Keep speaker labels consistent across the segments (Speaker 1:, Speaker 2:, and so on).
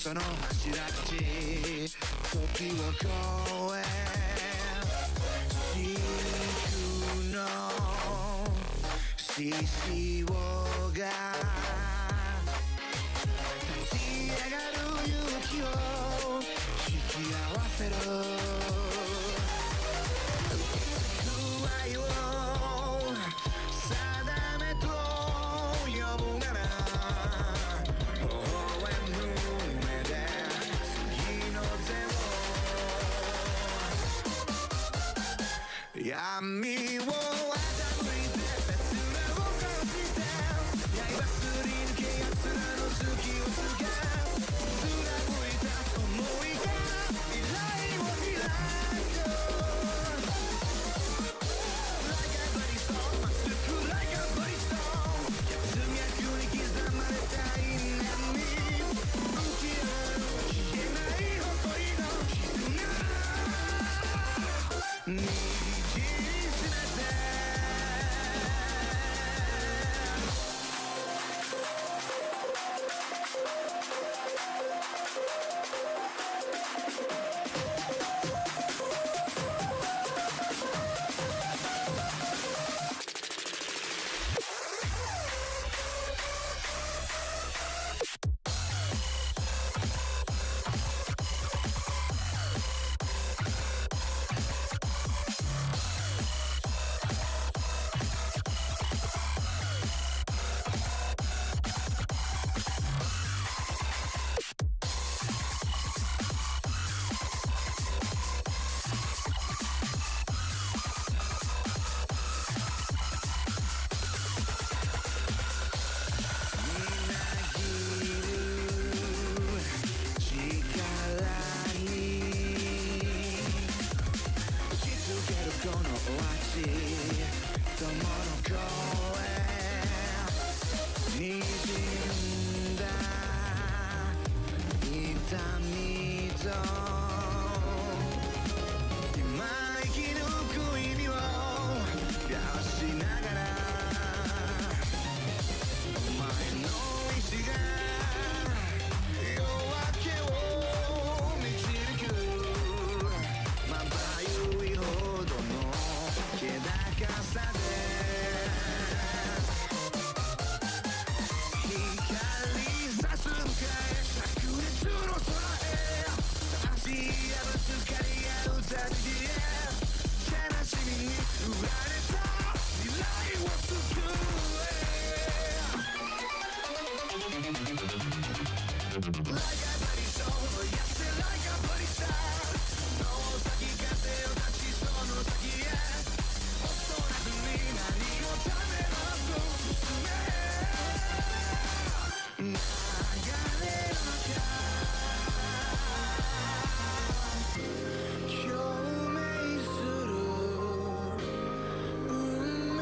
Speaker 1: その柱たち時を超え真空の獅子王が立ち上がる勇気を引き合わせる愛を定めと呼ぶなら微笑む目で次の手を闇を欺いて別なを殺して刃すり抜け奴らの好きをつけ貫いた想いが未来を開く Like a bloody stone まっすぐ Like a bloody stone 脈々に刻まれた因縁に浮き上がる消えない誇りの絆握りしめて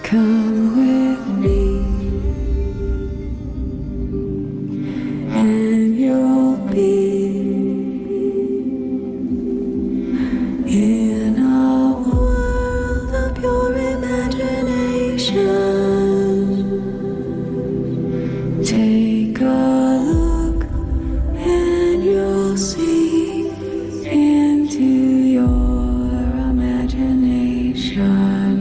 Speaker 2: Come with me, and you'll be in a world of pure imagination. Take a look, and you'll see into your imagination.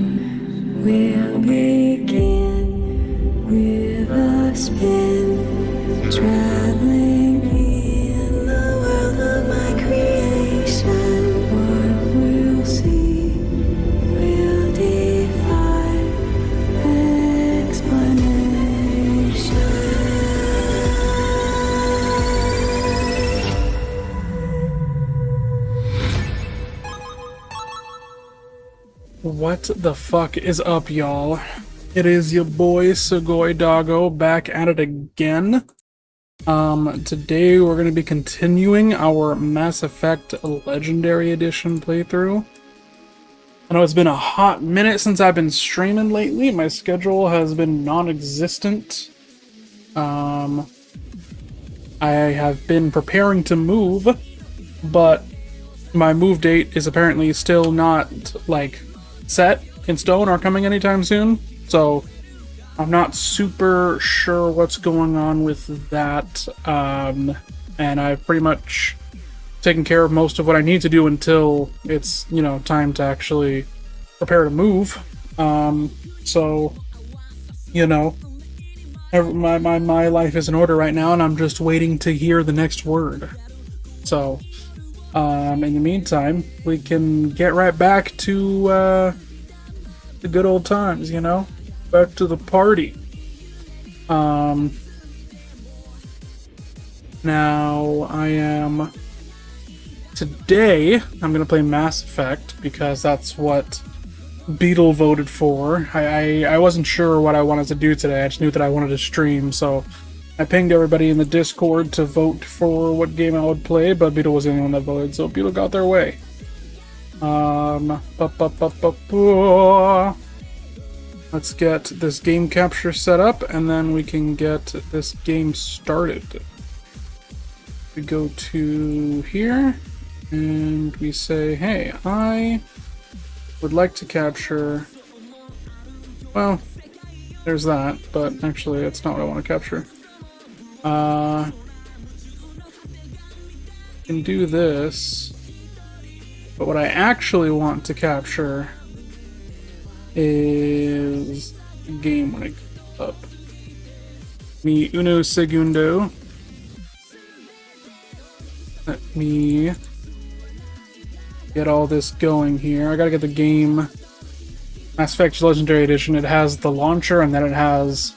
Speaker 2: We'll begin with a spin, traveling in the world of my creation. What we'll see will defy explanation.
Speaker 3: What the fuck is up, y'all? It is your boy Sugoi Doggo back at it again. Today we're going to be continuing our Mass Effect Legendary Edition playthrough. I know it's been a hot minute since I've been streaming lately. My schedule has been non-existent. I have been preparing to move, but my move date is apparently still not, like, set in stone or coming anytime soon. So I'm not super sure what's going on with that. and I've pretty much taken care of most of what I need to do until it's, you know, time to actually prepare to move. So, you know, my life is in order right now, and I'm just waiting to hear the next word. So, in the meantime, we can get right back to the good old times, you know? Back to the party. Now, today, I'm gonna play Mass Effect, because that's what Beetle voted for. I wasn't sure what I wanted to do today, I just knew that I wanted to stream, so I pinged everybody in the Discord to vote for what game I would play, but Beetle was the only one that voted, so Beetle got their way. Let's get this game capture set up, and then we can get this game started. We go to here, and we say, hey, I would like to capture... Well, there's that, but actually that's not what I want to capture. Can do this, but what I actually want to capture is the game when it comes up. Mi uno segundo. Let me get all this going here. I gotta get the game. Mass Effect Legendary Edition. It has the launcher and then it has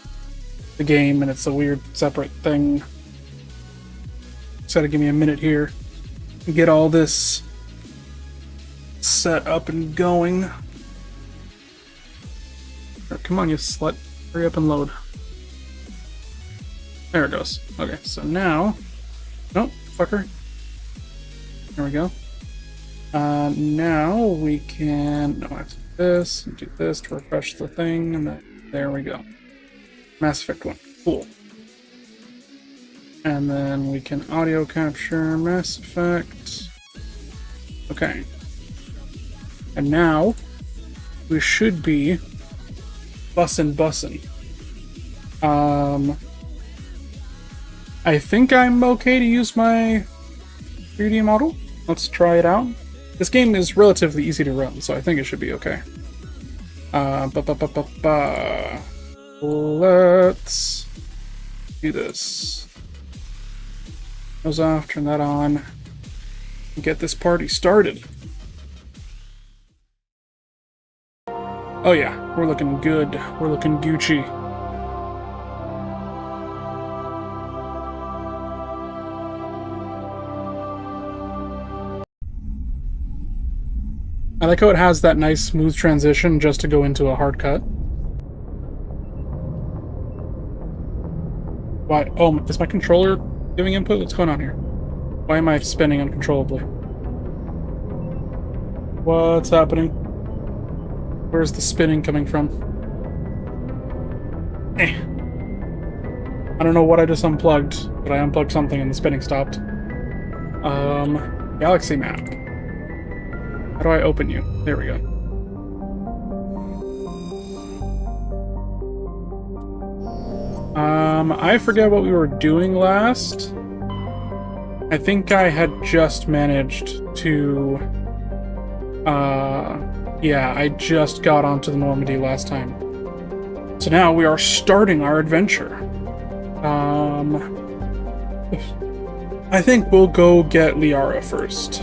Speaker 3: the game, and it's a weird separate thing. Just gotta give me a minute here and get all this set up and going. Come on, you slut. Hurry up and load. There it goes. Okay, so now... Nope, fucker. There we go. Now we can... No, I have to do this, and do this to refresh the thing, and then... There we go. Mass Effect 1. Cool. And then we can audio capture Mass Effect. Okay. And now, we should be bussin'. I think I'm okay to use my 3D model. Let's try it out. This game is relatively easy to run, so I think it should be okay. Let's do this. Goes off, turn that on, and get this party started. Oh yeah, we're looking good. We're looking Gucci. I like how it has that nice smooth transition just to go into a hard cut. Why? Oh, is my controller giving input? What's going on here? Why am I spinning uncontrollably? What's happening? Where's the spinning coming from? I don't know what I just unplugged, but I unplugged something and the spinning stopped. Galaxy map. How do I open you? There we go. I forget what we were doing last. I think I had just managed to... yeah, I just got onto the Normandy last time. So now we are starting our adventure. I think we'll go get Liara first.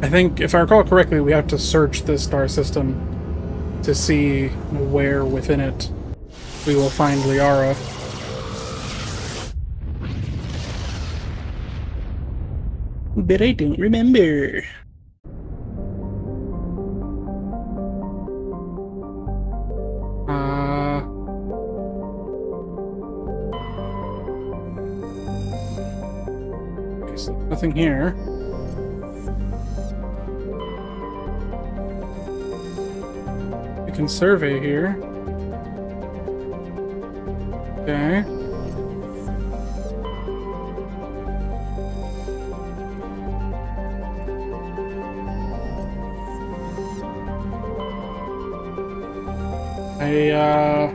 Speaker 3: I think, if I recall correctly, we have to search this star system to see where within it we will find Liara. But I don't remember. Okay, so nothing here. can survey here. Okay. I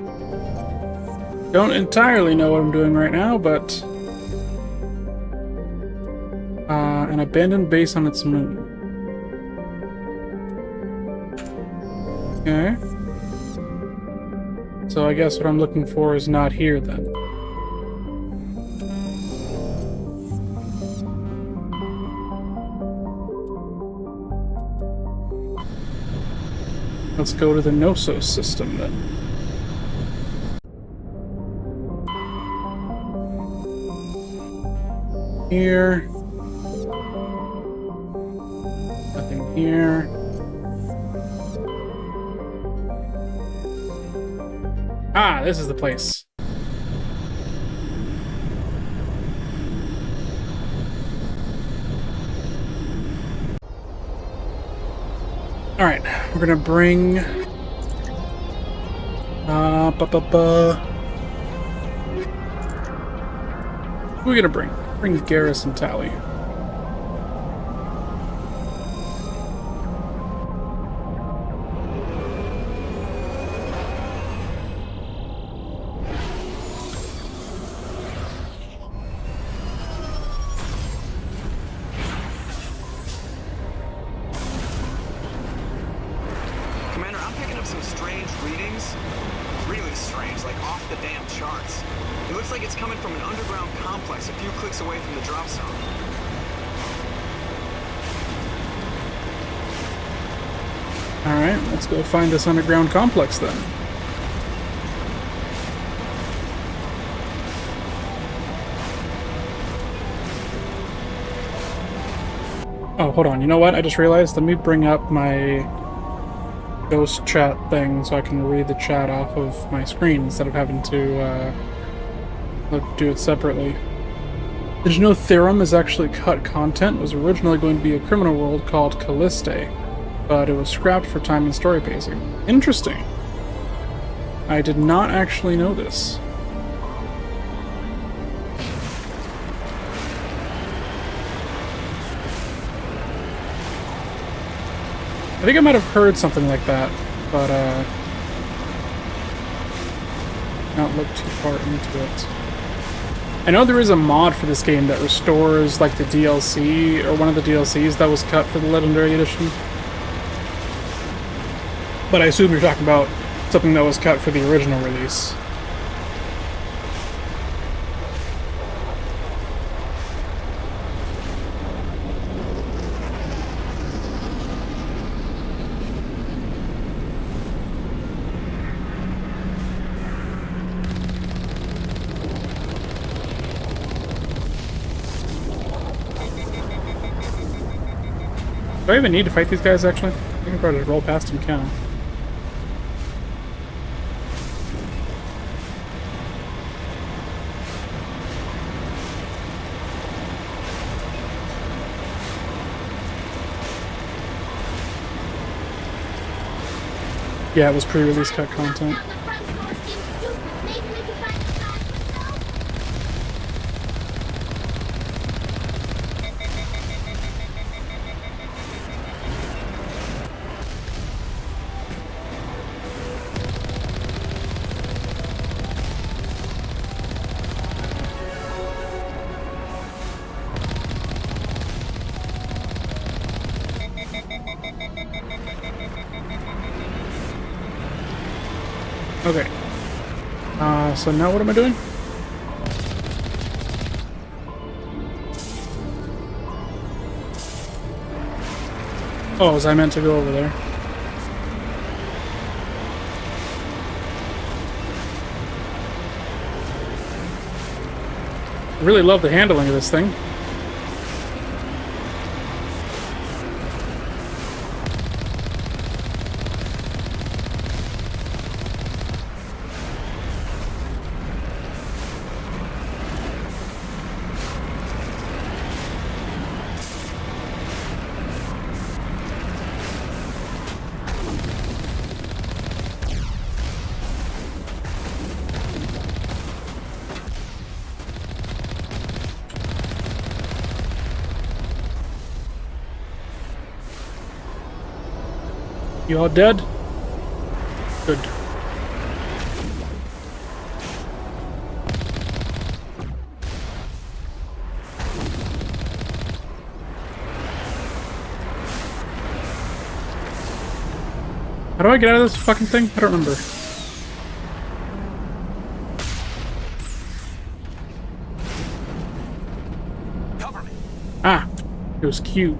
Speaker 3: don't entirely know what I'm doing right now, but an abandoned base on its moon. Okay. So I guess what I'm looking for is not here then. Let's go to the Knossos system then. Here. Nothing here. Ah, this is the place. Alright, we're gonna bring... Who are we gonna bring? Bring Garrison Tally.
Speaker 4: Commander, I'm picking up some strange readings. Really strange, like off the damn charts. It looks like it's coming from an underground complex a few clicks away from the drop zone.
Speaker 3: Alright, let's go find this underground complex then. Oh, hold on. You know what? I just realized. Let me bring up my ghost chat thing so I can read the chat off of my screen instead of having to do it separately. Did you know Therum is actually cut content? It was originally going to be a criminal world called Calliste, but it was scrapped for time and story pacing. Interesting. I did not actually know this. I think I might have heard something like that, but not look too far into it. I know there is a mod for this game that restores like the DLC, or one of the DLCs that was cut for the Legendary Edition. But I assume you're talking about something that was cut for the original release. Do I even need to fight these guys, actually? I think I'll probably roll past them, can I? Yeah, it was pre-release cut content. Okay. So now what am I doing? Oh, was I meant to go over there? I really love the handling of this thing. You all dead? Good. How do I get out of this fucking thing? I don't remember.
Speaker 4: Cover me.
Speaker 3: Ah, it was Q.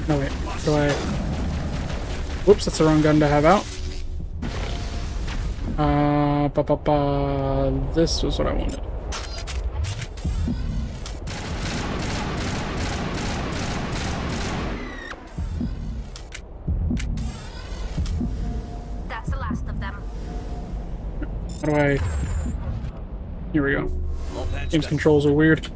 Speaker 3: No, wait. Do I... Whoops, that's the wrong gun to have out. This was what I wanted.
Speaker 5: That's the last of them.
Speaker 3: How do I... Here we go.
Speaker 1: All patched
Speaker 3: Game's
Speaker 1: up.
Speaker 3: controls are weird.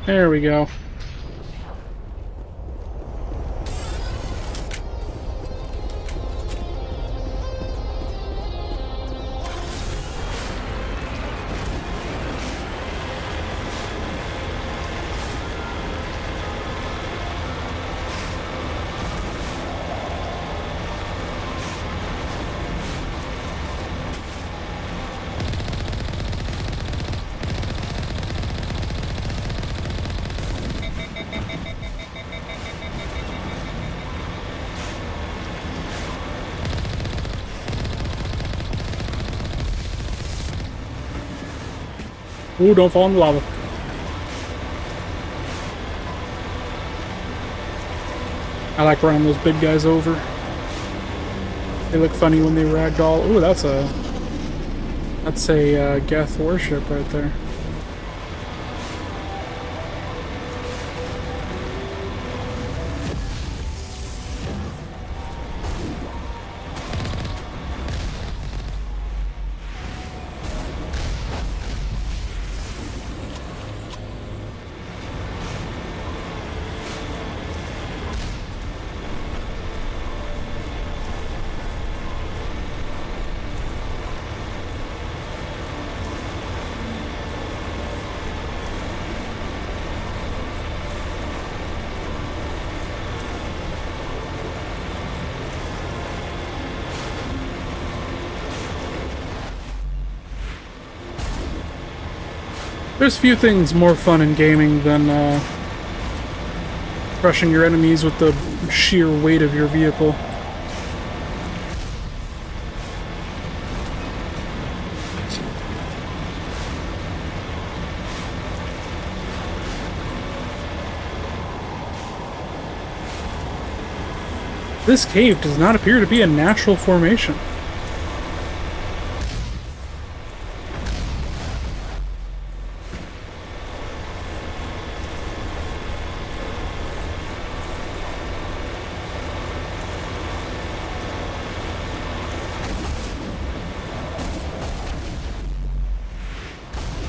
Speaker 3: There we go. Ooh, don't fall in the lava. I like running those big guys over. They look funny when they ragdoll. Ooh, that's a Geth warship right there. There's few things more fun in gaming than crushing your enemies with the sheer weight of your vehicle. This cave does not appear to be a natural formation.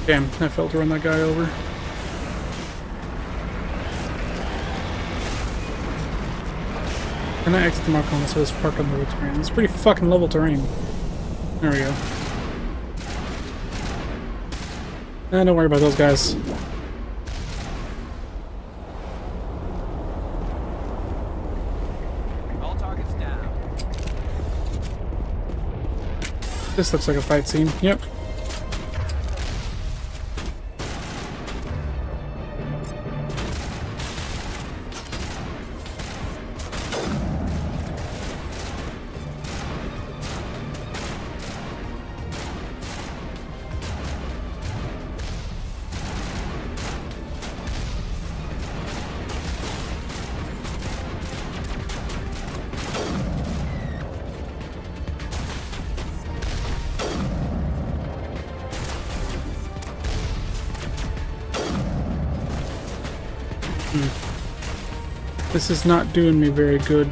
Speaker 3: Damn, I failed to run that guy over. Can I exit the mark on this? So it's parked on level terrain. It's pretty fucking level terrain. There we go. Don't worry about those guys.
Speaker 4: All targets down.
Speaker 3: This looks like a fight scene. Yep. This is not doing me very good.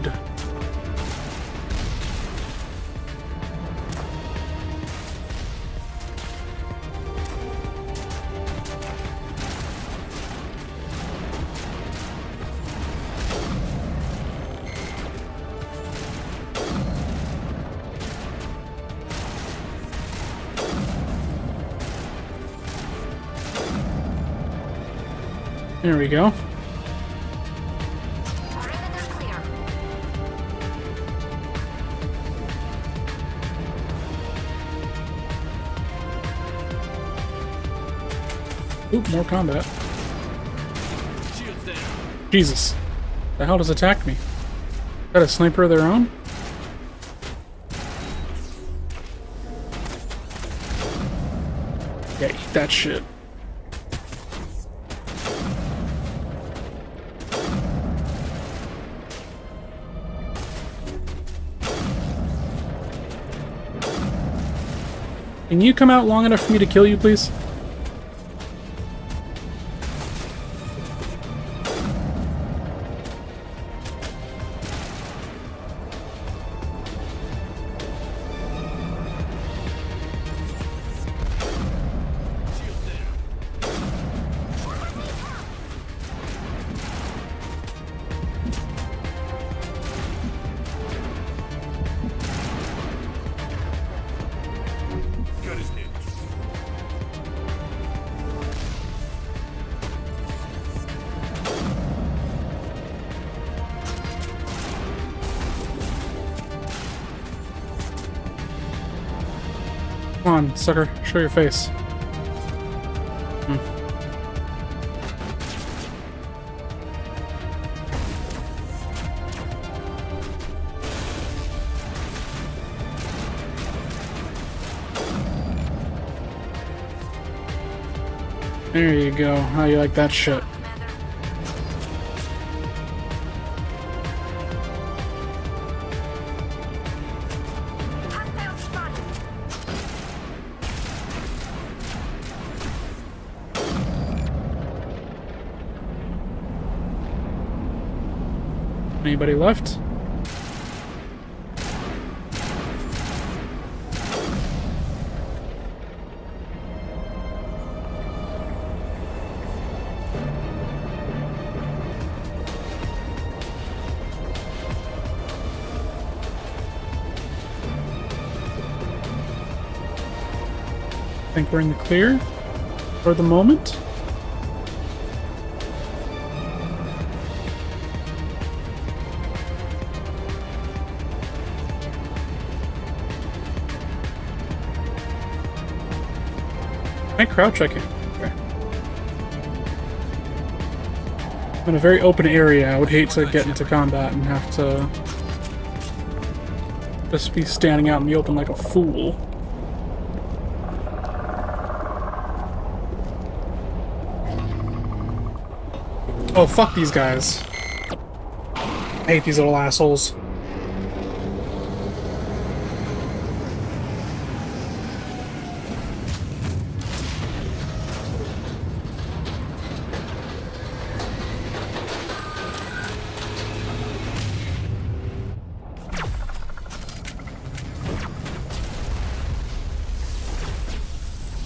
Speaker 3: There we go.
Speaker 5: Perimeter clear.
Speaker 3: Oop, more combat. Jesus. The hell just attacked me? Got a sniper of their own? Yeah, eat that shit. Can you come out long enough for me to kill you, please? Come on, sucker. Show your face. There you go. How you like that shit?
Speaker 5: Hostile spotted.
Speaker 3: Anybody left? I think we're in the clear for the moment. Am I crouch checking? Okay. I'm in a very open area. I would hate to get into combat and have to just be standing out in the open like a fool. Oh, fuck these guys. I hate these little assholes.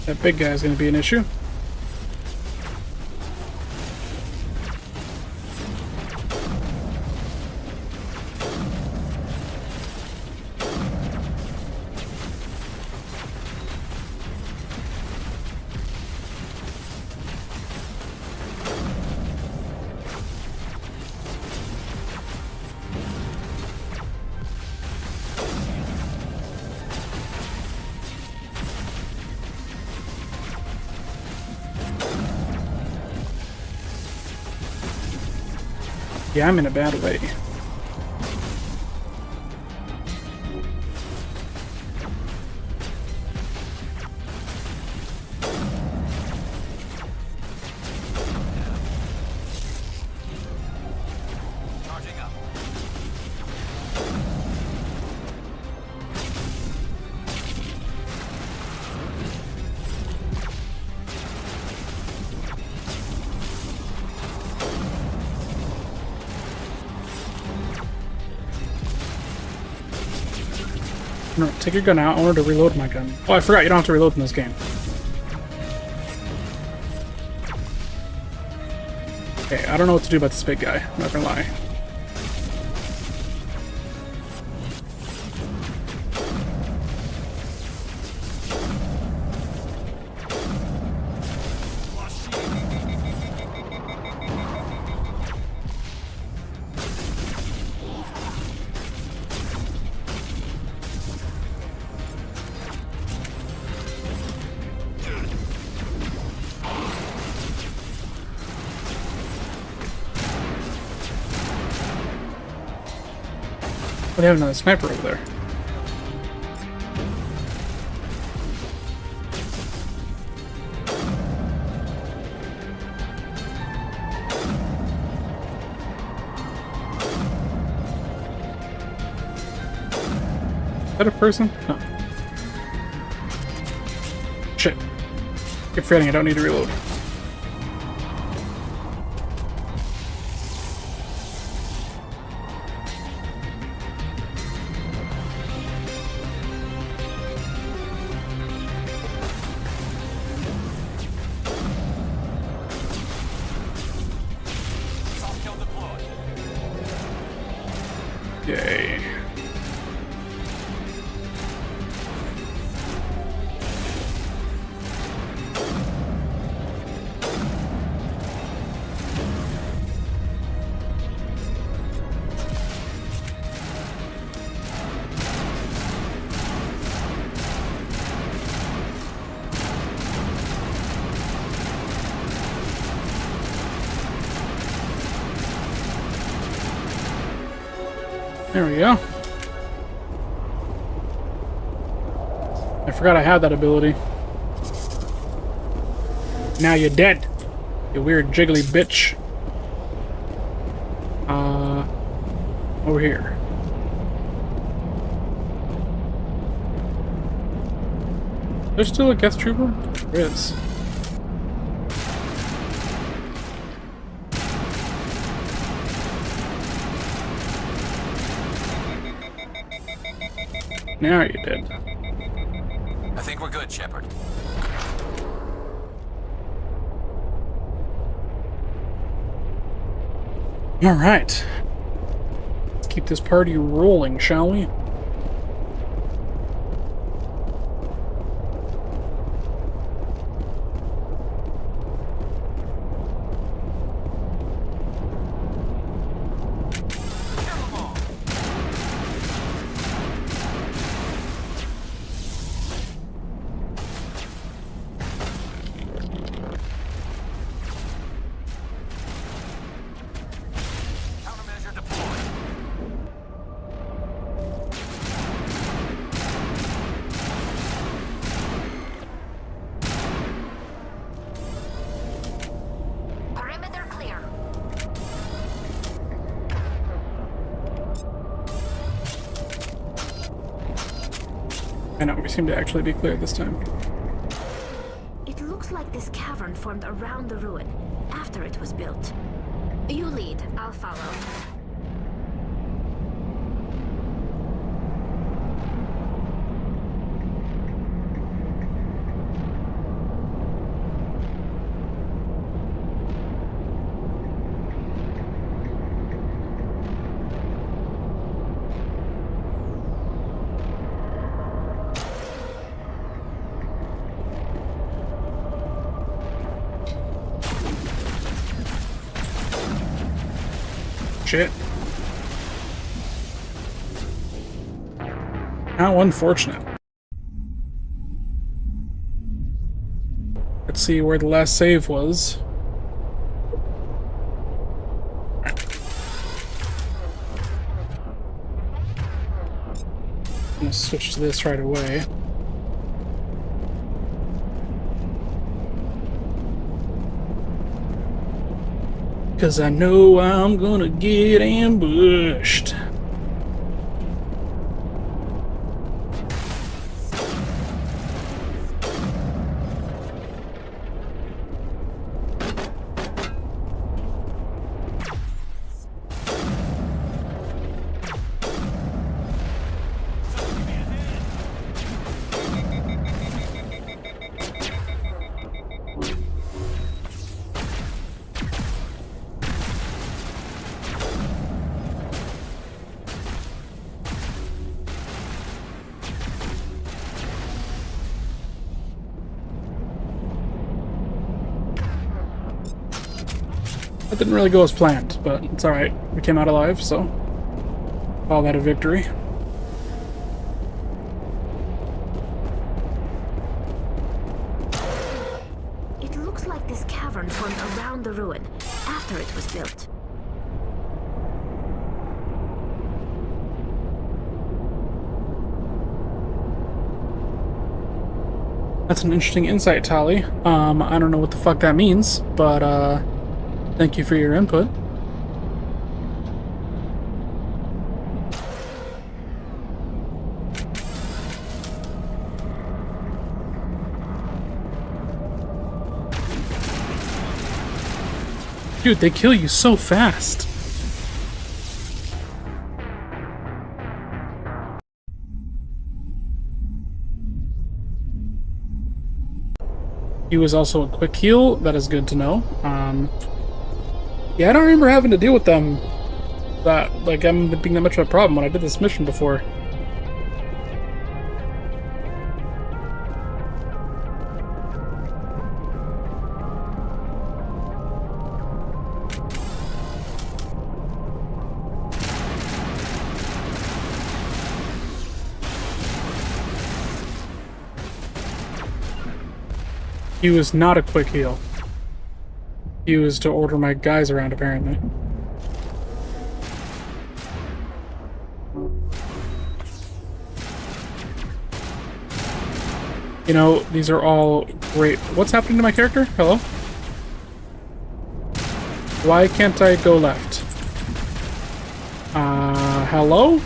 Speaker 3: That big guy's gonna be an issue. Yeah, I'm in a bad way.
Speaker 4: Charging up.
Speaker 3: No, take your gun out. I wanted to reload my gun. Oh, I forgot you don't have to reload in this game. Okay, I don't know what to do about this big guy. I'm not gonna lie. they have another sniper over there. Is that a person? No. Shit. Keep forgetting I don't need to reload. Yay. There we go. I forgot I had that ability. Now you're dead, you weird jiggly bitch. Over here. There's still a Geth Trooper? There is. Now you're dead.
Speaker 5: I think we're good, Shepard.
Speaker 3: All right. Let's keep this party rolling, shall we?
Speaker 5: Countermeasure deployed.
Speaker 6: Perimeter clear.
Speaker 3: I know, we seem to actually be clear this time.
Speaker 6: It looks like this cavern formed around the ruin after it was built. You lead, I'll follow.
Speaker 3: Shit. How unfortunate. Let's see where the last save was. I'm gonna switch to this right away. Cause I know I'm gonna get ambushed. That didn't really go as planned, but it's alright. We came out alive, so call that a victory.
Speaker 6: It looks like this cavern formed around the ruin after it was built.
Speaker 3: That's an interesting insight, Tali. I don't know what the fuck that means, but thank you for your input. Dude, they kill you so fast. He was also a quick heal. That is good to know. Yeah, I don't remember having to deal with them that, like, I'm being that much of a problem when I did this mission before. He was not a quick heal. He was to order my guys around, apparently. You know, these are all great. What's happening to my character? Hello? Why can't I go left? Hello?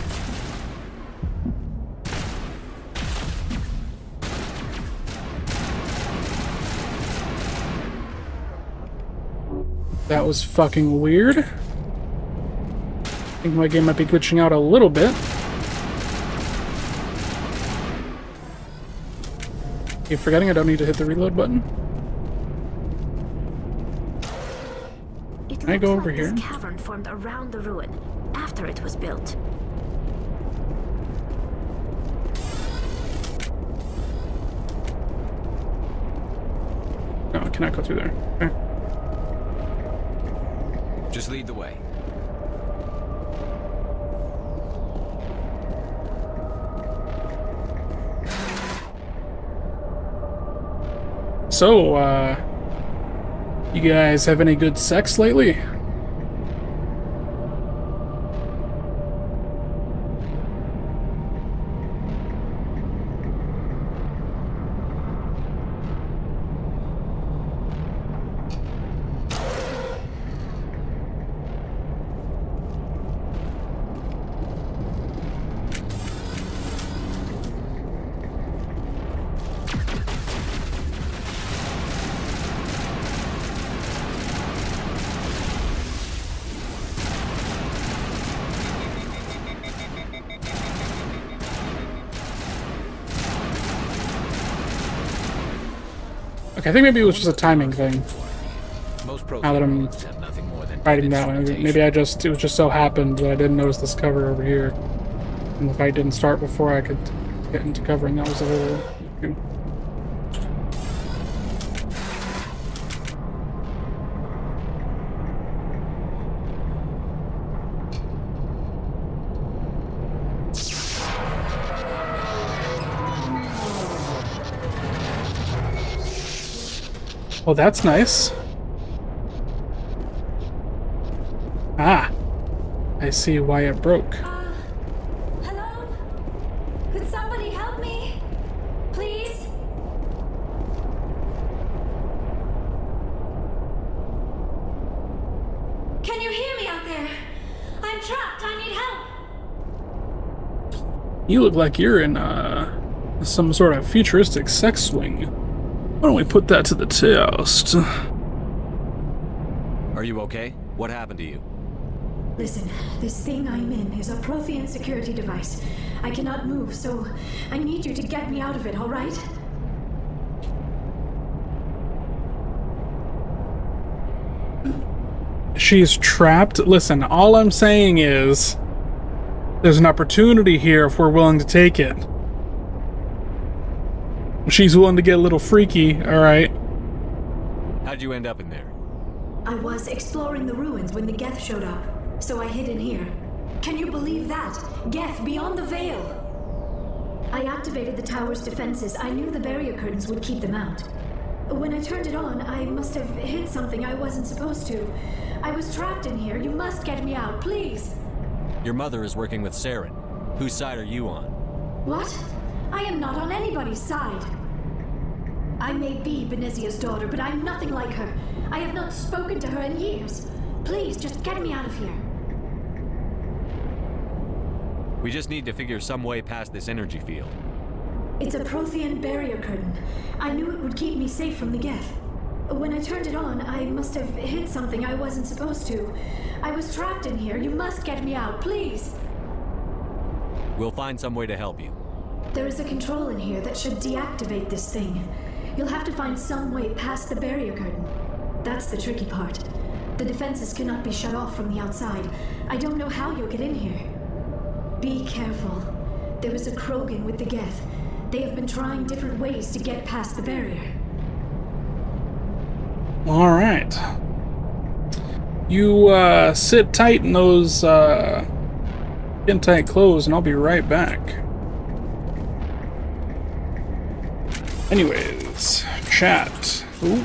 Speaker 3: That was fucking weird. I think my game might be glitching out a little bit. Keep forgetting I don't need to hit the reload button. Can I go over here?
Speaker 6: This cavern formed around the ruin after it was built.
Speaker 3: No, I cannot go through there. Okay.
Speaker 5: Just lead the way.
Speaker 3: So, you guys have any good sex lately? Okay, I think maybe it was just a timing thing.
Speaker 5: Most
Speaker 3: Now that I'm
Speaker 5: proteins have nothing more than
Speaker 3: fighting that way, maybe it just so happened that I didn't notice this cover over here. And the fight didn't start before I could get into cover, and that was a little issue. Well, that's nice. Ah, I see why it broke.
Speaker 2: Hello? Could somebody help me? Please? Can you hear me out there? I'm trapped. I need help.
Speaker 3: You look like you're in some sort of futuristic sex swing. Why don't we put that to the test?
Speaker 5: Are you okay? What happened to you?
Speaker 2: Listen, this thing I'm in is a Prothean security device. I cannot move, so I need you to get me out of it, all right?
Speaker 3: She's trapped. Listen, all I'm saying is there's an opportunity here if we're willing to take it. She's willing to get a little freaky, alright.
Speaker 5: How'd you end up in there?
Speaker 2: I was exploring the ruins when the Geth showed up, so I hid in here. Can you believe that? Geth beyond the veil! I activated the tower's defenses. I knew the barrier curtains would keep them out. When I turned it on, I must have hit something I wasn't supposed to. I was trapped in here. You must get me out, please!
Speaker 5: Your mother is working with Saren. Whose side are you on?
Speaker 2: What? I am not on anybody's side. I may be Benezia's daughter, but I'm nothing like her. I have not spoken to her in years. Please, just get me out of here.
Speaker 5: We just need to figure some way past this energy field.
Speaker 2: It's a Prothean barrier curtain. I knew it would keep me safe from the Geth. When I turned it on, I must have hit something I wasn't supposed to. I was trapped in here. You must get me out, please.
Speaker 5: We'll find some way to help you.
Speaker 2: There is a control in here that should deactivate this thing. You'll have to find some way past the barrier curtain. That's the tricky part. The defenses cannot be shut off from the outside. I don't know how you'll get in here. Be careful. There is a Krogan with the Geth. They have been trying different ways to get past the barrier.
Speaker 3: All right. You sit tight in those skin tight clothes, and I'll be right back. Anyways, chat. Ooh.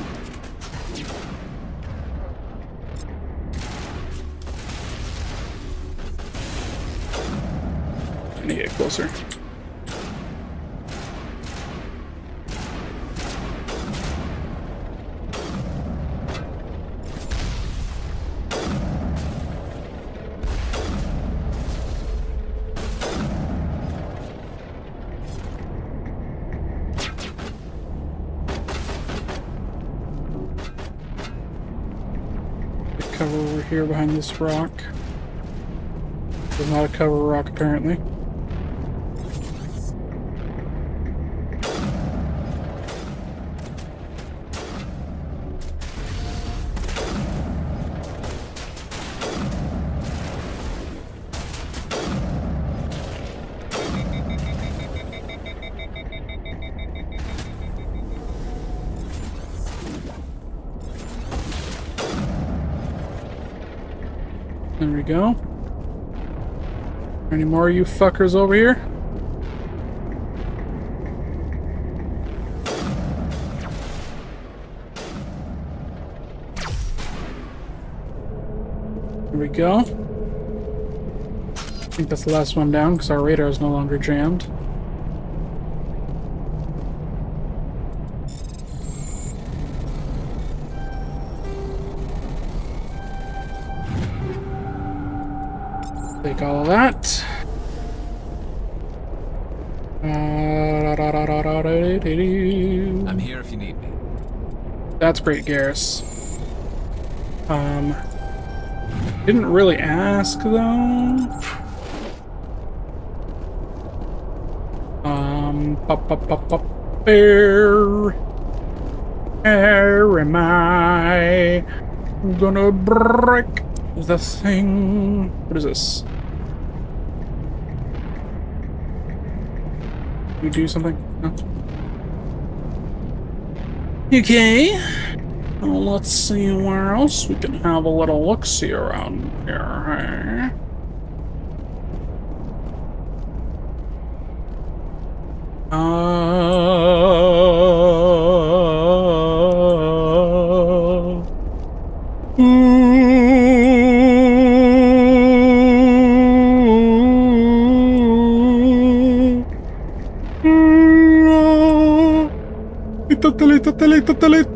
Speaker 3: I need to get closer. Cover over here behind this rock. There's not a cover rock apparently. There we go. Any more of you fuckers over here? There we go. I think that's the last one down because our radar is no longer jammed. Take all of that.
Speaker 7: I'm here if you need me.
Speaker 3: That's great, Garrus. Didn't really ask though. Where am I gonna break the thing? What is this? You do something? No? Okay. Well, let's see where else we can have a little look-see around here, hey?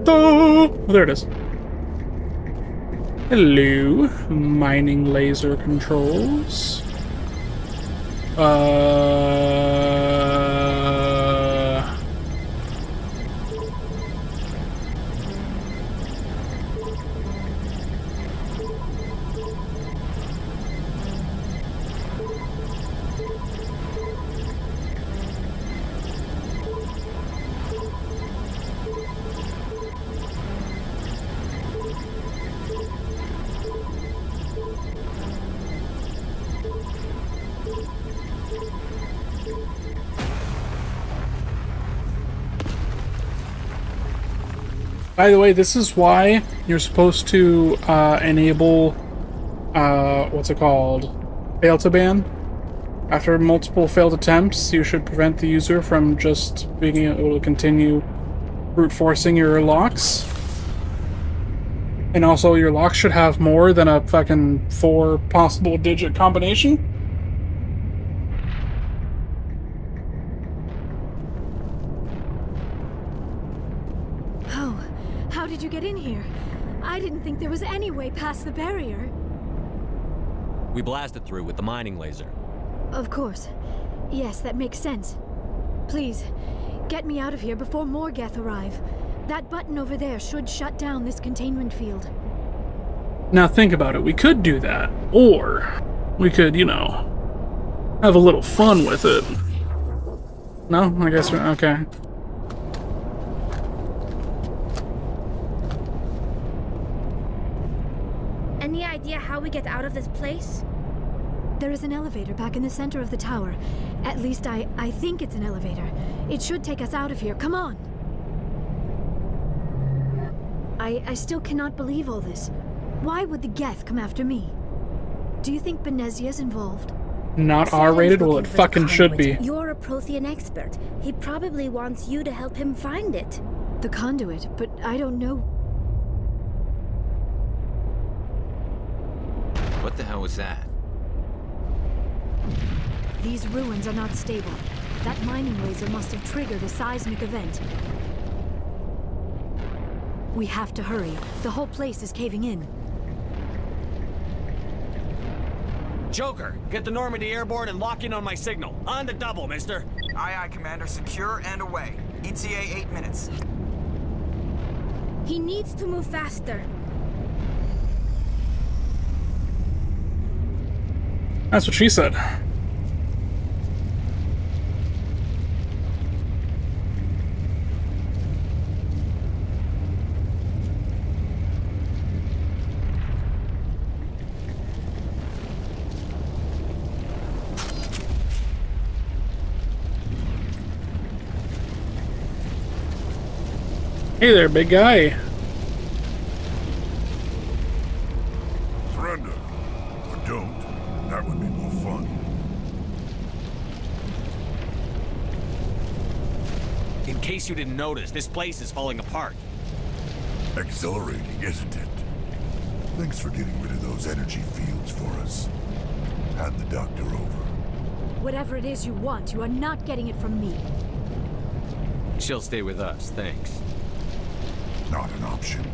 Speaker 3: Oh, there it is. Hello, mining laser controls. By the way, this is why you're supposed to enable, what's it called? Fail to ban. After multiple failed attempts, you should prevent the user from just being able to continue brute forcing your locks. And also, your locks should have more than a fucking 4 possible digit combination.
Speaker 2: How did you get in here? I didn't think there was any way past the barrier.
Speaker 5: We blasted through with the mining laser.
Speaker 2: Of course. Yes, that makes sense. Please, get me out of here before more Geth arrive. That button over there should shut down this containment field.
Speaker 3: Now think about it. We could do that. Or we could, you know, have a little fun with it. No? I guess we're okay.
Speaker 6: Any idea how we get out of this place?
Speaker 2: There is an elevator back in the center of the tower. At least I think it's an elevator. It should take us out of here. Come on! I still cannot believe all this. Why would the Geth come after me? Do you think Benezia's involved?
Speaker 3: Not R-rated? Well, it fucking should be.
Speaker 6: You're a Prothean expert. He probably wants you to help him find it.
Speaker 2: The conduit, but I don't know.
Speaker 7: What the hell was that?
Speaker 2: These ruins are not stable. That mining laser must have triggered a seismic event. We have to hurry. The whole place is caving in.
Speaker 5: Joker, get the Normandy airborne and lock in on my signal. On the double, mister.
Speaker 4: Aye, aye, Commander. Secure and away. ETA 8 minutes.
Speaker 6: He needs to move faster.
Speaker 3: That's what she said. Hey there, big guy.
Speaker 8: Surrender. Or don't. That would be more fun.
Speaker 5: In case you didn't notice, this place is falling apart.
Speaker 8: Exhilarating, isn't it? Thanks for getting rid of those energy fields for us. Hand the doctor over.
Speaker 2: Whatever it is you want, you are not getting it from me.
Speaker 5: She'll stay with us, thanks.
Speaker 8: Not an option.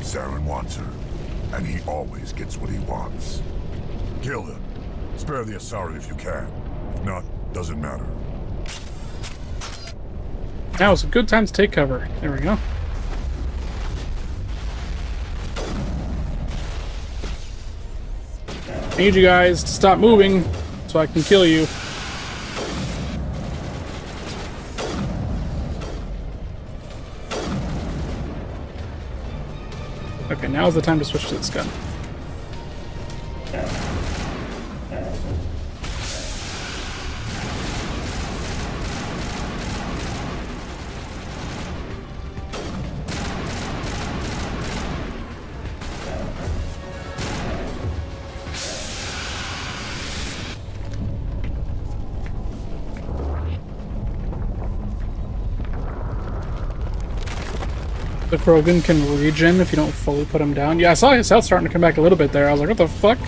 Speaker 8: Saren wants her, and he always gets what he wants. Kill him. Spare the Asari if you can. If not, doesn't matter.
Speaker 3: Now is a good time to take cover. There we go. I need you guys to stop moving so I can kill you. Okay, now's the time to switch to this gun. The Krogan can regen if you don't fully put him down. Yeah, I saw his health starting to come back a little bit there. I was like, what the fuck?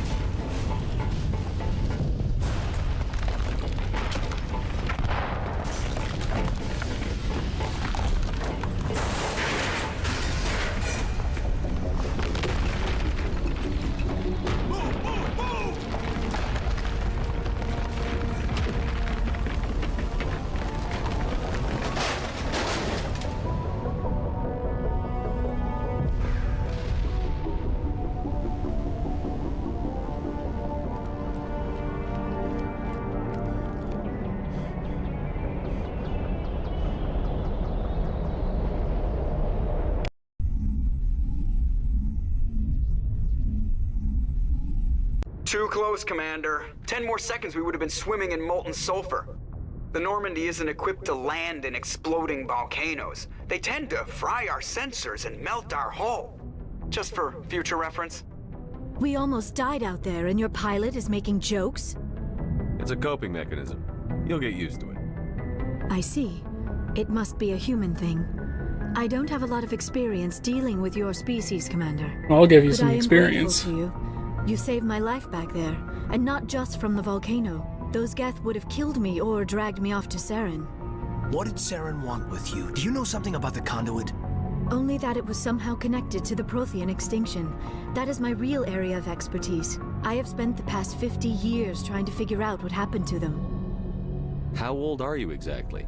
Speaker 4: Too close, Commander. 10 more seconds we would have been swimming in molten sulfur. The Normandy isn't equipped to land in exploding volcanoes. They tend to fry our sensors and melt our hull. Just for future reference.
Speaker 2: We almost died out there and your pilot is making jokes?
Speaker 5: It's a coping mechanism. You'll get used to it.
Speaker 2: I see. It must be a human thing. I don't have a lot of experience dealing with your species, Commander.
Speaker 3: I'll give you
Speaker 2: But
Speaker 3: some
Speaker 2: I am
Speaker 3: experience.
Speaker 2: grateful to you. You saved my life back there, and not just from the volcano. Those Geth would have killed me or dragged me off to Saren.
Speaker 9: What did Saren want with you? Do you know something about the conduit?
Speaker 2: Only that it was somehow connected to the Prothean extinction. That is my real area of expertise. I have spent the past 50 years trying to figure out what happened to them.
Speaker 5: How old are you exactly?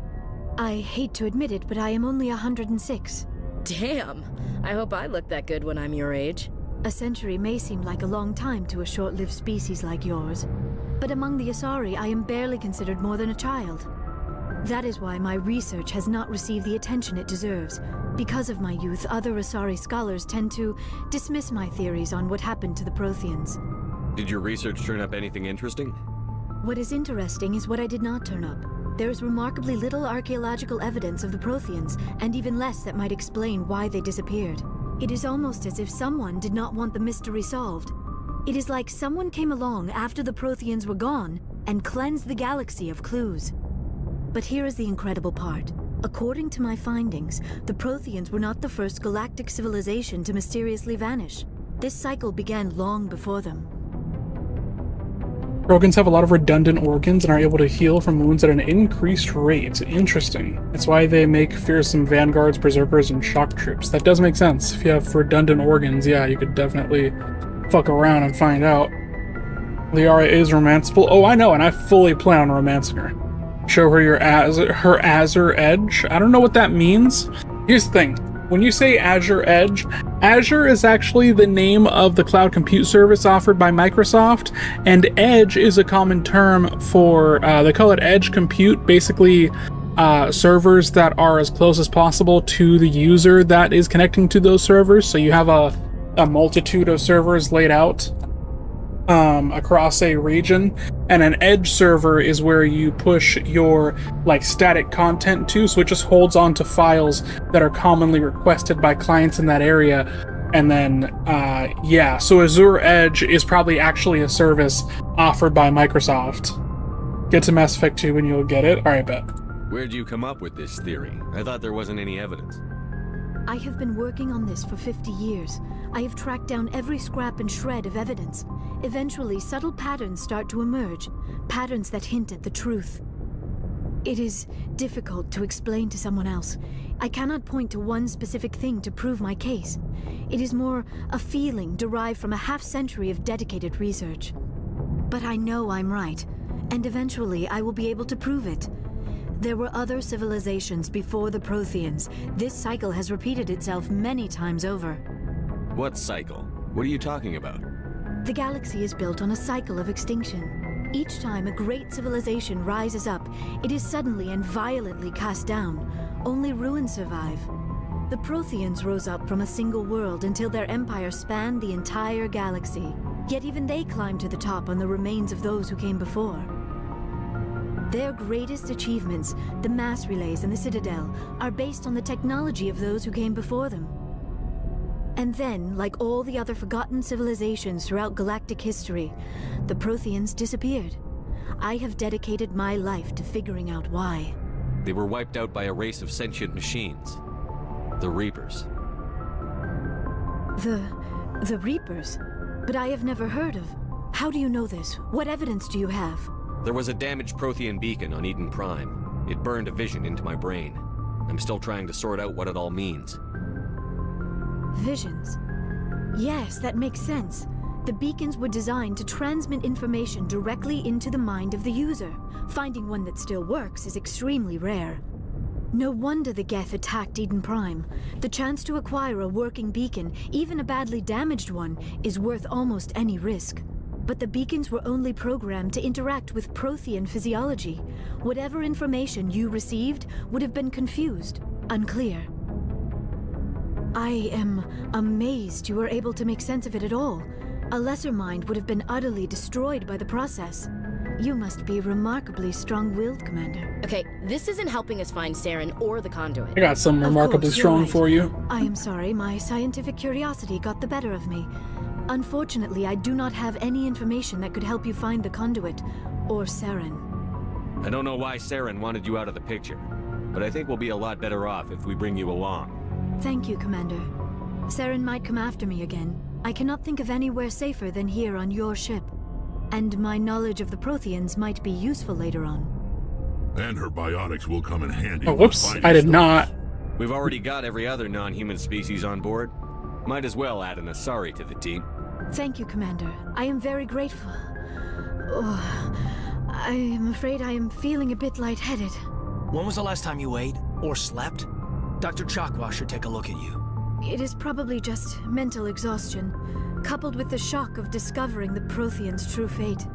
Speaker 2: I hate to admit it, but I am only 106.
Speaker 9: Damn! I hope I look that good when I'm your age.
Speaker 2: A century may seem like a long time to a short-lived species like yours, but among the Asari, I am barely considered more than a child. That is why my research has not received the attention it deserves. Because of my youth, other Asari scholars tend to dismiss my theories on what happened to the Protheans.
Speaker 5: Did your research turn up anything interesting?
Speaker 2: What is interesting is what I did not turn up. There is remarkably little archaeological evidence of the Protheans, and even less that might explain why they disappeared. It is almost as if someone did not want the mystery solved. It is like someone came along after the Protheans were gone and cleansed the galaxy of clues. But here is the incredible part. According to my findings, the Protheans were not the first galactic civilization to mysteriously vanish. This cycle began long before them.
Speaker 3: Krogans have a lot of redundant organs and are able to heal from wounds at an increased rate. Interesting. That's why they make fearsome vanguards, berserkers, and shock troops. That does make sense. If you have redundant organs, yeah, you could definitely fuck around and find out. Liara is romanceable. Oh, I know, and I fully plan on romancing her. Show her her Azure Edge. I don't know what that means. Here's the thing. When you say Azure Edge, Azure is actually the name of the cloud compute service offered by Microsoft, and Edge is a common term for, they call it Edge Compute, basically servers that are as close as possible to the user that is connecting to those servers. So you have a multitude of servers laid out across a region, and an edge server is where you push your like static content to, so it just holds on to files that are commonly requested by clients in that area. And then yeah, so Azure Edge is probably actually a service offered by Microsoft. Get to Mass Effect 2 and you'll get it. Alright, bet.
Speaker 5: Where'd you come up with this theory? I thought there wasn't any evidence.
Speaker 2: I have been working on this for 50 years. I have tracked down every scrap and shred of evidence. Eventually, subtle patterns start to emerge, patterns that hint at the truth. It is difficult to explain to someone else. I cannot point to one specific thing to prove my case. It is more a feeling derived from a half-century of dedicated research. But I know I'm right, and eventually I will be able to prove it. There were other civilizations before the Protheans. This cycle has repeated itself many times over.
Speaker 5: What cycle? What are you talking about?
Speaker 2: The galaxy is built on a cycle of extinction. Each time a great civilization rises up, it is suddenly and violently cast down. Only ruins survive. The Protheans rose up from a single world until their empire spanned the entire galaxy. Yet even they climbed to the top on the remains of those who came before. Their greatest achievements, the mass relays and the Citadel, are based on the technology of those who came before them. And then, like all the other forgotten civilizations throughout galactic history, the Protheans disappeared. I have dedicated my life to figuring out why.
Speaker 5: They were wiped out by a race of sentient machines. The Reapers.
Speaker 2: The Reapers? But I have never heard of. How do you know this? What evidence do you have?
Speaker 5: There was a damaged Prothean beacon on Eden Prime. It burned a vision into my brain. I'm still trying to sort out what it all means.
Speaker 2: Visions. Yes, that makes sense. The beacons were designed to transmit information directly into the mind of the user. Finding one that still works is extremely rare. No wonder the Geth attacked Eden Prime. The chance to acquire a working beacon, even a badly damaged one, is worth almost any risk. But the beacons were only programmed to interact with Prothean physiology. Whatever information you received would have been confused, unclear. I am amazed you were able to make sense of it at all. A lesser mind would have been utterly destroyed by the process. You must be remarkably strong-willed, Commander.
Speaker 9: Okay, this isn't helping us find Saren or the conduit.
Speaker 3: I got some remarkably
Speaker 2: Of course,
Speaker 3: strong
Speaker 2: you're right.
Speaker 3: for you.
Speaker 2: I am sorry, my scientific curiosity got the better of me. Unfortunately, I do not have any information that could help you find the conduit, or Saren.
Speaker 5: I don't know why Saren wanted you out of the picture, but I think we'll be a lot better off if we bring you along.
Speaker 2: Thank you, Commander. Saren might come after me again. I cannot think of anywhere safer than here on your ship. And my knowledge of the Protheans might be useful later on.
Speaker 8: And her biotics will come in handy.
Speaker 3: Oh,
Speaker 8: when
Speaker 3: whoops.
Speaker 8: finding
Speaker 3: I did
Speaker 8: stuff.
Speaker 3: not
Speaker 5: We've already got every other non-human species on board. Might as well add an Asari to the team.
Speaker 2: Thank you, Commander. I am very grateful. Oh, I am afraid I am feeling a bit lightheaded.
Speaker 10: When was the last time you ate or slept? Dr. Chakwas should take a look at you.
Speaker 2: It is probably just mental exhaustion, coupled with the shock of discovering the Protheans' true fate.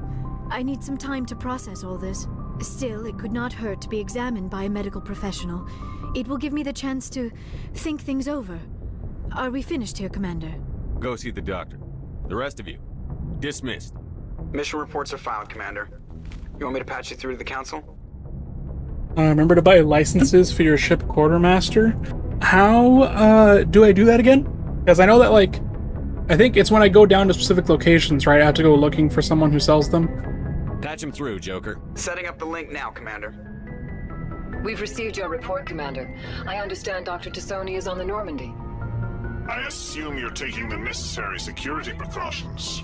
Speaker 2: I need some time to process all this. Still, it could not hurt to be examined by a medical professional. It will give me the chance to think things over. Are we finished here, Commander?
Speaker 5: Go see the doctor. The rest of you, dismissed.
Speaker 4: Mission reports are filed, Commander. You want me to patch you through to the Council?
Speaker 3: Remember to buy licenses for your ship quartermaster. How do I do that again? Because I know that, like, I think it's when I go down to specific locations, right? I have to go looking for someone who sells them.
Speaker 5: Patch him through, Joker.
Speaker 4: Setting up the link now, Commander.
Speaker 11: We've received your report, Commander. I understand Dr. Tassoni is on the Normandy.
Speaker 8: I assume you're taking the necessary security precautions.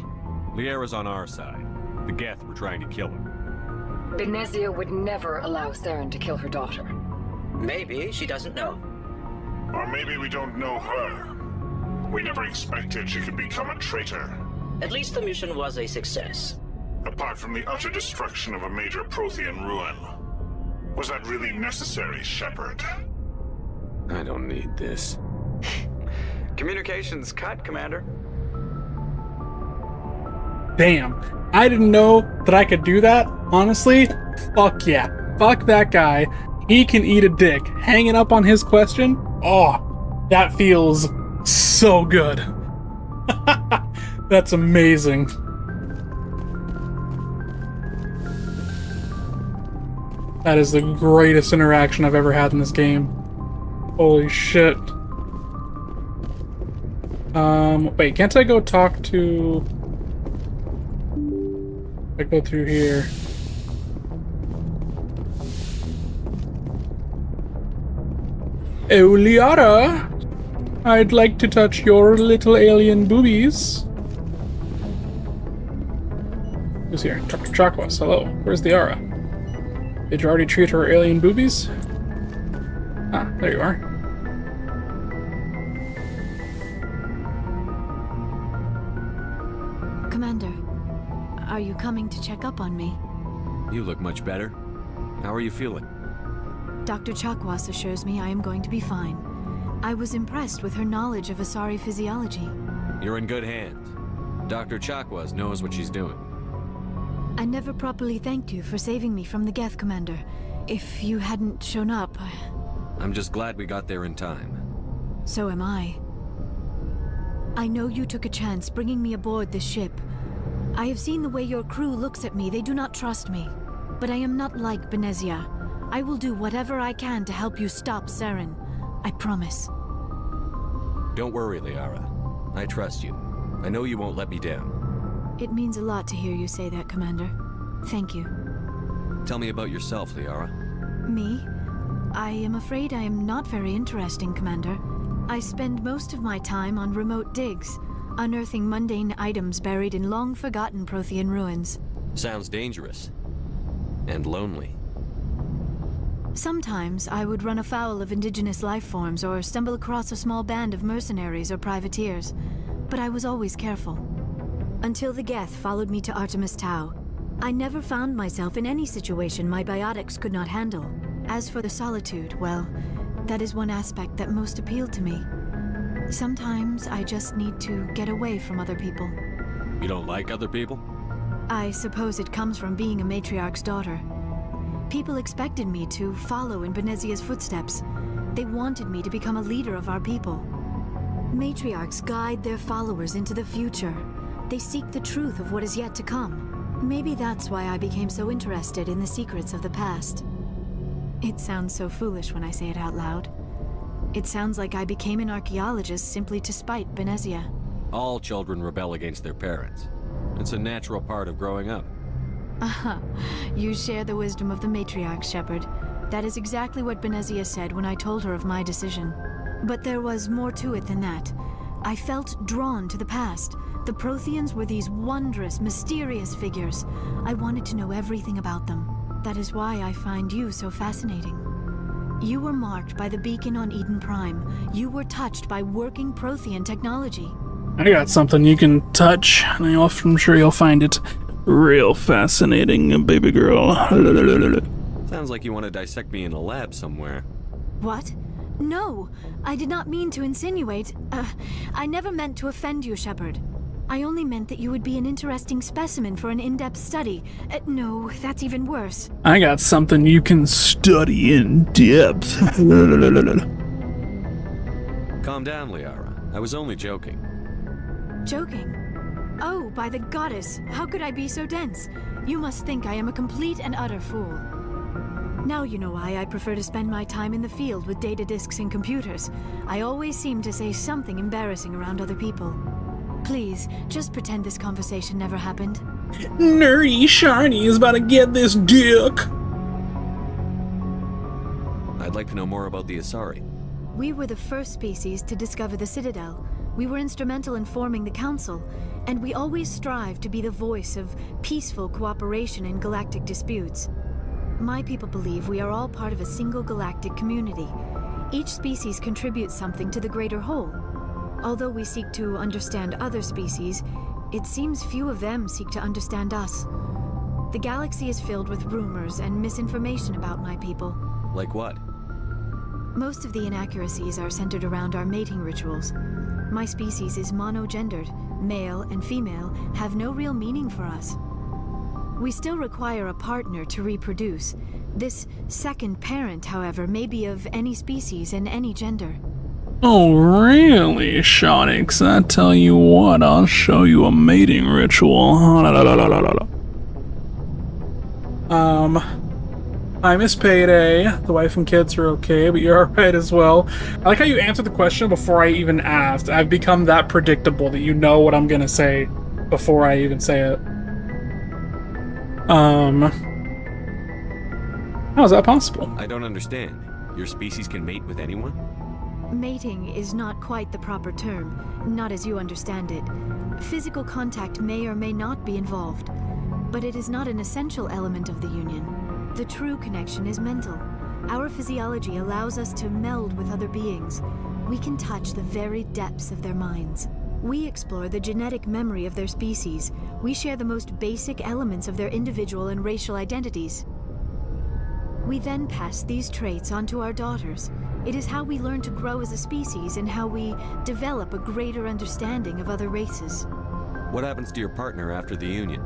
Speaker 5: Liara's on our side. The Geth were trying to kill her.
Speaker 11: Benezia would never allow Saren to kill her daughter.
Speaker 10: Maybe she doesn't know.
Speaker 8: Or maybe we don't know her. We never expected she could become a traitor.
Speaker 10: At least the mission was a success.
Speaker 8: Apart from the utter destruction of a major Prothean ruin. Was that really necessary, Shepard?
Speaker 5: I don't need this.
Speaker 4: Communications cut, Commander.
Speaker 3: Damn. I didn't know that I could do that. Honestly, fuck yeah. Fuck that guy. He can eat a dick. Hanging up on his question? Oh, that feels so good. That's amazing. That is the greatest interaction I've ever had in this game. Holy shit. Wait, can't I go talk to... I go through here. Oh, Liara! I'd like to touch your little alien boobies. Who's here? Dr. Chakwas, hello. Where's Liara? Did you already treat her alien boobies? Ah, there you are.
Speaker 2: Commander, are you coming to check up on me?
Speaker 5: You look much better. How are you feeling?
Speaker 2: Dr. Chakwas assures me I am going to be fine. I was impressed with her knowledge of Asari physiology.
Speaker 5: You're in good hands. Dr. Chakwas knows what she's doing.
Speaker 2: I never properly thanked you for saving me from the Geth, Commander. If you hadn't shown up...
Speaker 5: I'm just glad we got there in time.
Speaker 2: So am I. I know you took a chance bringing me aboard this ship. I have seen the way your crew looks at me. They do not trust me. But I am not like Benezia. I will do whatever I can to help you stop Saren. I promise.
Speaker 5: Don't worry, Liara. I trust you. I know you won't let me down.
Speaker 2: It means a lot to hear you say that, Commander. Thank you.
Speaker 5: Tell me about yourself, Liara.
Speaker 2: Me? I am afraid I am not very interesting, Commander. I spend most of my time on remote digs, unearthing mundane items buried in long-forgotten Prothean ruins.
Speaker 5: Sounds dangerous. And lonely.
Speaker 2: Sometimes I would run afoul of indigenous life forms or stumble across a small band of mercenaries or privateers, but I was always careful. Until the Geth followed me to Artemis Tau, I never found myself in any situation my biotics could not handle. As for the solitude, well, that is one aspect that most appealed to me. Sometimes I just need to get away from other people.
Speaker 5: You don't like other people?
Speaker 2: I suppose it comes from being a matriarch's daughter. People expected me to follow in Benezia's footsteps. They wanted me to become a leader of our people. Matriarchs guide their followers into the future. They seek the truth of what is yet to come. Maybe that's why I became so interested in the secrets of the past. It sounds so foolish when I say it out loud. It sounds like I became an archaeologist simply to spite Benezia.
Speaker 5: All children rebel against their parents. It's a natural part of growing up.
Speaker 2: Aha, you share the wisdom of the matriarch, Shepard. That is exactly what Benezia said when I told her of my decision. But there was more to it than that. I felt drawn to the past. The Protheans were these wondrous, mysterious figures. I wanted to know everything about them. That is why I find you so fascinating. You were marked by the beacon on Eden Prime. You were touched by working Prothean technology.
Speaker 3: I got something you can touch, and I'm sure you'll find it real fascinating, baby girl.
Speaker 5: Sounds like you want to dissect me in a lab somewhere.
Speaker 2: What? No, I did not mean to insinuate. I never meant to offend you, Shepard. I only meant that you would be an interesting specimen for an in-depth study. No, that's even worse.
Speaker 3: I got something you can study in depth.
Speaker 5: Calm down, Liara. I was only joking.
Speaker 2: Joking? Oh, by the goddess, how could I be so dense? You must think I am a complete and utter fool. Now you know why I prefer to spend my time in the field with data disks and computers. I always seem to say something embarrassing around other people. Please, just pretend this conversation never happened.
Speaker 3: Nerdy Shiny is about to get this dick.
Speaker 5: I'd like to know more about the Asari.
Speaker 2: We were the first species to discover the Citadel. We were instrumental in forming the Council, and we always strive to be the voice of peaceful cooperation in galactic disputes. My people believe we are all part of a single galactic community. Each species contributes something to the greater whole. Although we seek to understand other species, it seems few of them seek to understand us. The galaxy is filled with rumors and misinformation about my people.
Speaker 5: Like what?
Speaker 2: Most of the inaccuracies are centered around our mating rituals. My species is monogendered. Male and female have no real meaning for us. We still require a partner to reproduce. This second parent, however, may be of any species and any gender.
Speaker 3: Oh, really, Shonix? I tell you what, I'll show you a mating ritual. I miss Payday. The wife and kids are okay, but you're alright as well. I like how you answered the question before I even asked. I've become that predictable that you know what I'm gonna say before I even say it. How is that possible?
Speaker 5: I don't understand. Your species can mate with anyone?
Speaker 2: Mating is not quite the proper term, not as you understand it. Physical contact may or may not be involved, but it is not an essential element of the union. The true connection is mental. Our physiology allows us to meld with other beings. We can touch the very depths of their minds. We explore the genetic memory of their species. We share the most basic elements of their individual and racial identities. We then pass these traits on to our daughters. It is how we learn to grow as a species and how we develop a greater understanding of other races.
Speaker 5: What happens to your partner after the union?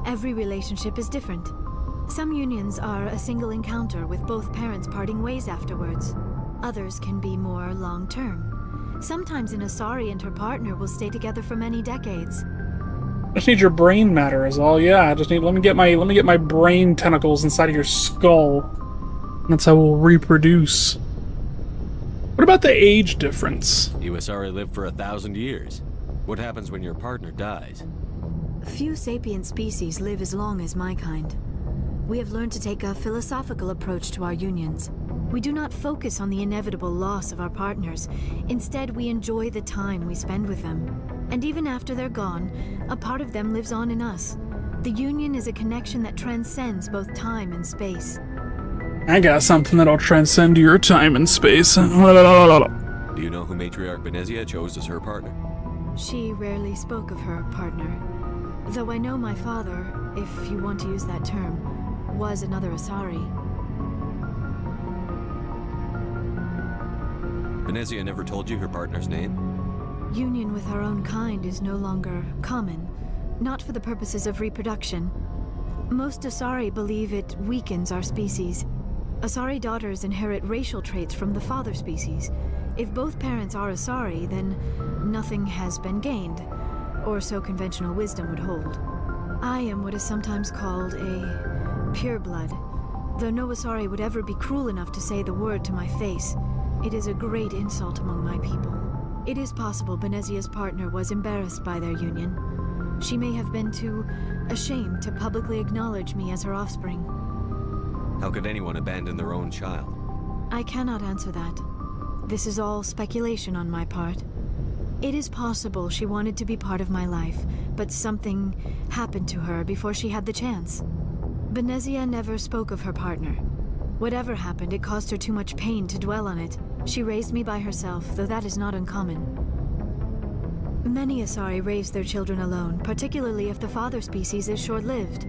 Speaker 2: Every relationship is different. Some unions are a single encounter with both parents parting ways afterwards. Others can be more long-term. Sometimes an Asari and her partner will stay together for many decades.
Speaker 3: I just need your brain matter is all. Yeah, I just need let me get my brain tentacles inside of your skull. That's how we'll reproduce. What about the age difference?
Speaker 5: You Asari live for 1,000 years. What happens when your partner dies?
Speaker 2: Few sapient species live as long as my kind. We have learned to take a philosophical approach to our unions. We do not focus on the inevitable loss of our partners. Instead, we enjoy the time we spend with them. And even after they're gone, a part of them lives on in us. The union is a connection that transcends both time and space.
Speaker 3: I got something that'll transcend your time and space.
Speaker 5: Do you know who Matriarch Benezia chose as her partner?
Speaker 2: She rarely spoke of her partner. Though I know my father, if you want to use that term, was another Asari.
Speaker 5: Benezia never told you her partner's name?
Speaker 2: Union with our own kind is no longer common, not for the purposes of reproduction. Most Asari believe it weakens our species. Asari daughters inherit racial traits from the father species. If both parents are Asari, then nothing has been gained, or so conventional wisdom would hold. I am what is sometimes called a pureblood, though no Asari would ever be cruel enough to say the word to my face. It is a great insult among my people. It is possible Benezia's partner was embarrassed by their union. She may have been too ashamed to publicly acknowledge me as her offspring.
Speaker 5: How could anyone abandon their own child?
Speaker 2: I cannot answer that. This is all speculation on my part. It is possible she wanted to be part of my life, but something happened to her before she had the chance. Benezia never spoke of her partner. Whatever happened, it caused her too much pain to dwell on it. She raised me by herself, though that is not uncommon. Many Asari raise their children alone, particularly if the father species is short-lived.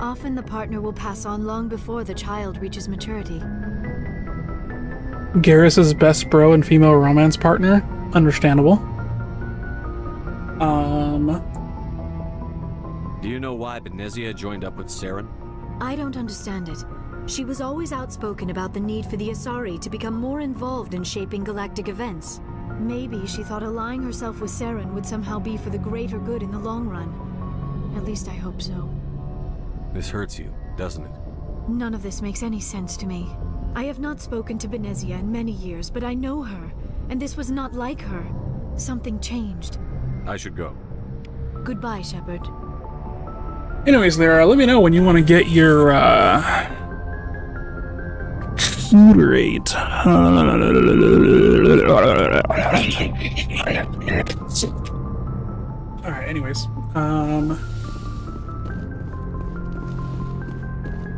Speaker 2: Often the partner will pass on long before the child reaches maturity.
Speaker 3: Garrus's best bro and female romance partner? Understandable.
Speaker 5: Do you know why Benezia joined up with Saren?
Speaker 2: I don't understand it. She was always outspoken about the need for the Asari to become more involved in shaping galactic events. Maybe she thought allying herself with Saren would somehow be for the greater good in the long run. At least I hope so.
Speaker 5: This hurts you, doesn't it?
Speaker 2: None of this makes any sense to me. I have not spoken to Benezia in many years, but I know her, and this was not like her. Something changed.
Speaker 5: I should go.
Speaker 2: Goodbye, Shepard.
Speaker 3: Anyways, Lara, let me know when you want to get your, food rate. Alright, anyways.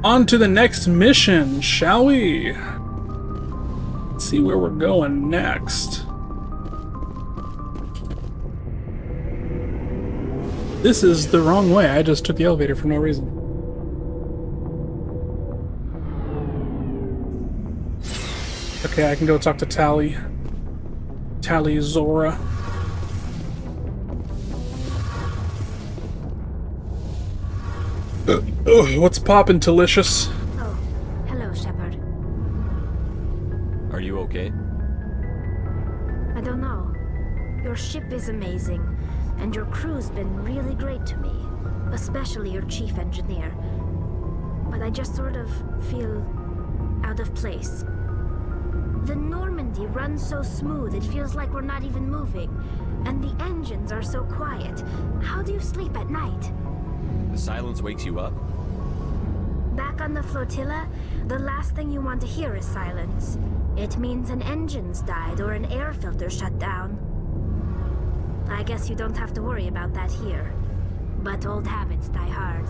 Speaker 3: On to the next mission, shall we? Let's see where we're going next. This is the wrong way. I just took the elevator for no reason. Okay, I can go talk to Tali. Tali Zora. What's poppin', Delicious?
Speaker 6: Oh, hello, Shepard.
Speaker 5: Are you okay?
Speaker 6: I don't know. Your ship is amazing, and your crew's been really great to me, especially your chief engineer. But I just sort of feel out of place. The Normandy runs so smooth it feels like we're not even moving, and the engines are so quiet. How do you sleep at night?
Speaker 5: The silence wakes you up?
Speaker 6: Back on the flotilla, the last thing you want to hear is silence. It means an engine's died or an air filter shut down. I guess you don't have to worry about that here. But old habits die hard.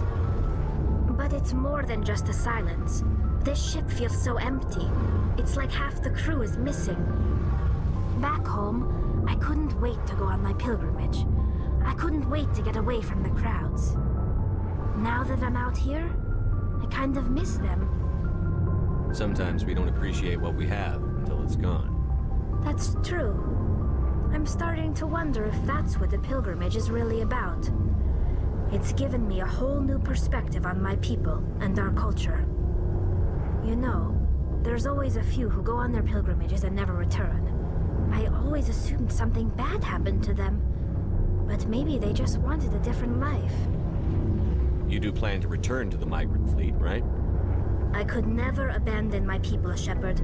Speaker 6: But it's more than just the silence. This ship feels so empty. It's like half the crew is missing. Back home, I couldn't wait to go on my pilgrimage. I couldn't wait to get away from the crowds. Now that I'm out here, I kind of miss them.
Speaker 5: Sometimes we don't appreciate what we have until it's gone.
Speaker 6: That's true. I'm starting to wonder if that's what the pilgrimage is really about. It's given me a whole new perspective on my people and our culture. You know, there's always a few who go on their pilgrimages and never return. I always assumed something bad happened to them. But maybe they just wanted a different life.
Speaker 5: You do plan to return to the migrant fleet, right?
Speaker 6: I could never abandon my people, Shepard.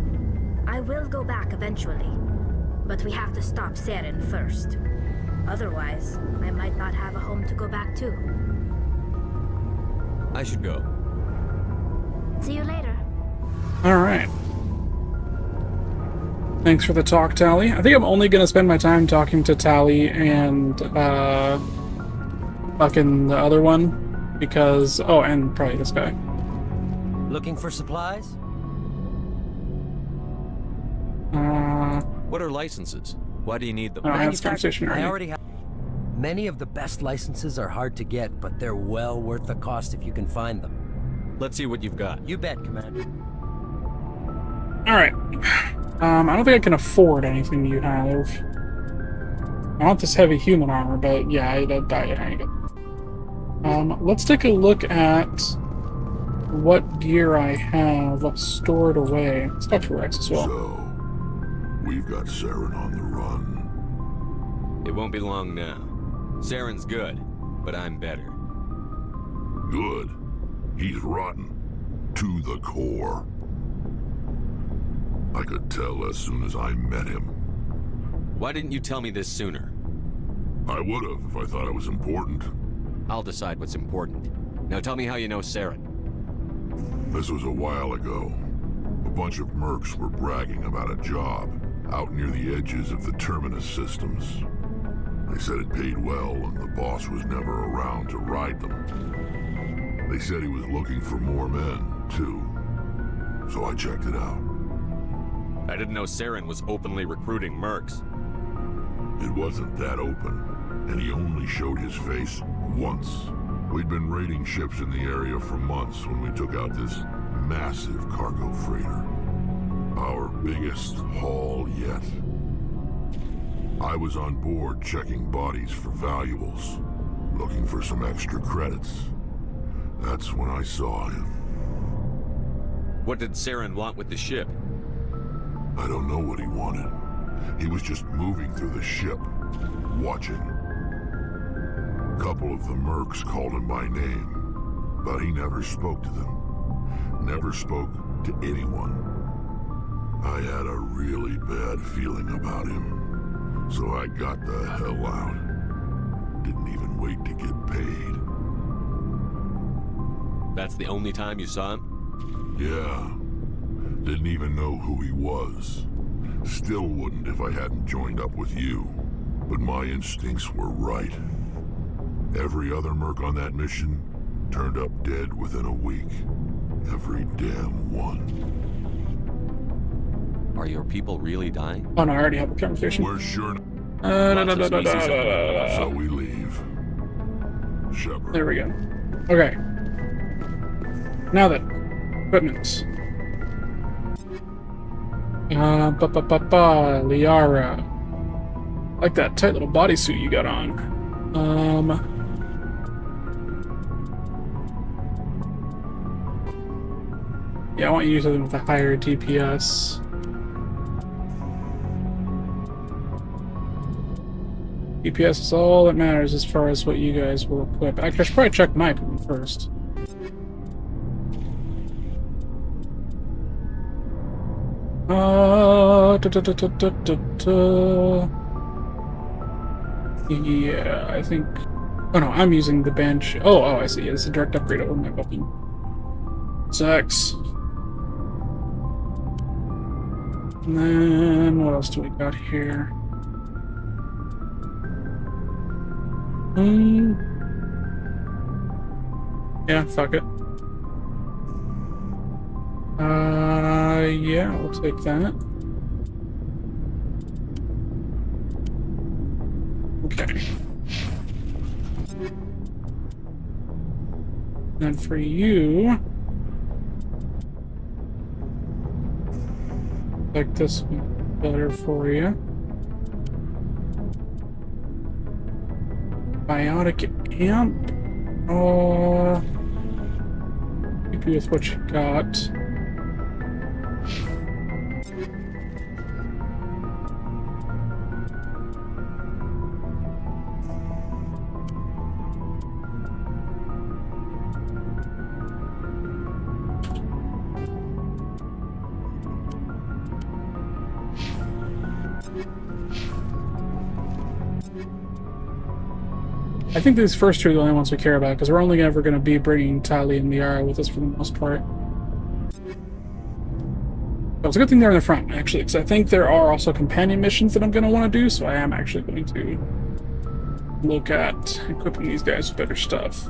Speaker 6: I will go back eventually. But we have to stop Saren first. Otherwise, I might not have a home to go back to.
Speaker 5: I should go.
Speaker 6: See you later.
Speaker 3: Alright. Thanks for the talk, Tali. I think I'm only gonna spend my time talking to Tali and, fucking the other one. Because, oh, and probably this guy.
Speaker 10: Looking for supplies?
Speaker 5: What are licenses? Why do you need them?
Speaker 3: I have this conversation
Speaker 10: I
Speaker 3: already.
Speaker 10: already have. Many of the best licenses are hard to get, but they're well worth the cost if you can find them.
Speaker 5: Let's see what you've got.
Speaker 10: You bet, Commander.
Speaker 3: Alright. I don't think I can afford anything you have. I want this heavy human armor, but yeah, I ain't good. Let's take a look at what gear I have stored away. Let's talk to Rex as well.
Speaker 8: So, we've got Saren on the run.
Speaker 5: It won't be long now. Saren's good, but I'm better.
Speaker 8: Good. He's rotten. To the core. I could tell as soon as I met him.
Speaker 5: Why didn't you tell me this sooner?
Speaker 8: I would have if I thought it was important.
Speaker 5: I'll decide what's important. Now tell me how you know Saren.
Speaker 8: This was a while ago. A bunch of mercs were bragging about a job out near the edges of the Terminus systems. They said it paid well and the boss was never around to ride them. They said he was looking for more men, too. so I checked it out.
Speaker 5: I didn't know Saren was openly recruiting mercs.
Speaker 8: It wasn't that open, and he only showed his face once. We'd been raiding ships in the area for months when we took out this massive cargo freighter. Our biggest haul yet. I was on board checking bodies for valuables, looking for some extra credits. That's when I saw him.
Speaker 5: What did Saren want with the ship?
Speaker 8: I don't know what he wanted. He was just moving through the ship, watching. A couple of the mercs called him by name, but he never spoke to them. Never spoke to anyone. I had a really bad feeling about him, so I got the hell out. Didn't even wait to get paid.
Speaker 5: That's the only time you saw him?
Speaker 8: Yeah. Didn't even know who he was. Still wouldn't if I hadn't joined up with you. But my instincts were right. Every other merc on that mission turned up dead within a week. Every damn one.
Speaker 5: Are your people really dying?
Speaker 3: Oh no, I already have a conversation.
Speaker 8: We're sure. So we leave. Shepard.
Speaker 3: There we go. Okay. Now then, equipment. Liara. I like that tight little bodysuit you got on. Yeah, I want you to do something with a higher DPS. DPS is all that matters as far as what you guys will equip. Actually, I should probably check my equipment first. Yeah, I think... Oh no, I'm using the bench. Oh, I see. Yeah, it's a direct upgrade over my weapon. Sucks. And then, what else do we got here? Yeah, fuck it. Yeah, we'll take that. Okay. And for you... like this one better for you. Biotic amp. Keep you with what you got. I think these first two are the only ones we care about, because we're only ever going to be bringing Tali and Liara with us for the most part. But it's a good thing they're in the front, actually, because I think there are also companion missions that I'm going to want to do, so I am actually going to look at equipping these guys with better stuff.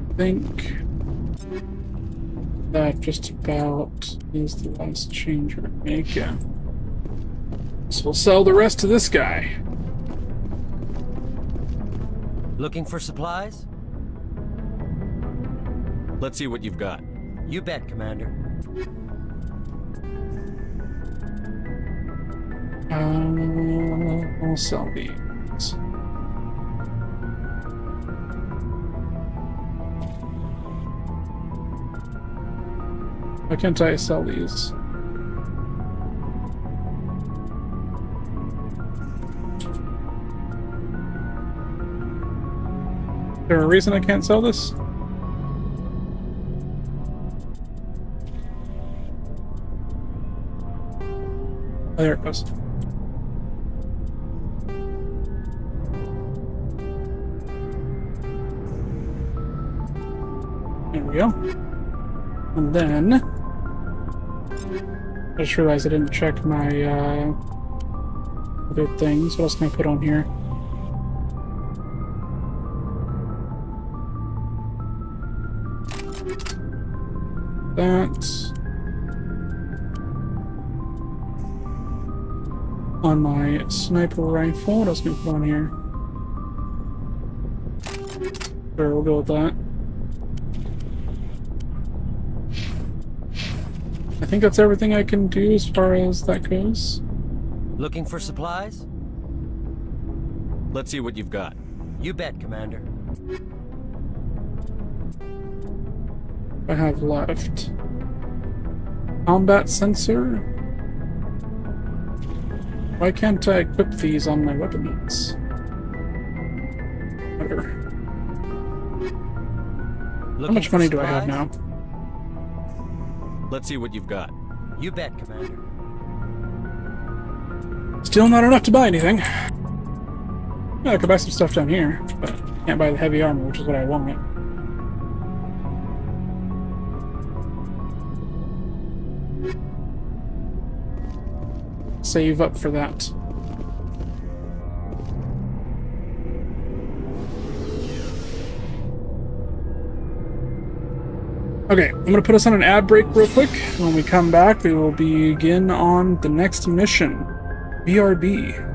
Speaker 3: I think that just about is the last change we're making. So we'll sell the rest to this guy.
Speaker 10: Looking for supplies?
Speaker 5: Let's see what you've got.
Speaker 10: You bet, Commander.
Speaker 3: I'll sell these. Why can't I sell these? Is there a reason I can't sell this? Oh, there it goes. There we go. And then I just realized I didn't check my other things. What else can I put on here? That on my sniper rifle. What else can I put on here? Sure, we'll go with that. I think that's everything I can do as far as that goes.
Speaker 10: Looking for supplies?
Speaker 5: Let's see what you've got.
Speaker 10: You bet, Commander.
Speaker 3: I have left. Combat sensor? Why can't I equip these on my weapons? Whatever. How much money do I have now?
Speaker 5: Let's see what you've got.
Speaker 10: You bet, Commander.
Speaker 3: Still not enough to buy anything. Yeah, I could buy some stuff down here, but can't buy the heavy armor, which is what I want. Save up for that. Okay, I'm gonna put us on an ad break real quick. When we come back, we will begin on the next mission. BRB.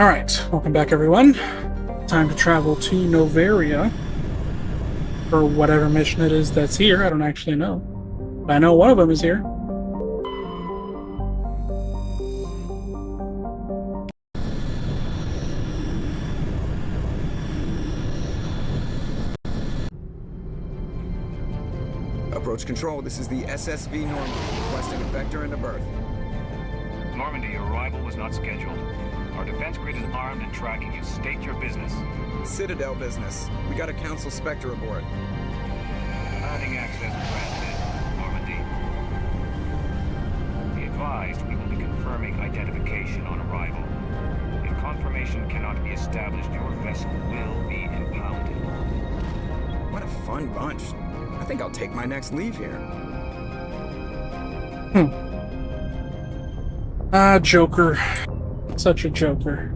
Speaker 3: Alright, welcome back everyone. Time to travel to Noveria for whatever mission it is that's here. I don't actually know. But I know one of them is here.
Speaker 4: Approach control, this is the SSV Normandy, requesting a vector and a berth.
Speaker 12: Normandy, your arrival was not scheduled. Our defense grid is armed and tracking you. State your business.
Speaker 4: Citadel business. We got a Council Spectre aboard.
Speaker 12: Adding access granted. Normandy. Be advised, we will be confirming identification on arrival. If confirmation cannot be established, your vessel will be impounded.
Speaker 4: What a fun bunch. I think I'll take my next leave here.
Speaker 3: Ah, Joker. Such a Joker.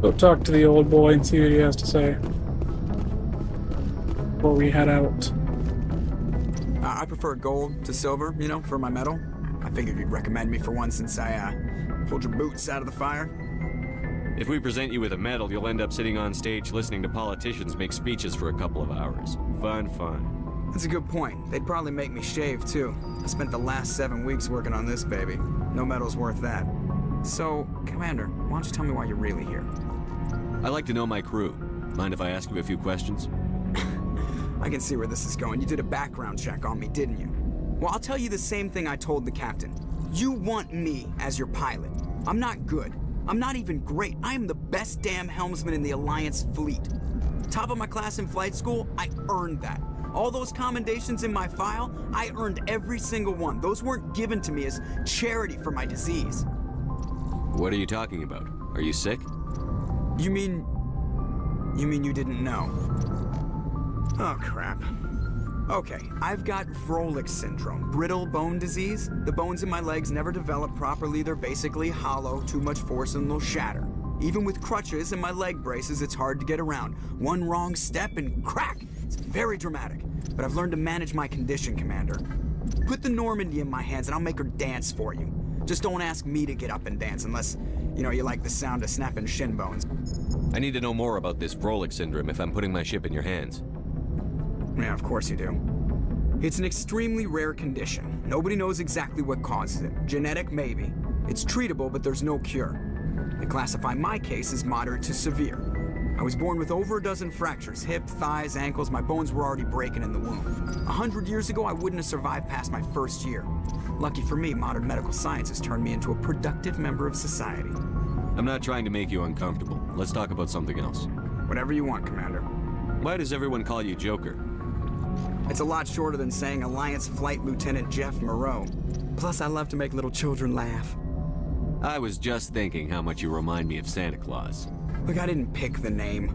Speaker 3: Go talk to the old boy and see what he has to say before we head out.
Speaker 4: I prefer gold to silver, you know, for my medal. I figured you'd recommend me for one since I pulled your boots out of the fire.
Speaker 5: If we present you with a medal, you'll end up sitting on stage listening to politicians make speeches for a couple of hours. Fun, fun.
Speaker 4: That's a good point. They'd probably make me shave, too. I spent the last 7 weeks working on this baby. No medal's worth that. So, Commander, why don't you tell me why you're really here?
Speaker 5: I like to know my crew. Mind if I ask you a few questions?
Speaker 4: I can see where this is going. You did a background check on me, didn't you? Well, I'll tell you the same thing I told the captain. You want me as your pilot. I'm not good. I'm not even great. I am the best damn helmsman in the Alliance fleet. Top of my class in flight school, I earned that. All those commendations in my file, I earned every single one. Those weren't given to me as charity for my disease.
Speaker 5: What are you talking about? Are you sick?
Speaker 4: You mean you didn't know? Oh, crap. Okay, I've got Vrolik syndrome, brittle bone disease. The bones in my legs never develop properly. They're basically hollow, too much force and they'll shatter. Even with crutches and my leg braces, it's hard to get around. One wrong step and crack! It's very dramatic, but I've learned to manage my condition, Commander. Put the Normandy in my hands and I'll make her dance for you. Just don't ask me to get up and dance unless, you know, you like the sound of snapping shin bones.
Speaker 5: I need to know more about this Vrolik syndrome if I'm putting my ship in your hands.
Speaker 4: Yeah, of course you do. It's an extremely rare condition. Nobody knows exactly what causes it. Genetic, maybe. It's treatable, but there's no cure. They classify my case as moderate to severe. I was born with over a dozen fractures, hip, thighs, ankles. My bones were already breaking in the womb. 100 years ago, I wouldn't have survived past my first year. Lucky for me, modern medical science has turned me into a productive member of society.
Speaker 5: I'm not trying to make you uncomfortable. Let's talk about something else.
Speaker 4: Whatever you want, Commander.
Speaker 5: Why does everyone call you Joker?
Speaker 4: It's a lot shorter than saying Alliance Flight Lieutenant Jeff Moreau. Plus, I love to make little children laugh.
Speaker 5: I was just thinking how much you remind me of Santa Claus.
Speaker 4: Look, I didn't pick the name.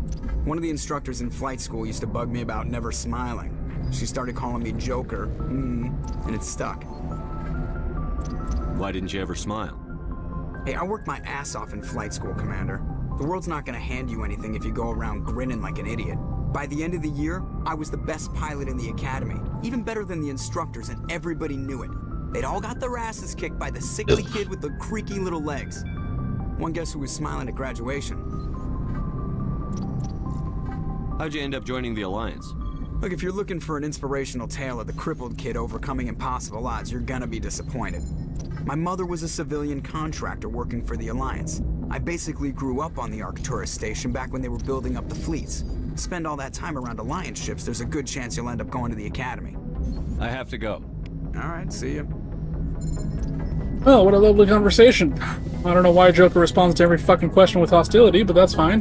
Speaker 4: One of the instructors in flight school used to bug me about never smiling. She started calling me Joker, and it stuck.
Speaker 5: Why didn't you ever smile?
Speaker 4: Hey, I worked my ass off in flight school, Commander. The world's not gonna hand you anything if you go around grinning like an idiot. By the end of the year, I was the best pilot in the academy, even better than the instructors, and everybody knew it. They'd all got their asses kicked by the sickly kid with the creaky little legs. One guess who was smiling at graduation?
Speaker 5: How'd you end up joining the Alliance?
Speaker 4: Look, if you're looking for an inspirational tale of the crippled kid overcoming impossible odds, you're gonna be disappointed. My mother was a civilian contractor working for the Alliance. I basically grew up on the Arcturus station back when they were building up the fleets. Spend all that time around Alliance ships, there's a good chance you'll end up going to the Academy.
Speaker 5: I have to go.
Speaker 4: All right, see ya.
Speaker 3: Oh, what a lovely conversation. I don't know why Joker responds to every fucking question with hostility, but that's fine.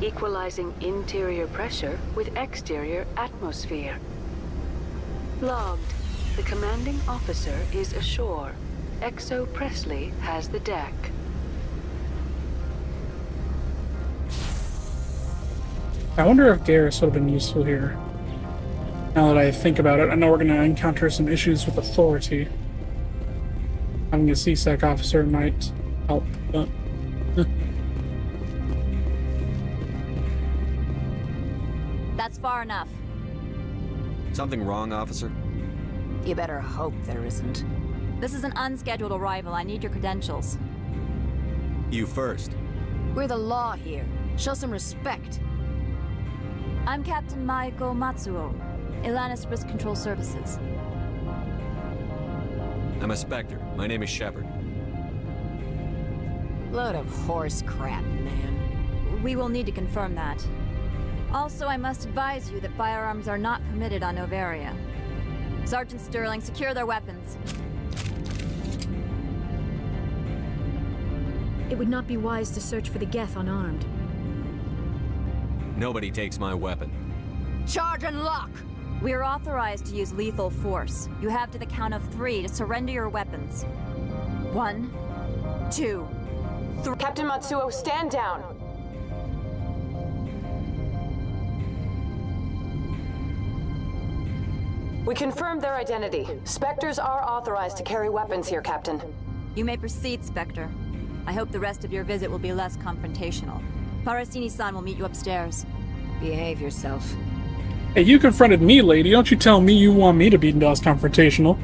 Speaker 13: Equalizing interior pressure with exterior atmosphere. Logged. The commanding officer is ashore. Exo Presley has the deck.
Speaker 3: I wonder if Garrus would have been useful here. Now that I think about it, I know we're going to encounter some issues with authority. Having a CSEC officer might help, but...
Speaker 14: That's far enough.
Speaker 5: Something wrong, officer?
Speaker 14: You better hope there isn't. This is an unscheduled arrival. I need your credentials.
Speaker 5: You first.
Speaker 14: We're the law here. Show some respect. I'm Captain Maiko Matsuo, Ilanis Risk Control Services.
Speaker 5: I'm a Spectre. My name is Shepard.
Speaker 14: Load of horse crap, man. We will need to confirm that. Also, I must advise you that firearms are not permitted on Noveria. Sergeant Sterling, secure their weapons.
Speaker 2: It would not be wise to search for the Geth unarmed.
Speaker 5: Nobody takes my weapon.
Speaker 14: Charge and lock! We are authorized to use lethal force. You have to the count of 3 to surrender your weapons. 1, 2, 3.
Speaker 15: Captain Matsuo, stand down! We confirmed their identity. Spectres are authorized to carry weapons here, Captain.
Speaker 14: You may proceed, Spectre. I hope the rest of your visit will be less confrontational. Parasini-san will meet you upstairs. Behave yourself.
Speaker 3: Hey, you confronted me, lady. Don't you tell me you want me to be less confrontational.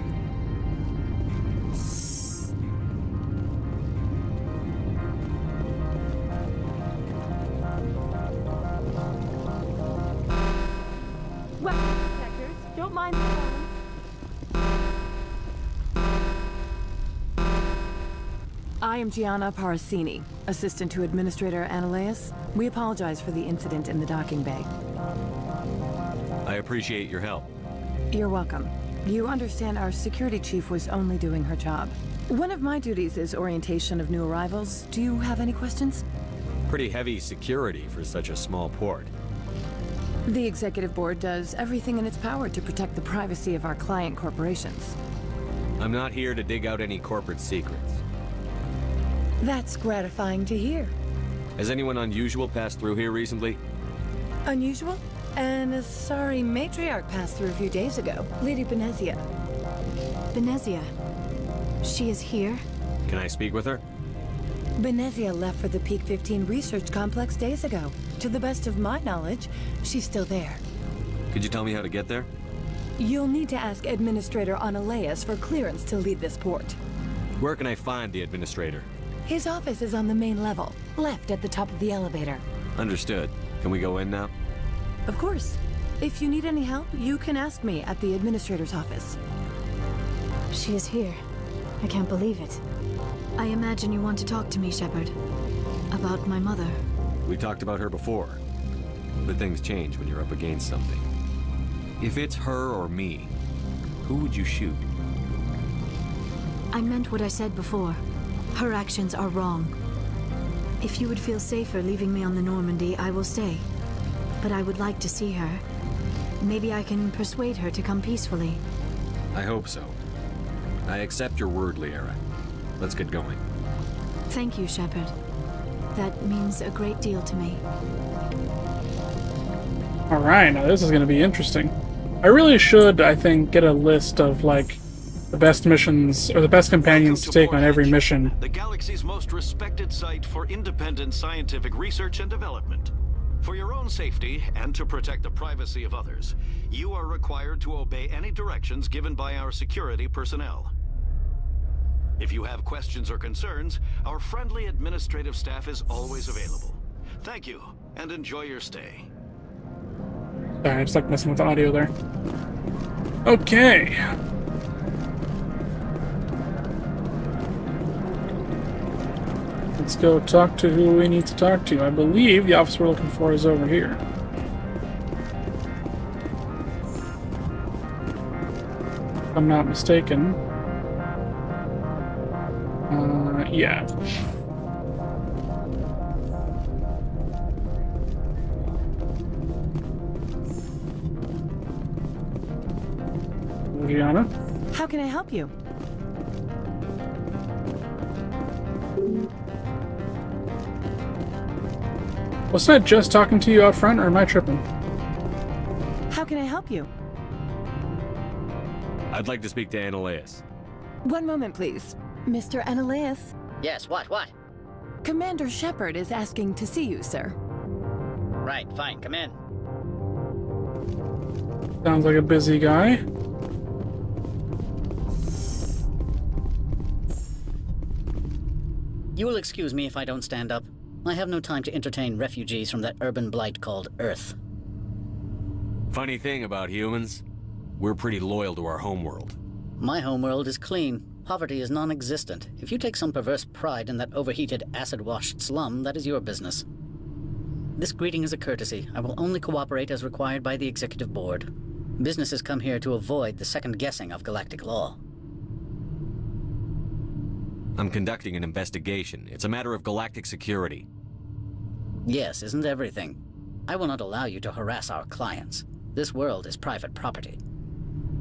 Speaker 15: Weapon protectors, don't mind the phones.
Speaker 16: I am Gianna Parasini, assistant to Administrator Analeas. We apologize for the incident in the docking bay.
Speaker 5: I appreciate your help.
Speaker 16: You're welcome. You understand our security chief was only doing her job. One of my duties is orientation of new arrivals. Do you have any questions?
Speaker 5: Pretty heavy security for such a small port.
Speaker 16: The Executive Board does everything in its power to protect the privacy of our client corporations.
Speaker 5: I'm not here to dig out any corporate secrets.
Speaker 16: That's gratifying to hear.
Speaker 5: Has anyone unusual passed through here recently?
Speaker 16: Unusual? And a sorry matriarch passed through a few days ago. Lady Benezia.
Speaker 2: Benezia? She is here?
Speaker 5: Can I speak with her?
Speaker 16: Benezia left for the Peak 15 research complex days ago. To the best of my knowledge, she's still there.
Speaker 5: Could you tell me how to get there?
Speaker 16: You'll need to ask Administrator Analeas for clearance to leave this port.
Speaker 5: Where can I find the Administrator?
Speaker 16: His office is on the main level, left at the top of the elevator.
Speaker 5: Understood. Can we go in now?
Speaker 16: Of course. If you need any help, you can ask me at the Administrator's office.
Speaker 2: She is here. I can't believe it. I imagine you want to talk to me, Shepard. About my mother.
Speaker 5: We talked about her before. But things change when you're up against something. If it's her or me, who would you shoot?
Speaker 2: I meant what I said before. Her actions are wrong. If you would feel safer leaving me on the Normandy, I will stay. But I would like to see her. Maybe I can persuade her to come peacefully.
Speaker 5: I hope so. I accept your word, Liara. Let's get going.
Speaker 2: Thank you, Shepard. That means a great deal to me.
Speaker 3: Alright, now this is going to be interesting. I really should, I think, get a list of, like, the best missions, or the best companions to take on every mission.
Speaker 17: The galaxy's most respected site for independent scientific research and development. For your own safety, and to protect the privacy of others, you are required to obey any directions given by our security personnel. If you have questions or concerns, our friendly administrative staff is always available. Thank you, and enjoy your stay.
Speaker 3: Sorry, I just like messing with the audio there. Okay. Let's go talk to who we need to talk to. I believe the officer we're looking for is over here. If I'm not mistaken. Yeah. Gianna?
Speaker 16: How can I help you?
Speaker 3: Wasn't I just talking to you out front, or am I tripping?
Speaker 16: How can I help you?
Speaker 5: I'd like to speak to Annaleus.
Speaker 16: One moment, please. Mr. Annaleus?
Speaker 18: Yes, what?
Speaker 16: Commander Shepard is asking to see you, sir.
Speaker 18: Right, fine, come in.
Speaker 3: Sounds like a busy guy.
Speaker 18: You will excuse me if I don't stand up. I have no time to entertain refugees from that urban blight called Earth.
Speaker 5: Funny thing about humans, we're pretty loyal to our homeworld.
Speaker 18: My homeworld is clean. Poverty is non-existent. If you take some perverse pride in that overheated, acid-washed slum, that is your business. This greeting is a courtesy. I will only cooperate as required by the Executive Board. Businesses come here to avoid the second-guessing of galactic law.
Speaker 5: I'm conducting an investigation. It's a matter of galactic security.
Speaker 18: Yes, isn't everything? I will not allow you to harass our clients. This world is private property.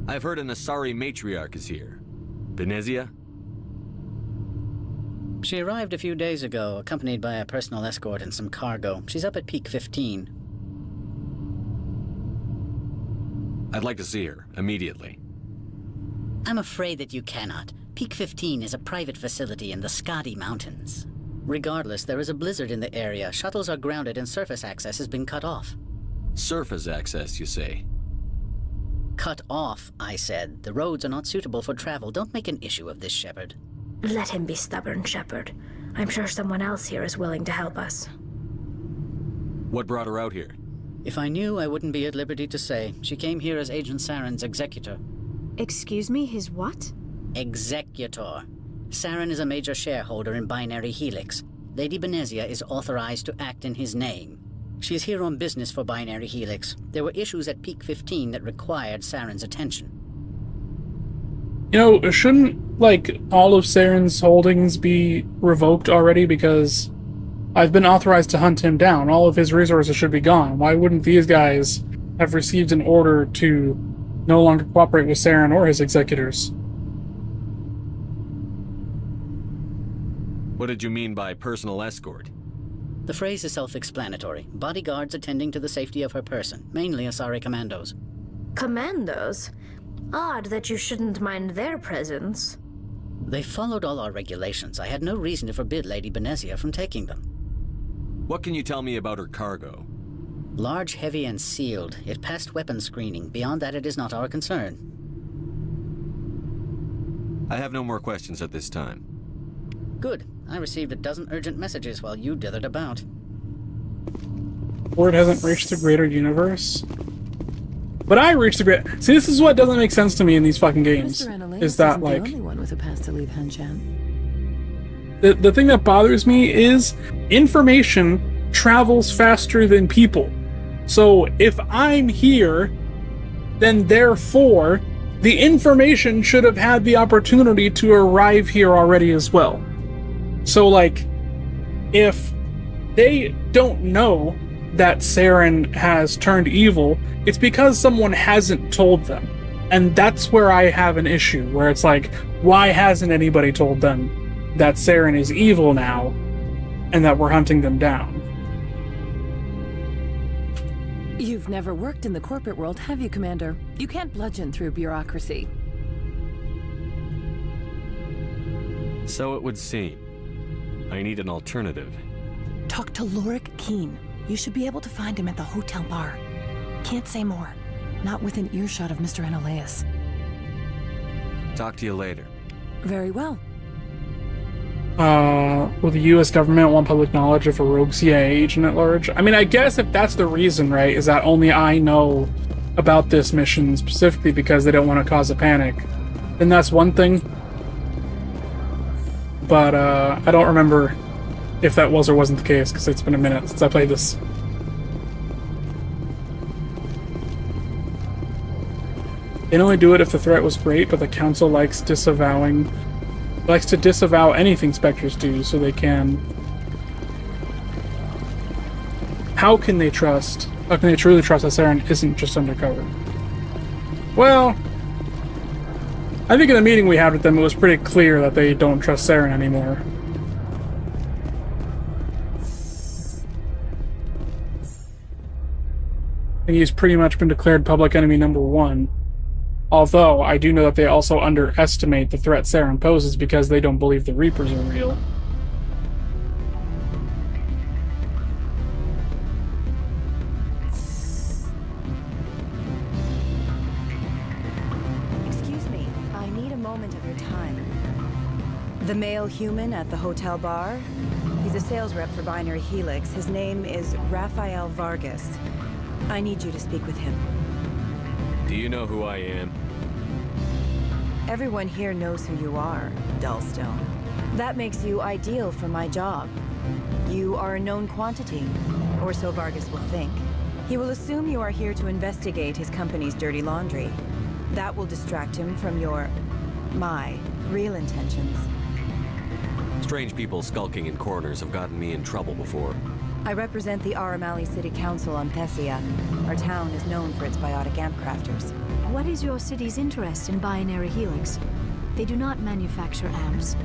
Speaker 5: I've heard an Asari matriarch is here. Benezia?
Speaker 18: She arrived a few days ago, accompanied by a personal escort and some cargo. She's up at Peak 15.
Speaker 5: I'd like to see her, immediately.
Speaker 18: I'm afraid that you cannot. Peak 15 is a private facility in the Skadi Mountains. Regardless, there is a blizzard in the area. Shuttles are grounded and surface access has been cut off.
Speaker 5: Surface access, you say?
Speaker 18: Cut off, I said. The roads are not suitable for travel. Don't make an issue of this, Shepard.
Speaker 6: Let him be stubborn, Shepard. I'm sure someone else here is willing to help us.
Speaker 5: What brought her out here?
Speaker 18: If I knew, I wouldn't be at liberty to say. She came here as Agent Saren's executor.
Speaker 2: Excuse me, his what?
Speaker 18: Executor. Saren is a major shareholder in Binary Helix. Lady Benezia is authorized to act in his name. She's here on business for Binary Helix. There were issues at Peak 15 that required Saren's attention.
Speaker 3: You know, shouldn't, like, all of Saren's holdings be revoked already? Because I've been authorized to hunt him down. All of his resources should be gone. Why wouldn't these guys have received an order to no longer cooperate with Saren or his executors?
Speaker 5: What did you mean by personal escort?
Speaker 18: The phrase is self-explanatory. Bodyguards attending to the safety of her person, mainly Asari commandos.
Speaker 6: Commandos? Odd that you shouldn't mind their presence.
Speaker 18: They followed all our regulations. I had no reason to forbid Lady Benezia from taking them.
Speaker 5: What can you tell me about her cargo?
Speaker 18: Large, heavy, and sealed. It passed weapons screening. Beyond that, it is not our concern.
Speaker 5: I have no more questions at this time.
Speaker 18: Good. I received a dozen urgent messages while you dithered about.
Speaker 3: Word hasn't reached the greater universe. But I reached the great. See, this is what doesn't make sense to me in these fucking games. Is that, like,
Speaker 16: the only one with a pass to leave Hanshan?
Speaker 3: The thing that bothers me is information travels faster than people. So if I'm here, then therefore the information should have had the opportunity to arrive here already as well. So, like, if they don't know that Saren has turned evil, it's because someone hasn't told them. And that's where I have an issue, where it's like, why hasn't anybody told them that Saren is evil now, and that we're hunting them down?
Speaker 16: You've never worked in the corporate world, have you, Commander? You can't bludgeon through bureaucracy.
Speaker 5: So it would seem. I need an alternative.
Speaker 16: Talk to Lorik Keen. You should be able to find him at the hotel bar. Can't say more. Not within earshot of Mr. Annaleus.
Speaker 5: Talk to you later.
Speaker 16: Very well.
Speaker 3: Will the U.S. government want public knowledge of a rogue CIA agent at large? I mean, I guess if that's the reason, right, is that only I know about this mission specifically because they don't want to cause a panic, then that's one thing. But, I don't remember if that was or wasn't the case, because it's been a minute since I played this. They only do it if the threat was great, but the council likes to disavow anything Spectres do, so they can... How can they truly trust that Saren isn't just undercover? Well, I think in the meeting we had with them, it was pretty clear that they don't trust Saren anymore. I think he's pretty much been declared public enemy #1. Although, I do know that they also underestimate the threat Saren poses because they don't believe the Reapers are real.
Speaker 16: Excuse me, I need a moment of your time. The male human at the hotel bar? He's a sales rep for Binary Helix. His name is Rafael Vargas. I need you to speak with him.
Speaker 5: Do you know who I am?
Speaker 16: Everyone here knows who you are, Dullstone. That makes you ideal for my job. You are a known quantity, or so Vargas will think. He will assume you are here to investigate his company's dirty laundry. That will distract him from my real intentions.
Speaker 5: Strange people skulking in corners have gotten me in trouble before.
Speaker 16: I represent the Aramali City Council on Thessia. Our town is known for its biotic amp crafters.
Speaker 2: What is your city's interest in Binary Helix? They do not manufacture amps.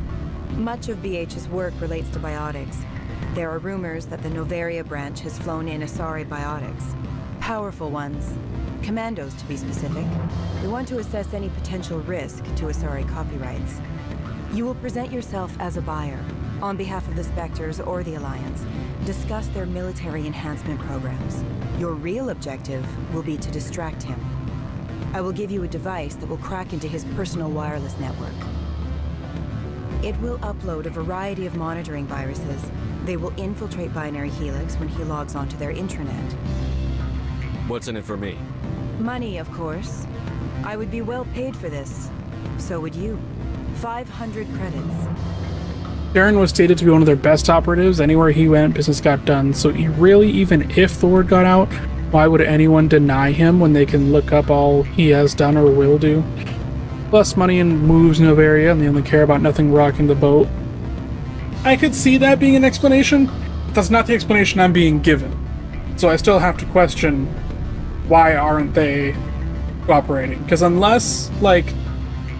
Speaker 16: Much of BH's work relates to biotics. There are rumors that the Noveria branch has flown in Asari biotics. Powerful ones. Commandos, to be specific. We want to assess any potential risk to Asari copyrights. You will present yourself as a buyer, on behalf of the Spectres or the Alliance. Discuss their military enhancement programs. Your real objective will be to distract him. I will give you a device that will crack into his personal wireless network. It will upload a variety of monitoring viruses. They will infiltrate Binary Helix when he logs onto their intranet.
Speaker 5: What's in it for me?
Speaker 16: Money, of course. I would be well paid for this. So would you. 500 credits.
Speaker 3: Saren was stated to be one of their best operatives. Anywhere he went, business got done. So really, even if the word got out, why would anyone deny him when they can look up all he has done or will do? Plus money and moves Noveria, and they only care about nothing rocking the boat. I could see that being an explanation, but that's not the explanation I'm being given. So I still have to question, why aren't they cooperating? Because unless, like,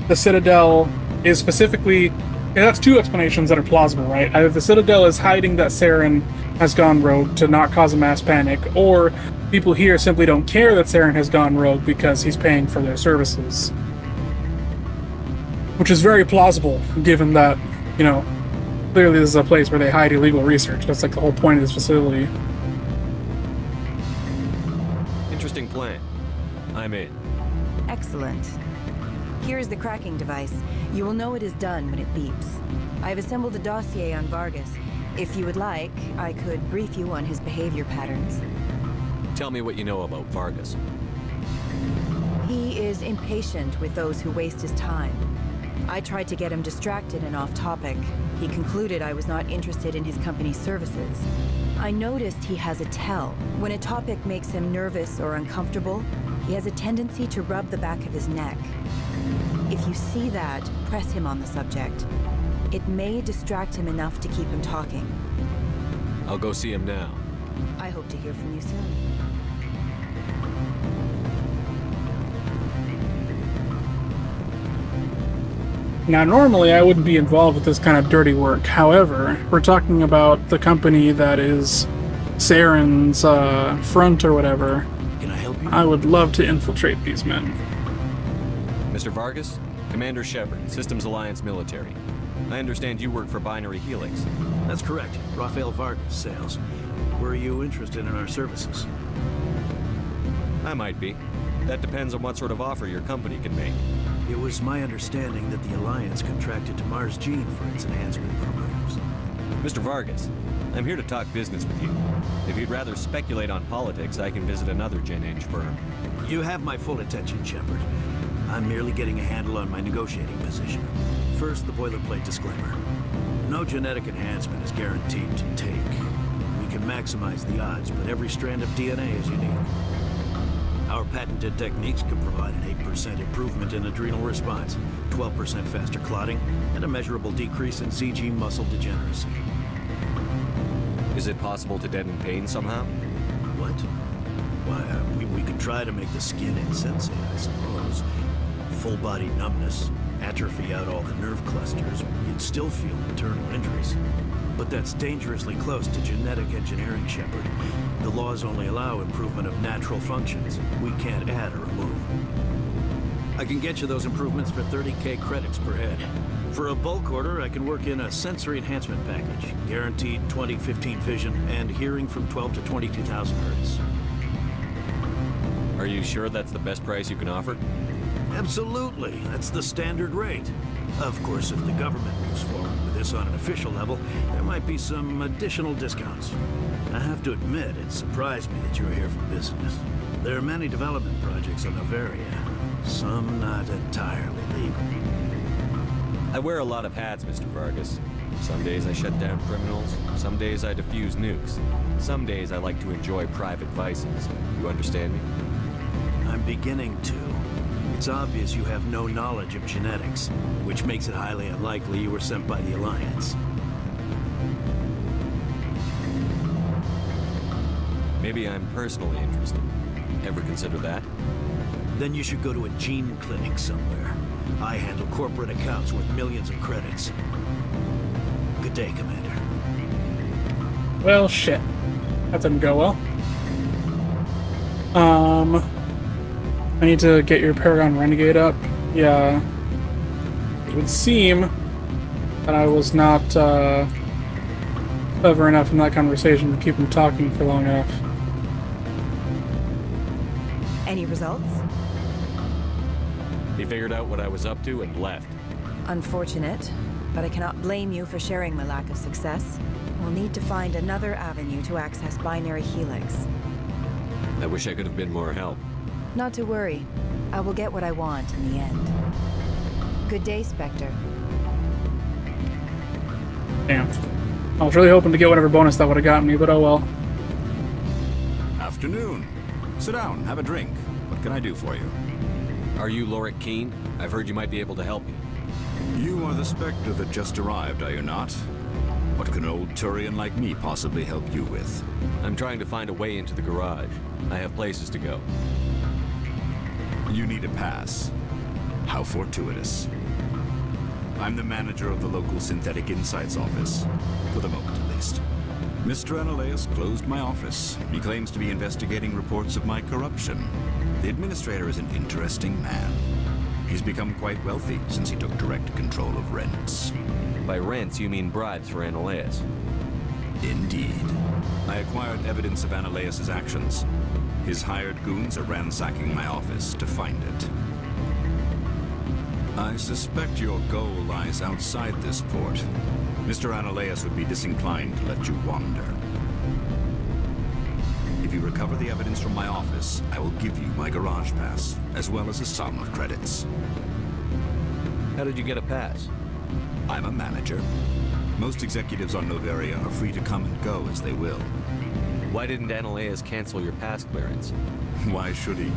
Speaker 3: the Citadel is specifically... Yeah, that's two explanations that are plausible, right? Either the Citadel is hiding that Saren has gone rogue to not cause a mass panic, or people here simply don't care that Saren has gone rogue because he's paying for their services. Which is very plausible, given that, you know, clearly this is a place where they hide illegal research. That's like the whole point of this facility.
Speaker 5: Interesting plan. I'm in.
Speaker 16: Excellent. Here is the cracking device. You will know it is done when it beeps. I have assembled a dossier on Vargas. If you would like, I could brief you on his behavior patterns.
Speaker 5: Tell me what you know about Vargas.
Speaker 16: He is impatient with those who waste his time. I tried to get him distracted and off topic. He concluded I was not interested in his company's services. I noticed he has a tell. When a topic makes him nervous or uncomfortable, he has a tendency to rub the back of his neck. If you see that, press him on the subject. It may distract him enough to keep him talking.
Speaker 5: I'll go see him now.
Speaker 16: I hope to hear from you soon.
Speaker 3: Now, normally I wouldn't be involved with this kind of dirty work. However, we're talking about the company that is Saren's front or whatever.
Speaker 17: Can I help you?
Speaker 3: I would love to infiltrate these men.
Speaker 5: Mr. Vargas, Commander Shepard, Systems Alliance Military. I understand you work for Binary Helix.
Speaker 17: That's correct. Rafael Vargas, sales. Were you interested in our services?
Speaker 5: I might be. That depends on what sort of offer your company can make.
Speaker 17: It was my understanding that the Alliance contracted to Mars Gene for its enhancement programs.
Speaker 5: Mr. Vargas, I'm here to talk business with you. If you'd rather speculate on politics, I can visit another Gen Eng firm.
Speaker 17: You have my full attention, Shepard. I'm merely getting a handle on my negotiating position. First, the boilerplate disclaimer.
Speaker 19: No genetic enhancement is guaranteed to take. We can maximize the odds, but every strand of DNA is unique. Our patented techniques can provide an 8% improvement in adrenal response, 12% faster clotting, and a measurable decrease in CG muscle degeneracy.
Speaker 5: Is it possible to deaden pain somehow?
Speaker 19: What? Why, we could try to make the skin insensate, I suppose. Full body numbness, atrophy out all the nerve clusters, you'd still feel internal injuries. But that's dangerously close to genetic engineering, Shepard. The laws only allow improvement of natural functions. We can't add or remove. I can get you those improvements for 30K credits per head. For a bulk order, I can work in a sensory enhancement package. Guaranteed 20/15 vision and hearing from 12 to 22,000 hertz.
Speaker 5: Are you sure that's the best price you can offer?
Speaker 19: Absolutely. That's the standard rate. Of course, if the government moves forward with this on an official level, there might be some additional discounts. I have to admit, it surprised me that you were here for business. There are many development projects on Noveria, some not entirely legal.
Speaker 5: I wear a lot of hats, Mr. Vargas. Some days I shut down criminals, some days I defuse nukes. Some days I like to enjoy private vices. You understand me?
Speaker 19: I'm beginning to. It's obvious you have no knowledge of genetics, which makes it highly unlikely you were sent by the Alliance.
Speaker 5: Maybe I'm personally interested. Ever consider that?
Speaker 19: Then you should go to a gene clinic somewhere. I handle corporate accounts worth millions of credits. Good day, Commander.
Speaker 3: Well, shit. That didn't go well. I need to get your Paragon Renegade up. Yeah. It would seem that I was not clever enough in that conversation to keep him talking for long enough.
Speaker 16: Any results?
Speaker 5: He figured out what I was up to and left.
Speaker 16: Unfortunate, but I cannot blame you for sharing my lack of success. We'll need to find another avenue to access Binary Helix.
Speaker 5: I wish I could have been more help.
Speaker 16: Not to worry. I will get what I want in the end. Good day, Spectre.
Speaker 3: Damn. I was really hoping to get whatever bonus that would have gotten me, but oh well.
Speaker 20: Afternoon. Sit down, have a drink. What can I do for you?
Speaker 5: Are you Lorik Keene? I've heard you might be able to help me.
Speaker 20: You are the Spectre that just arrived, are you not? What can an old Turian like me possibly help you with?
Speaker 5: I'm trying to find a way into the garage. I have places to go.
Speaker 20: You need a pass. How fortuitous. I'm the manager of the local Synthetic Insights office. For the moment, at least. Mr. Analeas closed my office. He claims to be investigating reports of my corruption. The administrator is an interesting man. He's become quite wealthy since he took direct control of rents.
Speaker 5: By rents, you mean bribes for Analeas?
Speaker 20: Indeed. I acquired evidence of Analeas' actions. His hired goons are ransacking my office to find it. I suspect your goal lies outside this port. Mr. Analeas would be disinclined to let you wander. If you recover the evidence from my office, I will give you my garage pass, as well as a sum of credits.
Speaker 5: How did you get a pass?
Speaker 20: I'm a manager. Most executives on Noveria are free to come and go as they will.
Speaker 5: Why didn't Analeas cancel your pass clearance?
Speaker 20: Why should he?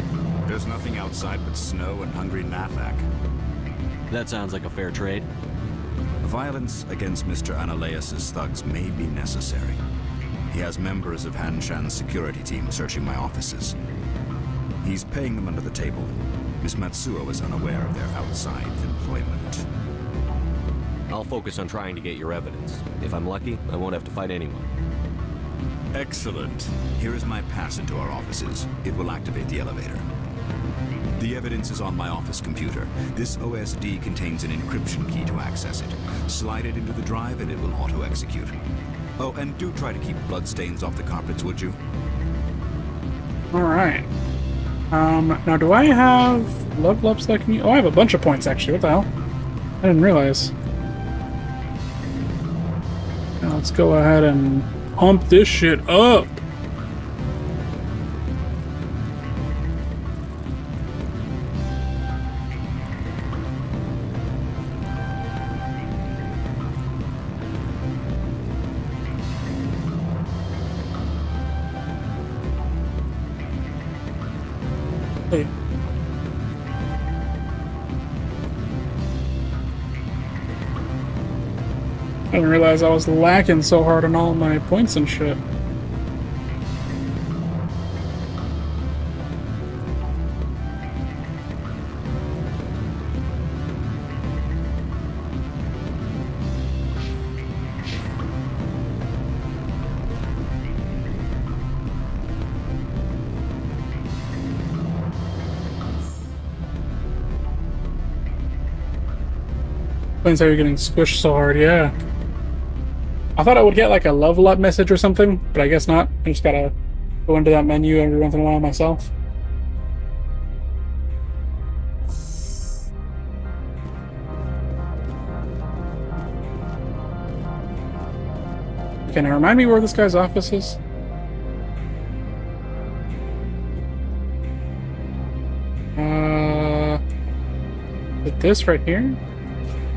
Speaker 20: There's nothing outside but snow and hungry Nathak.
Speaker 5: That sounds like a fair trade.
Speaker 20: Violence against Mr. Analeas' thugs may be necessary. He has members of Han Shan's security team searching my offices. He's paying them under the table. Miss Matsuo is unaware of their outside employment.
Speaker 5: I'll focus on trying to get your evidence. If I'm lucky, I won't have to fight anyone.
Speaker 20: Excellent. Here is my pass into our offices. It will activate the elevator. The evidence is on my office computer. This OSD contains an encryption key to access it. Slide it into the drive and it will auto-execute. Oh, and do try to keep bloodstains off the carpets, would you?
Speaker 3: Alright. Now do I have level ups that can use? Oh, I have a bunch of points actually. What the hell? I didn't realize. Now let's go ahead and pump this shit up. Hey. I didn't realize I was lacking so hard on all my points and shit. Explains how you're getting squished so hard, yeah. I thought I would get like a level up message or something, but I guess not. I just gotta go into that menu every once in a while myself. Can you remind me where this guy's office is? Is it this right here?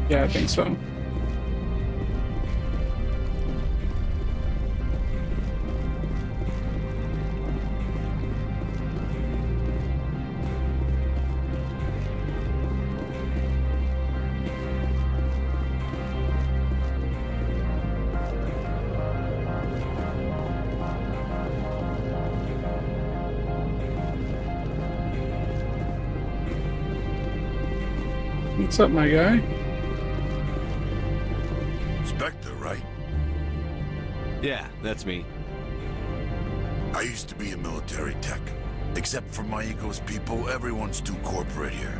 Speaker 3: Yeah, I think so. What's up, my guy?
Speaker 8: Spectre, right?
Speaker 5: Yeah, that's me.
Speaker 8: I used to be a military tech. Except for Maiko's people, everyone's too corporate here.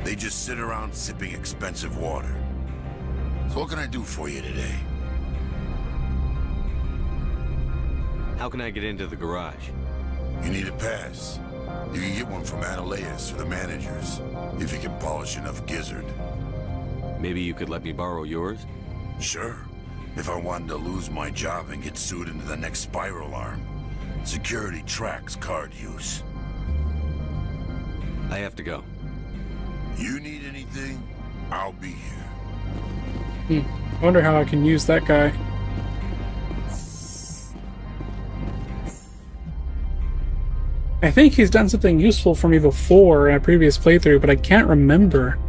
Speaker 8: They just sit around sipping expensive water. So what can I do for you today?
Speaker 5: How can I get into the garage?
Speaker 8: You need a pass. You can get one from Analeas or the managers, if you can polish enough gizzard.
Speaker 5: Maybe you could let me borrow yours?
Speaker 8: Sure. If I wanted to lose my job and get sued into the next spiral arm. Security tracks card use.
Speaker 5: I have to go.
Speaker 8: You need anything, I'll be here.
Speaker 3: I wonder how I can use that guy. I think he's done something useful for me before in a previous playthrough, but I can't remember.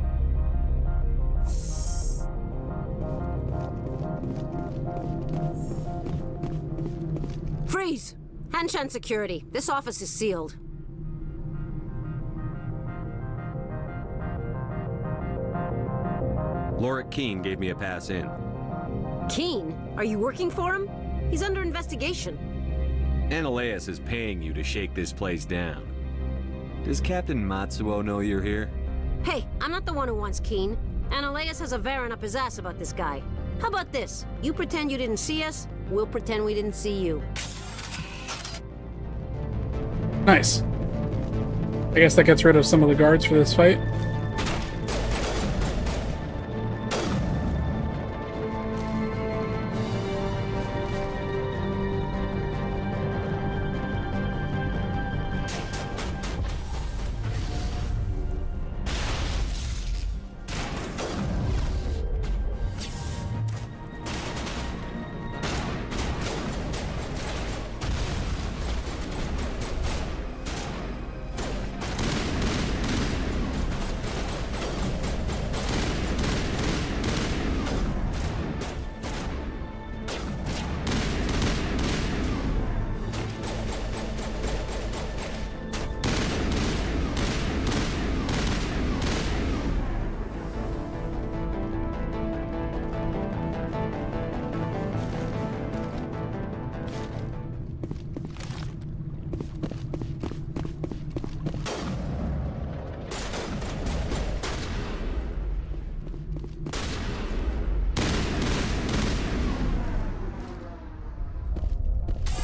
Speaker 21: Freeze! Hanshan security. This office is sealed.
Speaker 5: Lorik Keene gave me a pass in.
Speaker 21: Keene? Are you working for him? He's under investigation.
Speaker 5: Analeas is paying you to shake this place down. Does Captain Matsuo know you're here?
Speaker 21: Hey, I'm not the one who wants Keene. Analeas has a Varen up his ass about this guy. How about this? You pretend you didn't see us, we'll pretend we didn't see you.
Speaker 3: Nice. I guess that gets rid of some of the guards for this fight.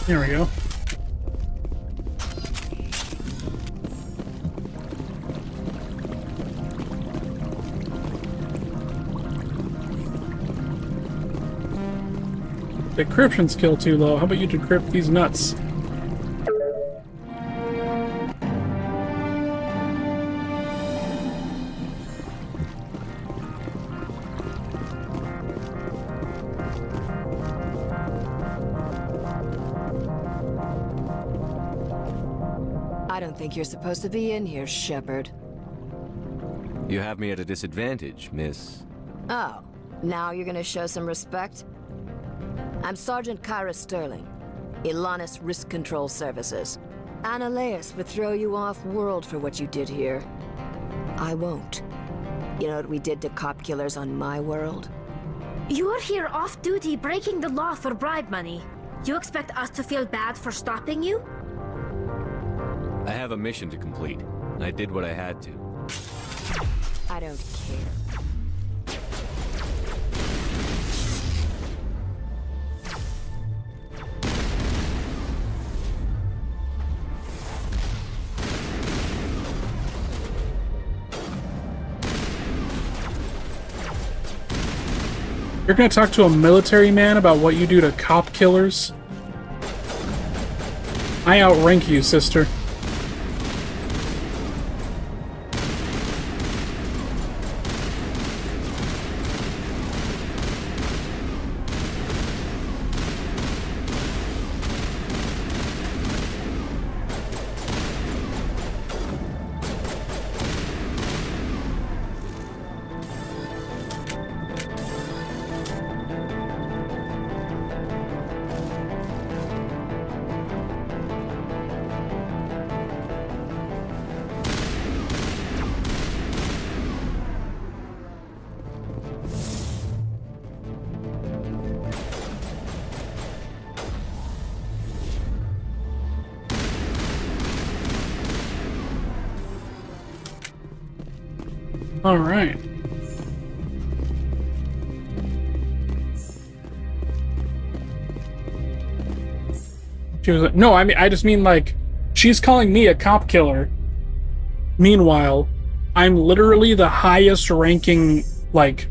Speaker 3: There we go. Decryption skill too low. How about you decrypt these nuts?
Speaker 1: I don't think you're supposed to be in here, Shepard.
Speaker 5: You have me at a disadvantage, miss.
Speaker 1: Oh, now you're gonna show some respect? I'm Sergeant Kyra Sterling, Ilanis Risk Control Services. Annaleus would throw you off-world for what you did here. I won't. You know what we did to cop killers on my world?
Speaker 6: You're here off-duty breaking the law for bribe money. You expect us to feel bad for stopping you?
Speaker 5: I have a mission to complete. I did what I had to.
Speaker 1: I don't care.
Speaker 3: You're gonna talk to a military man about what you do to cop killers? I outrank you, sister. All right. She was like, no, I mean, I just mean like, she's calling me a cop killer. Meanwhile, I'm literally the highest ranking, like,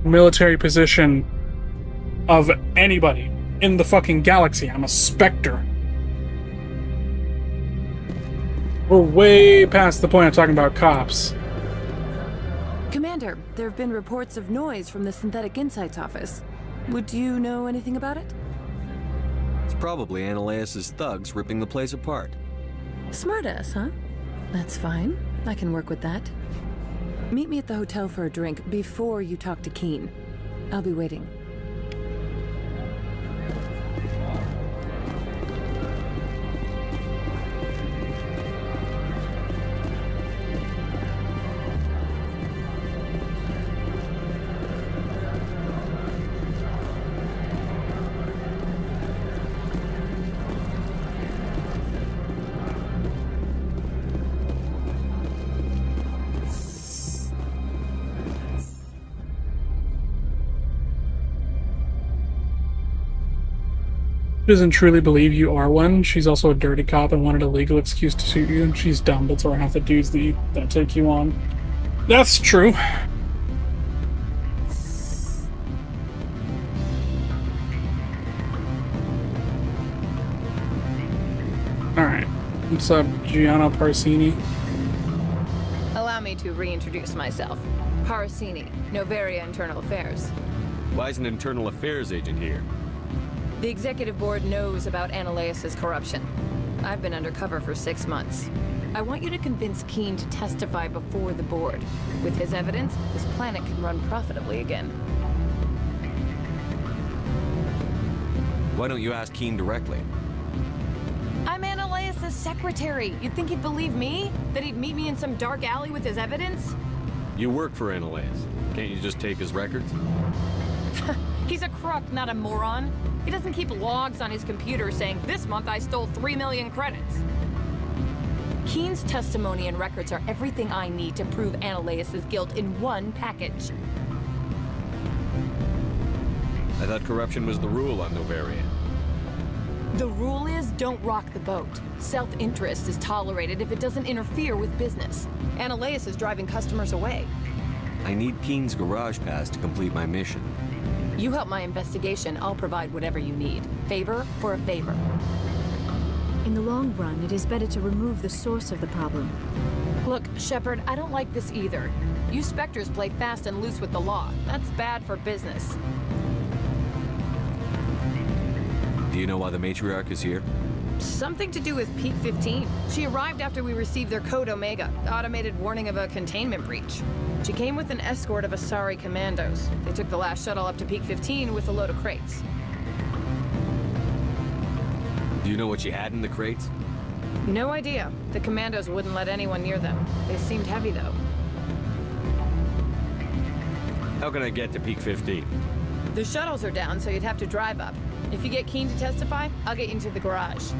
Speaker 3: military position of anybody in the fucking galaxy. I'm a Spectre. We're way past the point of talking about cops.
Speaker 16: Commander, there have been reports of noise from the Synthetic Insights office. Would you know anything about it?
Speaker 5: It's probably Annaleus' thugs ripping the place apart.
Speaker 16: Smartass, huh? That's fine. I can work with that. Meet me at the hotel for a drink before you talk to Keen. I'll be waiting.
Speaker 3: She doesn't truly believe you are one. She's also a dirty cop and wanted a legal excuse to suit you, and she's dumb, but so are half the dudes that take you on. That's true. Alright. What's up, Gianna Parsini?
Speaker 22: Allow me to reintroduce myself. Parsini, Noveria Internal Affairs.
Speaker 5: Why is an internal affairs agent here?
Speaker 22: The executive board knows about Annaleus' corruption. I've been undercover for 6 months. I want you to convince Keen to testify before the board. With his evidence, this planet can run profitably again.
Speaker 5: Why don't you ask Keen directly?
Speaker 22: I'm Annaleus' secretary. You'd think he'd believe me? That he'd meet me in some dark alley with his evidence?
Speaker 5: You work for Annaleus. Can't you just take his records?
Speaker 22: He's a crook, not a moron. He doesn't keep logs on his computer saying, this month I stole 3 million credits. Keen's testimony and records are everything I need to prove Annaleus' guilt in one package.
Speaker 5: I thought corruption was the rule on Noveria.
Speaker 22: The rule is, don't rock the boat. Self-interest is tolerated if it doesn't interfere with business. Annaleus is driving customers away.
Speaker 5: I need Keen's garage pass to complete my mission.
Speaker 22: You help my investigation, I'll provide whatever you need. Favor for a favor.
Speaker 2: In the long run, it is better to remove the source of the problem.
Speaker 22: Look, Shepard, I don't like this either. You Spectres play fast and loose with the law. That's bad for business.
Speaker 5: Do you know why the matriarch is here?
Speaker 22: Something to do with Peak 15. She arrived after we received their Code Omega, automated warning of a containment breach. She came with an escort of Asari commandos. They took the last shuttle up to Peak 15 with a load of crates.
Speaker 5: Do you know what you had in the crates?
Speaker 22: No idea. The commandos wouldn't let anyone near them. They seemed heavy, though.
Speaker 5: How can I get to Peak 15?
Speaker 22: The shuttles are down, so you'd have to drive up. If you get Keen to testify, I'll get you into the garage.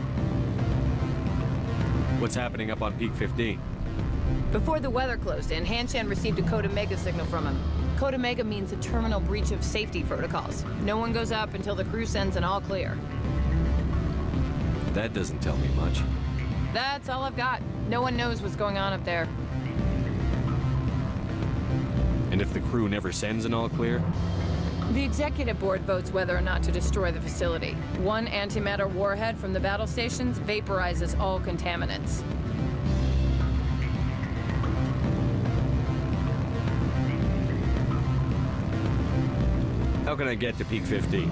Speaker 5: What's happening up on Peak 15?
Speaker 22: Before the weather closed in, Hanshan received a Code Omega signal from him. Code Omega means a terminal breach of safety protocols. No one goes up until the crew sends an all clear.
Speaker 5: That doesn't tell me much.
Speaker 22: That's all I've got. No one knows what's going on up there.
Speaker 5: And if the crew never sends an all clear?
Speaker 22: The executive board votes whether or not to destroy the facility. One antimatter warhead from the battle stations vaporizes all contaminants.
Speaker 5: How can I get to Peak 15?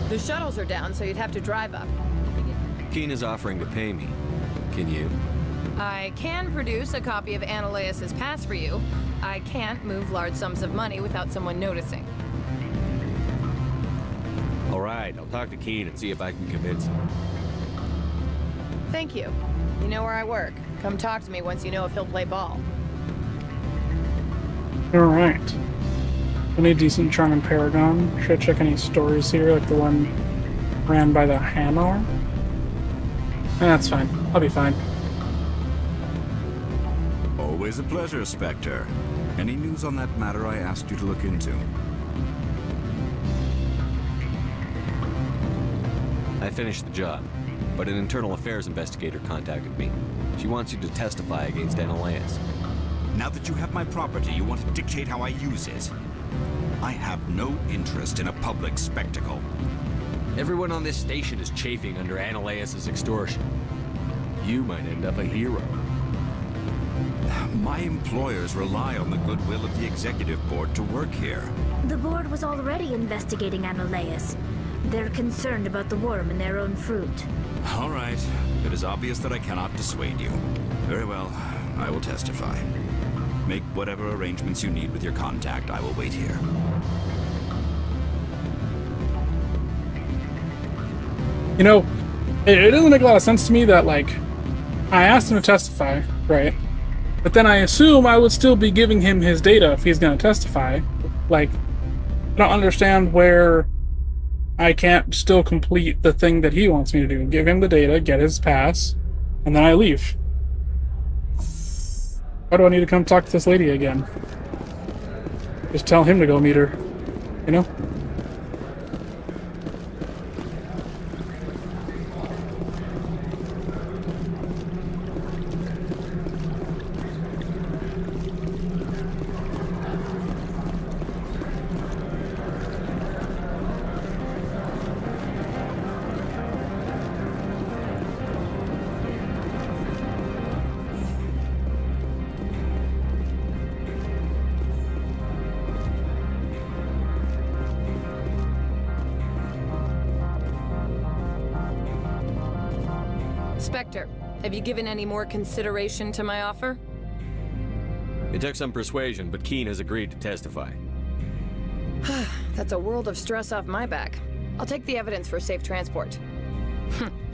Speaker 22: The shuttles are down, so you'd have to drive up.
Speaker 5: Keen is offering to pay me. Can you?
Speaker 22: I can produce a copy of Ananias' pass for you. I can't move large sums of money without someone noticing.
Speaker 5: All right, I'll talk to Keen and see if I can convince him.
Speaker 22: Thank you. You know where I work. Come talk to me once you know if he'll play ball.
Speaker 3: Alright. Any decent charming Paragon? Should I check any stories here, like the one ran by the Hanar? That's fine. I'll be fine.
Speaker 20: Always a pleasure, Spectre. Any news on that matter I asked you to look into?
Speaker 5: I finished the job, but an internal affairs investigator contacted me. She wants you to testify against Ananias.
Speaker 20: Now that you have my property, you want to dictate how I use it. I have no interest in a public spectacle.
Speaker 5: Everyone on this station is chafing under Ananias' extortion. You might end up a hero.
Speaker 20: My employers rely on the goodwill of the executive board to work here.
Speaker 6: The board was already investigating Ananias. They're concerned about the worm in their own fruit.
Speaker 20: All right. It is obvious that I cannot dissuade you. Very well. I will testify. Make whatever arrangements you need with your contact. I will wait here.
Speaker 3: You know, it doesn't make a lot of sense to me that, like, I asked him to testify, right? But then I assume I would still be giving him his data if he's going to testify. Like, I don't understand where I can't still complete the thing that he wants me to do. Give him the data, get his pass, and then I leave. Why do I need to come talk to this lady again? Just tell him to go meet her, you know?
Speaker 22: Spectre, have you given any more consideration to my offer?
Speaker 5: It took some persuasion, but Keen has agreed to testify.
Speaker 22: That's a world of stress off my back. I'll take the evidence for safe transport.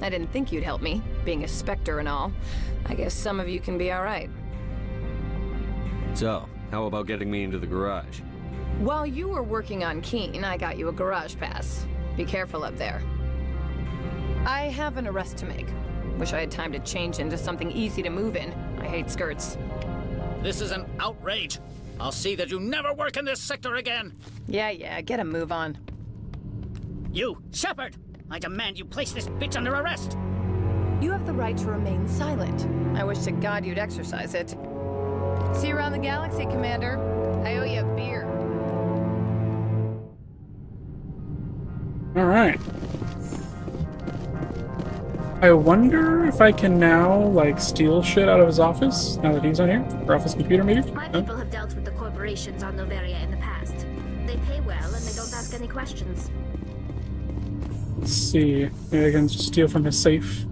Speaker 22: I didn't think you'd help me, being a Spectre and all. I guess some of you can be alright.
Speaker 5: So, how about getting me into the garage?
Speaker 22: While you were working on Keen, I got you a garage pass. Be careful up there. I have an arrest to make. Wish I had time to change into something easy to move in. I hate skirts.
Speaker 18: This is an outrage. I'll see that you never work in this sector again.
Speaker 22: Yeah, get a move on.
Speaker 18: You, Shepard! I demand you place this bitch under arrest!
Speaker 22: You have the right to remain silent. I wish to God you'd exercise it. See you around the galaxy, Commander. I owe you a beer.
Speaker 3: Alright. I wonder if I can now, like, steal shit out of his office, now that he's on here? Or off his computer, maybe?
Speaker 6: My people have dealt with the corporations on Noveria in the past. They pay well, and they don't ask any questions.
Speaker 3: Let's see. Maybe I can just steal from his safe.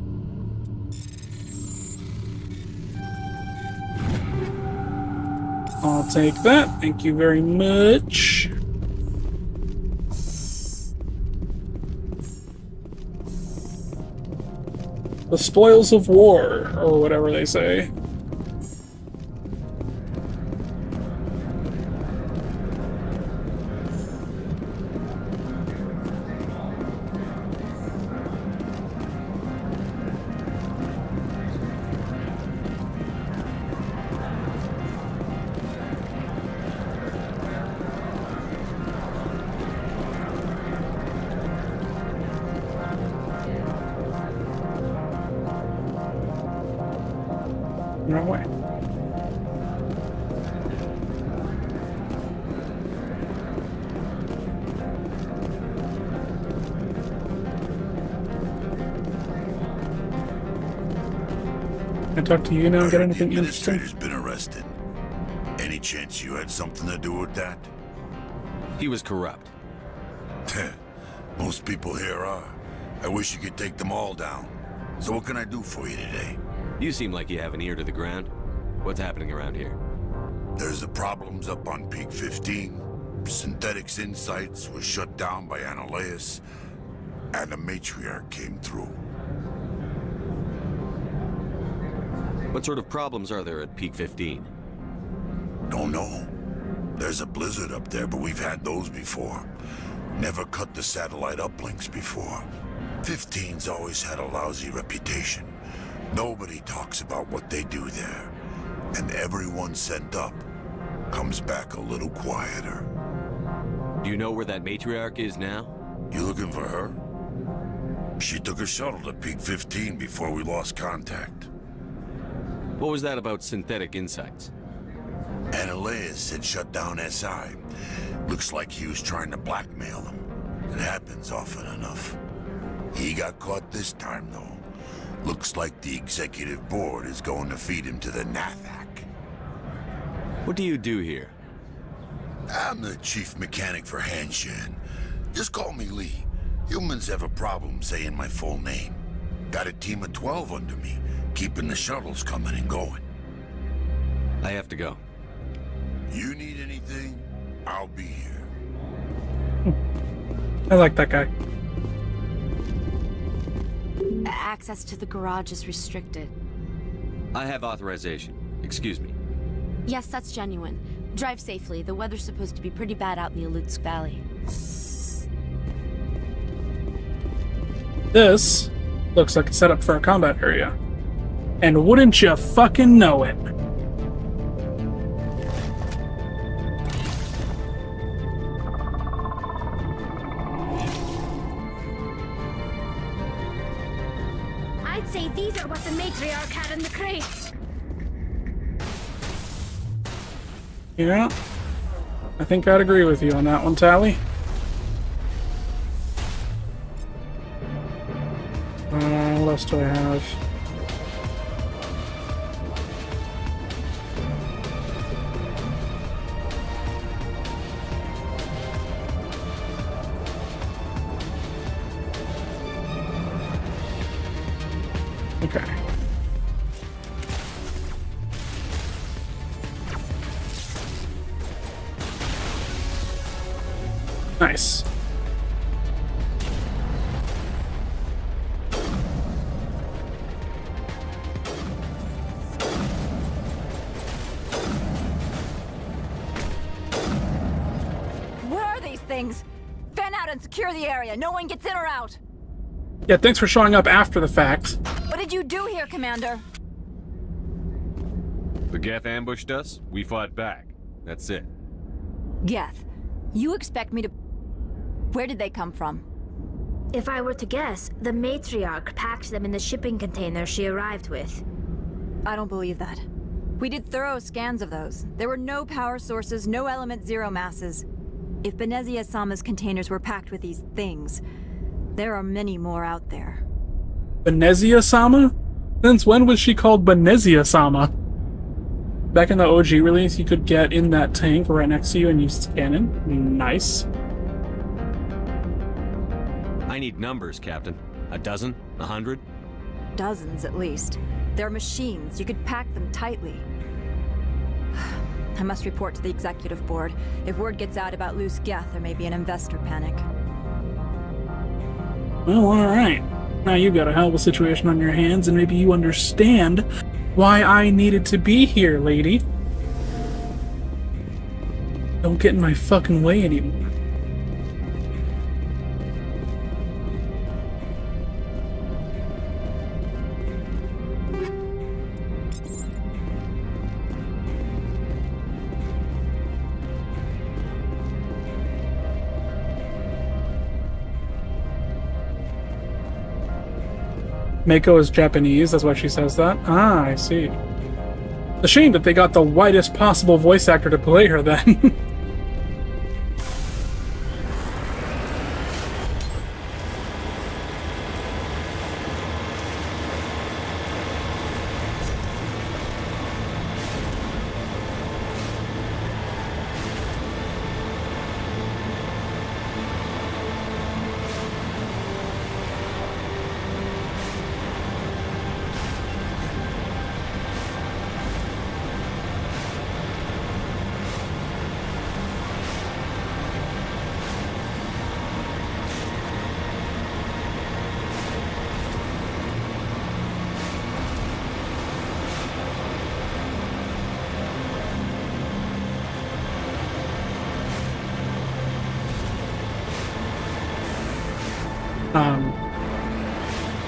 Speaker 3: I'll take that. Thank you very much. The spoils of war, or whatever they say. Wrong way. Can I talk to you now and get anything interesting?
Speaker 8: Administrator's been arrested. Any chance you had something to do with that?
Speaker 5: He was corrupt.
Speaker 8: Most people here are. I wish you could take them all down. So what can I do for you today?
Speaker 5: You seem like you have an ear to the ground. What's happening around here?
Speaker 8: There's the problems up on Peak 15. Synthetics Insights was shut down by Analeus, and a matriarch came through.
Speaker 5: What sort of problems are there at Peak 15?
Speaker 8: Don't know. There's a blizzard up there, but we've had those before. Never cut the satellite uplinks before. 15's always had a lousy reputation. Nobody talks about what they do there. And everyone sent up comes back a little quieter.
Speaker 5: Do you know where that matriarch is now?
Speaker 8: You looking for her? She took a shuttle to Peak 15 before we lost contact.
Speaker 5: What was that about Synthetic Insights?
Speaker 8: Analeus had shut down SI. Looks like he was trying to blackmail them. It happens often enough. He got caught this time, though. Looks like the executive board is going to feed him to the Nathak.
Speaker 5: What do you do here?
Speaker 8: I'm the chief mechanic for Hanshan. Just call me Lee. Humans have a problem saying my full name. Got a team of 12 under me, keeping the shuttles coming and going.
Speaker 5: I have to go.
Speaker 8: You need anything, I'll be here.
Speaker 3: I like that guy.
Speaker 14: Access to the garage is restricted.
Speaker 5: I have authorization. Excuse me.
Speaker 14: Yes, that's genuine. Drive safely. The weather's supposed to be pretty bad out in the Alutsk Valley.
Speaker 3: This looks like a setup for a combat area. And wouldn't you fucking know it?
Speaker 6: I'd say these are what the matriarch had in the crates.
Speaker 3: Yeah, I think I'd agree with you on that one, Tally. What else do I have? Okay. Nice.
Speaker 14: Where are these things? Fan out and secure the area. No one gets in or out.
Speaker 3: Yeah, thanks for showing up after the fact.
Speaker 14: What did you do here, Commander?
Speaker 5: The Geth ambushed us. We fought back. That's it.
Speaker 14: Geth, you expect me to... Where did they come from?
Speaker 6: If I were to guess, the matriarch packed them in the shipping container she arrived with.
Speaker 14: I don't believe that. We did thorough scans of those. There were no power sources, no element zero masses. If Benezia Sama's containers were packed with these things, there are many more out there.
Speaker 3: Benezia Sama? Since when was she called Benezia Sama? Back in the OG release, you could get in that tank right next to you and you scan in. Nice.
Speaker 5: I need numbers, Captain. A dozen? 100?
Speaker 14: Dozens, at least. They're machines. You could pack them tightly. I must report to the executive board. If word gets out about loose Geth, there may be an investor panic.
Speaker 3: Well, alright. Now you've got a hell of a situation on your hands, and maybe you understand why I needed to be here, lady. Don't get in my fucking way anymore. Mako is Japanese, that's why she says that. Ah, I see. It's a shame that they got the whitest possible voice actor to play her then.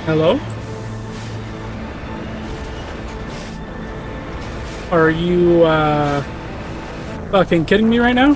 Speaker 3: Hello? Are you, fucking kidding me right now?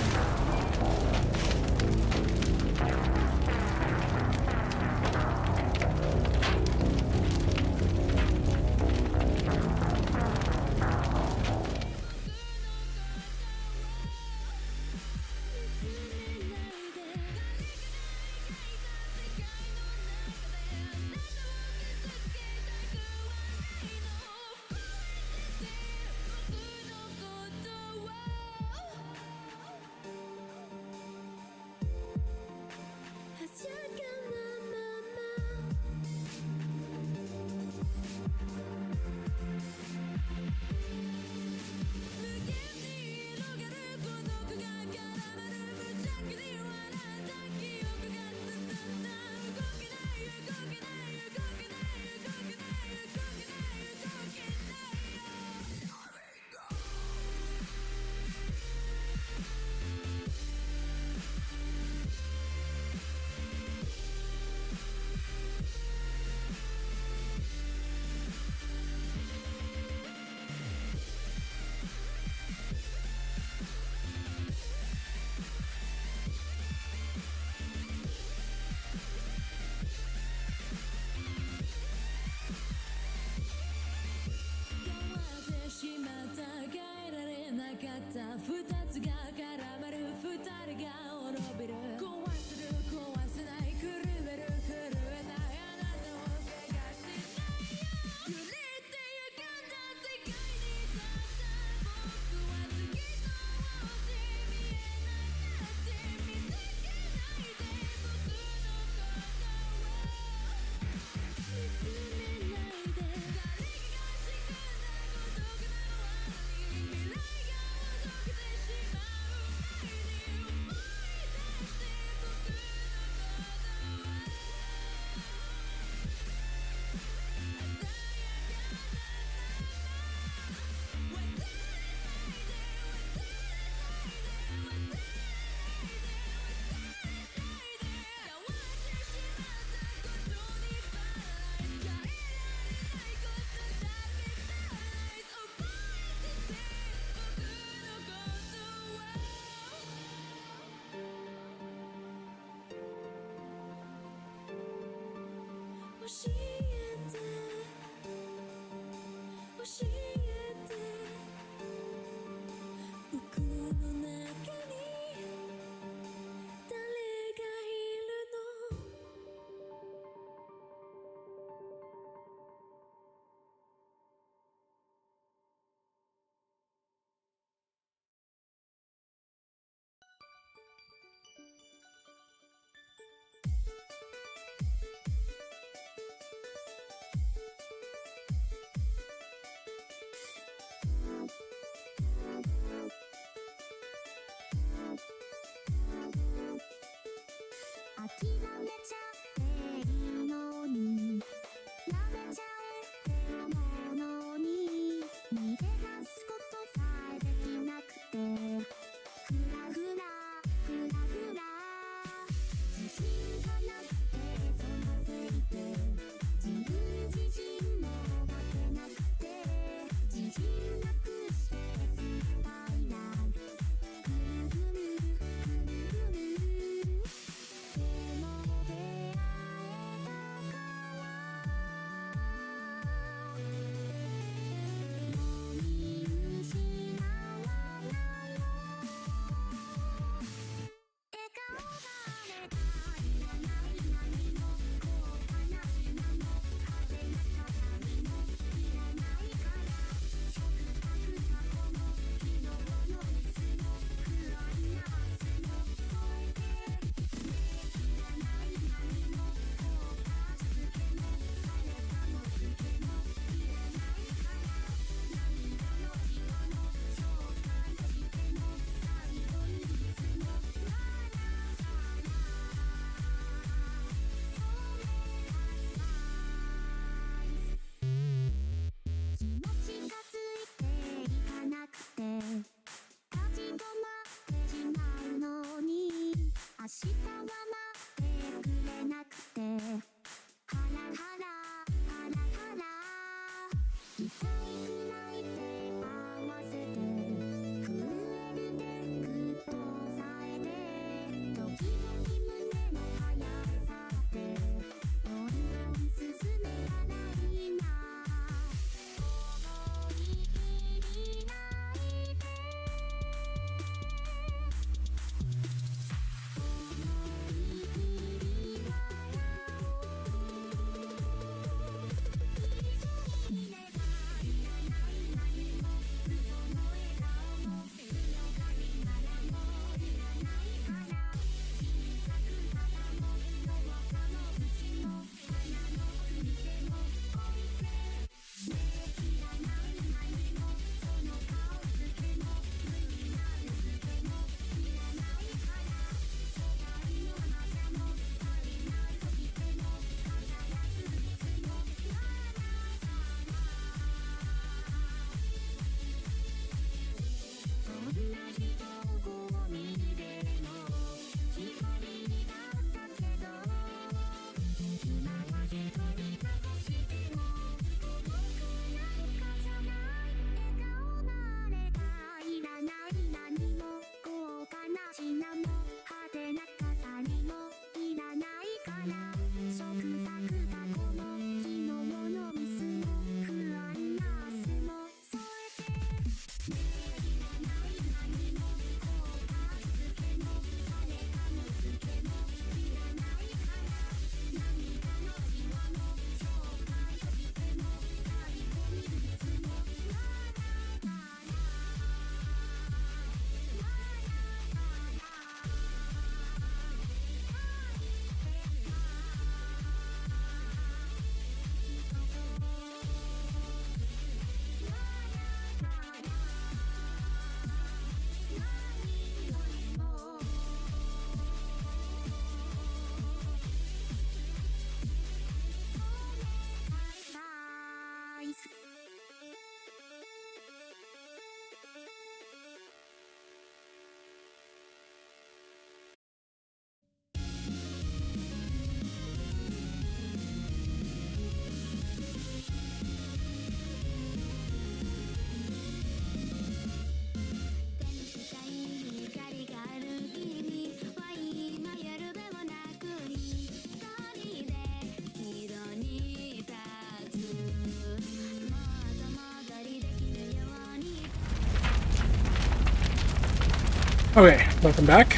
Speaker 3: Okay, welcome back.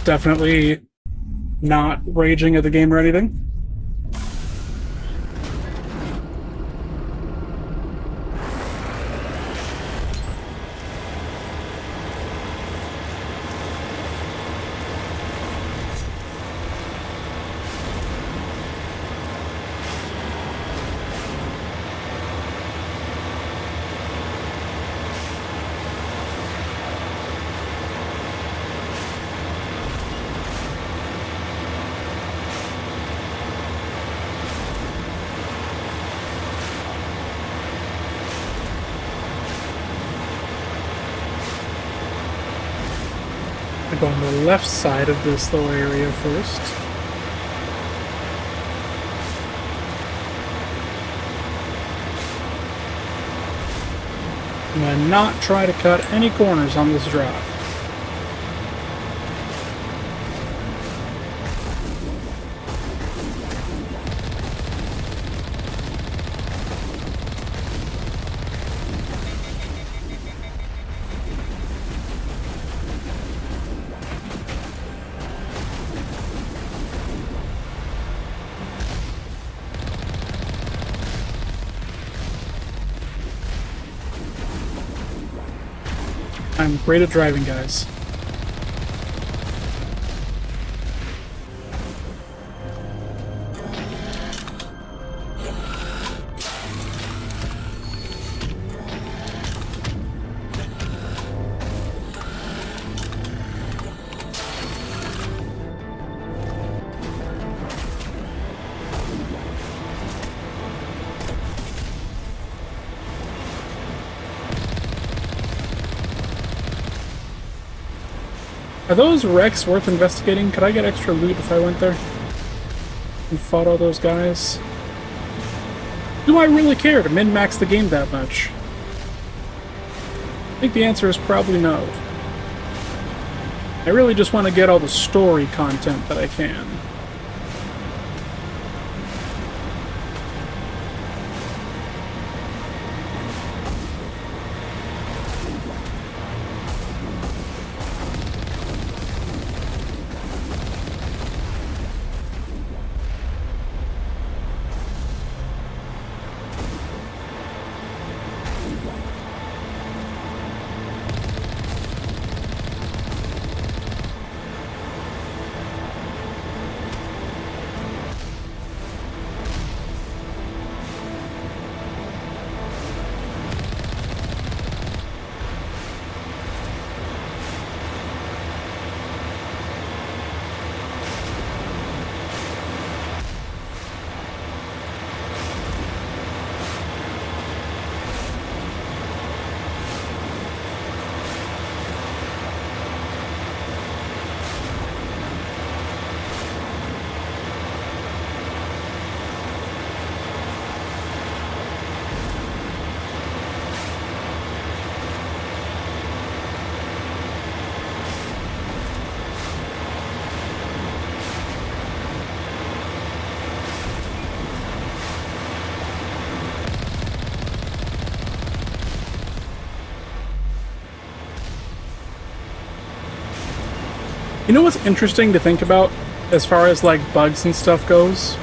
Speaker 3: Definitely not raging at the game or anything. I go on the left side of this little area first. I'm gonna not try to cut any corners on this drive. I'm great at driving, guys. Are those wrecks worth investigating? Could I get extra loot if I went there and fought all those guys? Do I really care to min-max the game that much? I think the answer is probably no. I really just want to get all the story content that I can. You know what's interesting to think about as far as like bugs and stuff goes?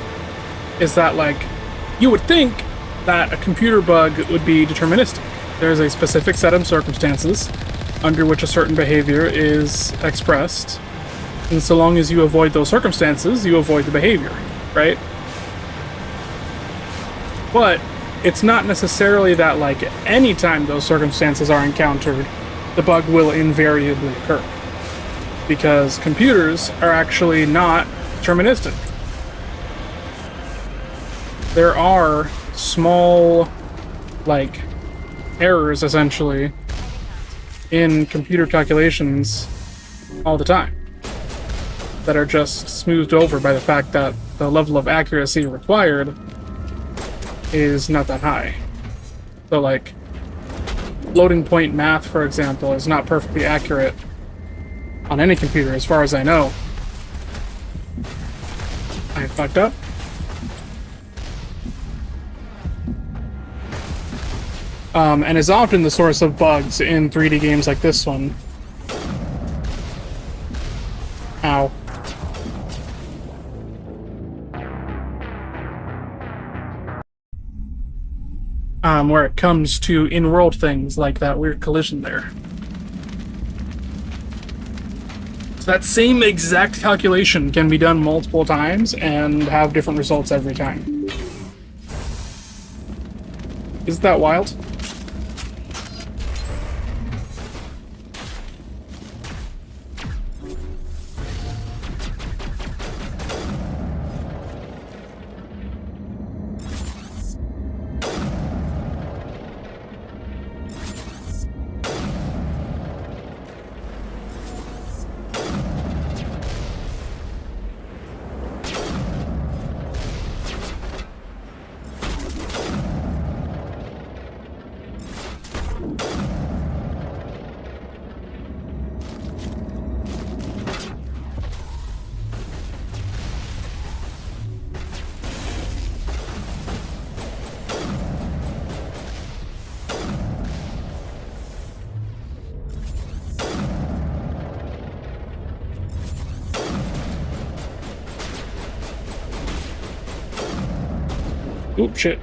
Speaker 3: Is that like, you would think that a computer bug would be deterministic. There's a specific set of circumstances under which a certain behavior is expressed, and so long as you avoid those circumstances, you avoid the behavior, right? But it's not necessarily that like anytime those circumstances are encountered, the bug will invariably occur. Because computers are actually not deterministic. There are small, like, errors, essentially, in computer calculations all the time that are just smoothed over by the fact that the level of accuracy required is not that high. So, like, floating point math, for example, is not perfectly accurate on any computer, as far as I know. I fucked up. And is often the source of bugs in 3D games like this one. Ow. Where it comes to in-world things like that weird collision there. So that same exact calculation can be done multiple times and have different results every time. Isn't that wild? Oop, shit.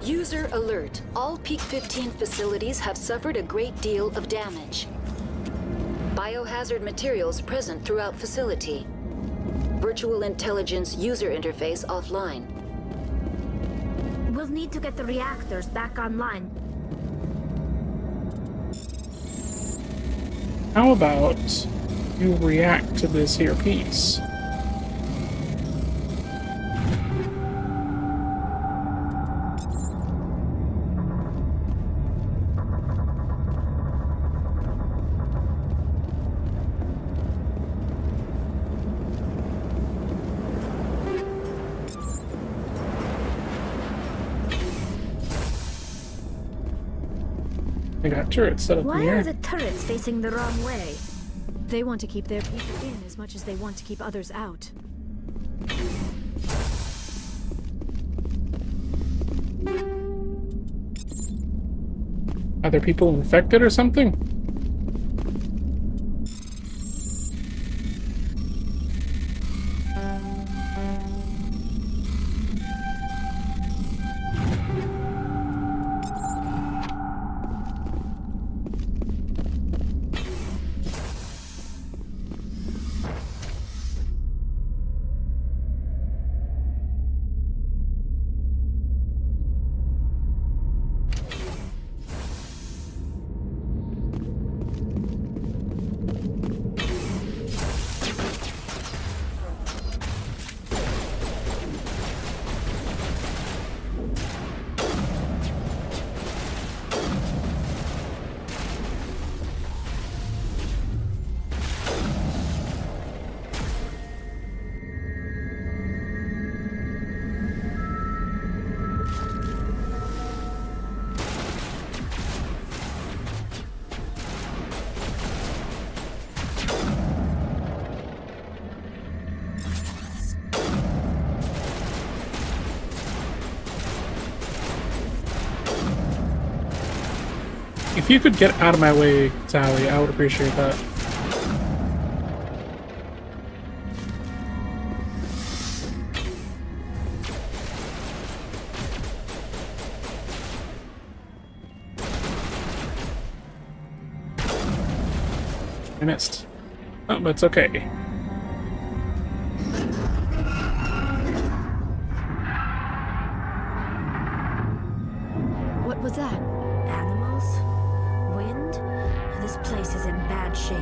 Speaker 13: User alert. All Peak 15 facilities have suffered a great deal of damage. Biohazard materials present throughout facility. Virtual intelligence user interface offline.
Speaker 6: We'll need to get the reactors back online.
Speaker 3: How about you react to this here piece? I got turrets set up in
Speaker 2: Why
Speaker 3: here.
Speaker 2: are the turrets facing the wrong way? They want to keep their people in as much as they want to keep others out.
Speaker 3: Are there people infected or something? If you could get out of my way, Sally, I would appreciate that. I missed. Oh, but it's okay.
Speaker 2: What was that?
Speaker 6: Animals? Wind? This place is in bad shape.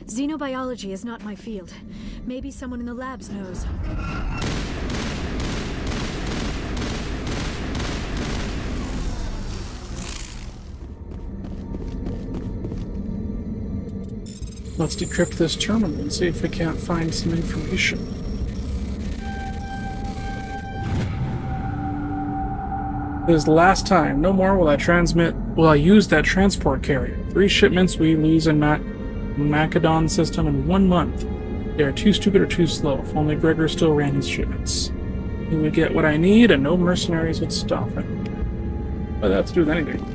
Speaker 2: Xenobiology is not my field. Maybe someone in the labs knows.
Speaker 3: Let's decrypt this terminal and see if we can't find some information. This is the last time. No more will I use that transport carrier. 3 shipments we lose in Macedon system in 1 month. They are too stupid or too slow. If only Gregor still ran his shipments. He would get what I need and no mercenaries would stop him. But that has to do with anything.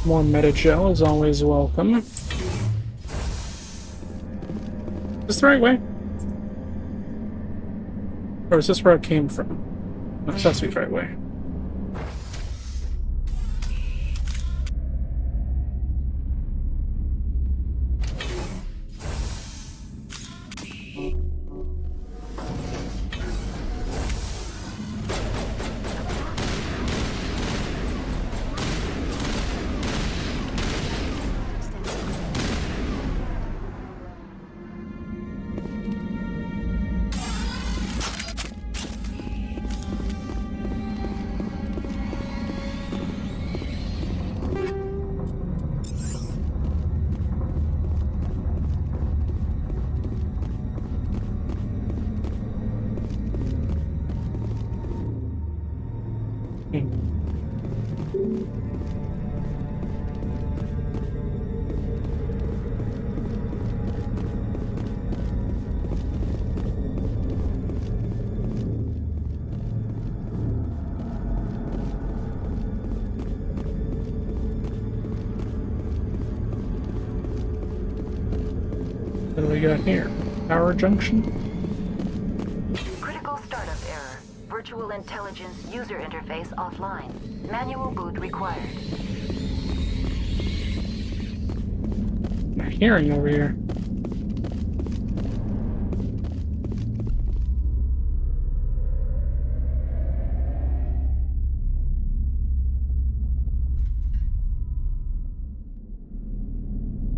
Speaker 3: More Metagel is always welcome. Is this the right way? Or is this where it came from? No, this has to be the right way. What do we got here? Power junction?
Speaker 13: Critical startup error. Virtual intelligence user interface offline. Manual boot required.
Speaker 3: I'm hearing over here.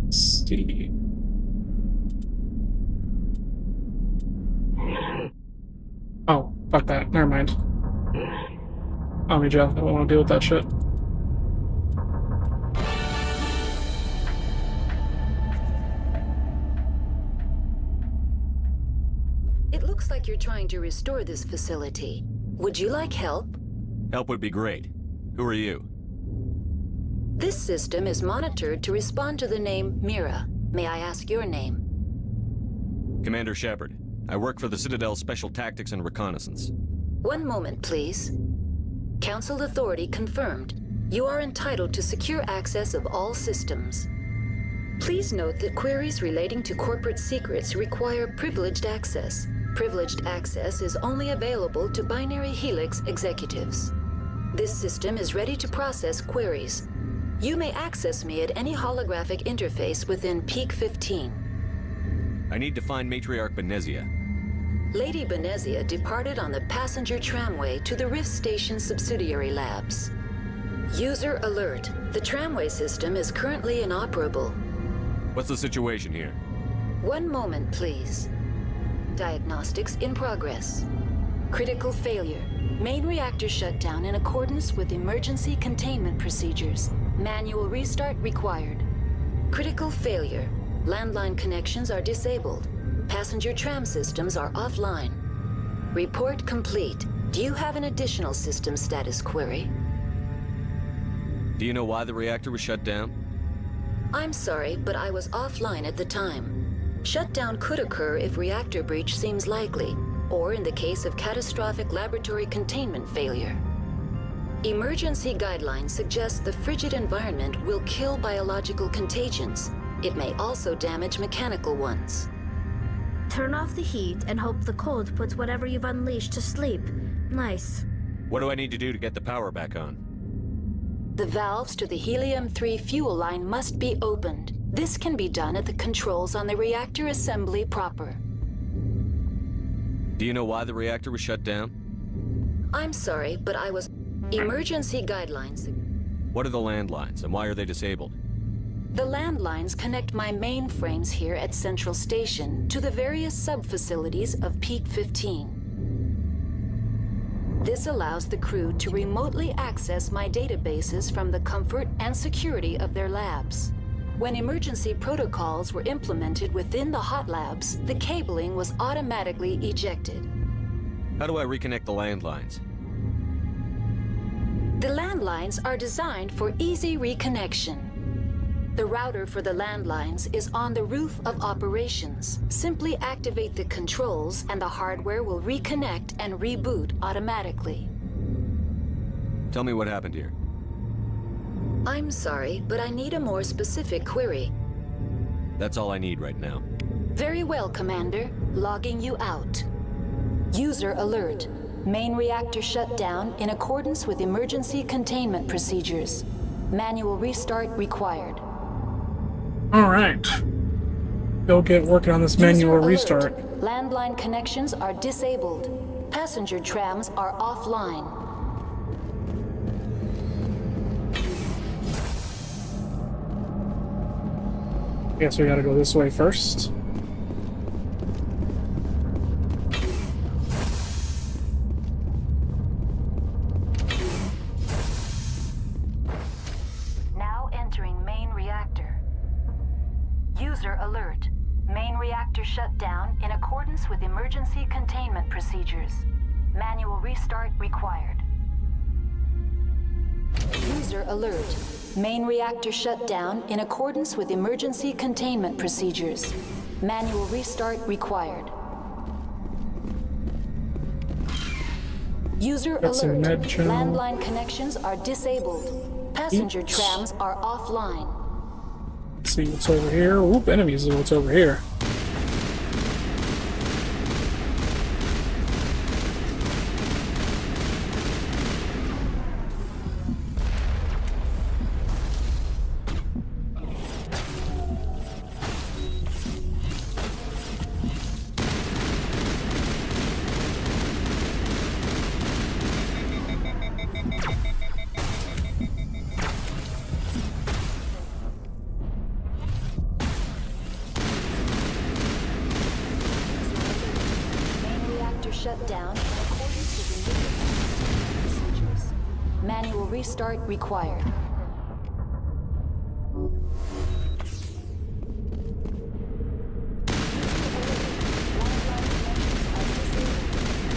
Speaker 3: Let's see. Oh, fuck that. Never mind. Omni Gel. I don't want to deal with that shit.
Speaker 13: It looks like you're trying to restore this facility. Would you like help?
Speaker 5: Help would be great. Who are you?
Speaker 13: This system is monitored to respond to the name Mira. May I ask your name?
Speaker 5: Commander Shepard. I work for the Citadel Special Tactics and Reconnaissance.
Speaker 13: One moment, please. Council authority confirmed. You are entitled to secure access of all systems. Please note that queries relating to corporate secrets require privileged access. Privileged access is only available to Binary Helix executives. This system is ready to process queries. You may access me at any holographic interface within Peak 15.
Speaker 5: I need to find Matriarch Benezia.
Speaker 13: Lady Benezia departed on the passenger tramway to the Rift Station subsidiary labs. User alert. The tramway system is currently inoperable.
Speaker 5: What's the situation here?
Speaker 13: One moment, please. Diagnostics in progress. Critical failure. Main reactor shut down in accordance with emergency containment procedures. Manual restart required. Critical failure. Landline connections are disabled. Passenger tram systems are offline. Report complete. Do you have an additional system status query?
Speaker 5: Do you know why the reactor was shut down?
Speaker 13: I'm sorry, but I was offline at the time. Shutdown could occur if reactor breach seems likely, or in the case of catastrophic laboratory containment failure. Emergency guidelines suggest the frigid environment will kill biological contagions. It may also damage mechanical ones.
Speaker 6: Turn off the heat and hope the cold puts whatever you've unleashed to sleep. Nice.
Speaker 5: What do I need to do to get the power back on?
Speaker 13: The valves to the Helium-3 fuel line must be opened. This can be done at the controls on the reactor assembly proper.
Speaker 5: Do you know why the reactor was shut down?
Speaker 13: I'm sorry, but I was... Emergency guidelines.
Speaker 5: What are the landlines, and why are they disabled?
Speaker 13: The landlines connect my mainframes here at Central Station to the various sub-facilities of Peak 15. This allows the crew to remotely access my databases from the comfort and security of their labs. When emergency protocols were implemented within the hot labs, the cabling was automatically ejected.
Speaker 5: How do I reconnect the landlines?
Speaker 13: The landlines are designed for easy reconnection. The router for the landlines is on the roof of operations. Simply activate the controls and the hardware will reconnect and reboot automatically.
Speaker 5: Tell me what happened here.
Speaker 13: I'm sorry, but I need a more specific query.
Speaker 5: That's all I need right now.
Speaker 13: Very well, Commander. Logging you out. User alert. Main reactor shut down in accordance with emergency containment procedures. Manual restart required.
Speaker 3: Alright. Go get working on this manual restart.
Speaker 13: Landline connections are disabled. Passenger trams are offline.
Speaker 3: Guess we gotta go this way first.
Speaker 13: Now entering main reactor. User alert. Main reactor shut down in accordance with emergency containment procedures. Manual restart required. User alert. Main reactor shut down in accordance with emergency containment procedures. Manual restart required. User alert. Landline connections are disabled. Passenger trams are offline.
Speaker 3: Let's see what's over here. Whoop, enemies is what's over here.
Speaker 13: Shut down in accordance with emergency procedures. Manual restart required.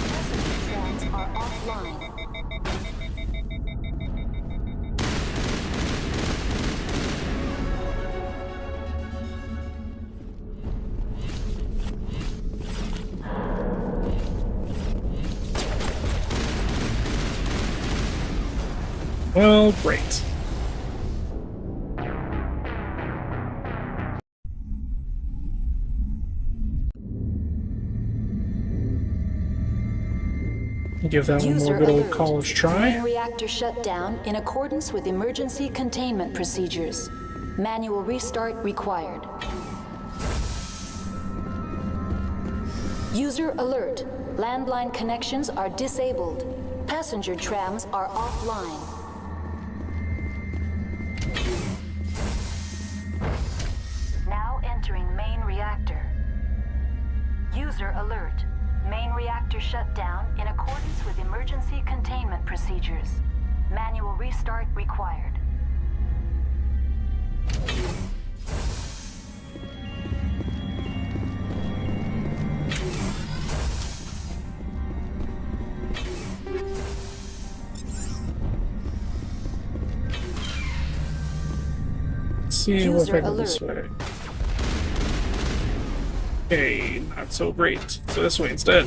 Speaker 13: Passenger trams are offline.
Speaker 3: Well, great. Give that one more good old college try.
Speaker 13: Main reactor shut down in accordance with emergency containment procedures. Manual restart required. User alert. Landline connections are disabled. Passenger trams are offline. Now entering main reactor. User alert. Main reactor shut down in accordance with emergency containment procedures. Manual restart required.
Speaker 3: Let's see what I go this way. Okay, not so great. So this way instead.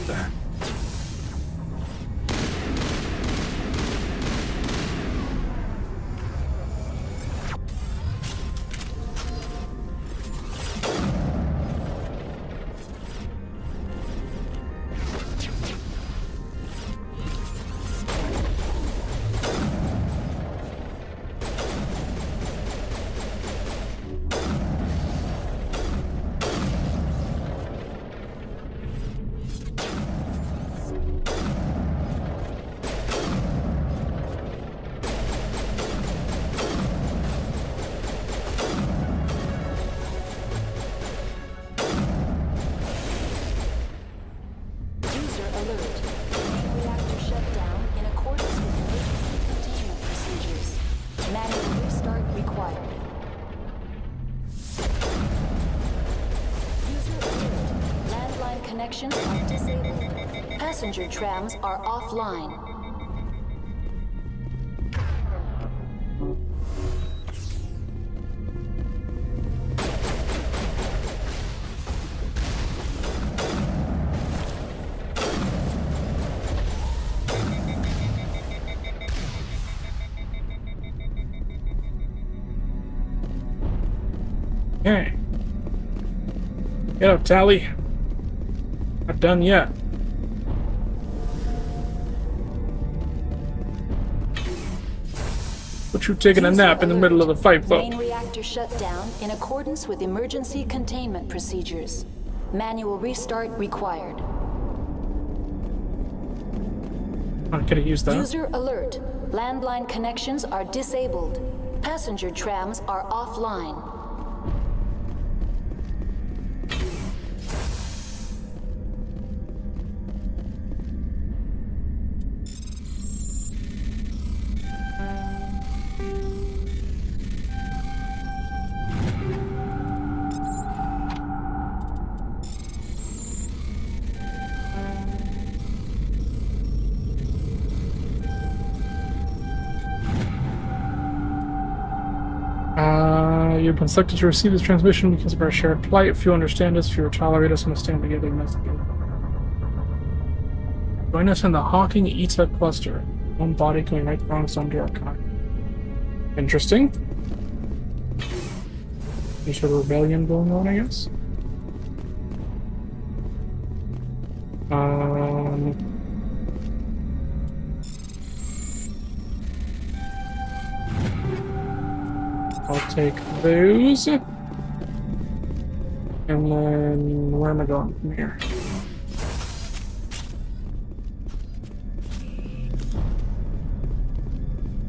Speaker 13: Connections are disabled. Passenger trams are offline.
Speaker 3: Okay. Get up, Tally. Not done yet. But you taking a nap in the middle of the fight, folks.
Speaker 13: Main reactor shut down in accordance with emergency containment procedures. Manual restart required.
Speaker 3: I could have used that.
Speaker 13: User alert. Landline connections are disabled. Passenger trams are offline.
Speaker 3: You've been selected to receive this transmission because of our shared plight. If you understand us, if you tolerate us, we must stand together and investigate. Join us in the Hawking Eta cluster. One body going right the wrong zone to our kind. Interesting. Any sort of rebellion going on, I guess? I'll take those. And then, where am I going from here?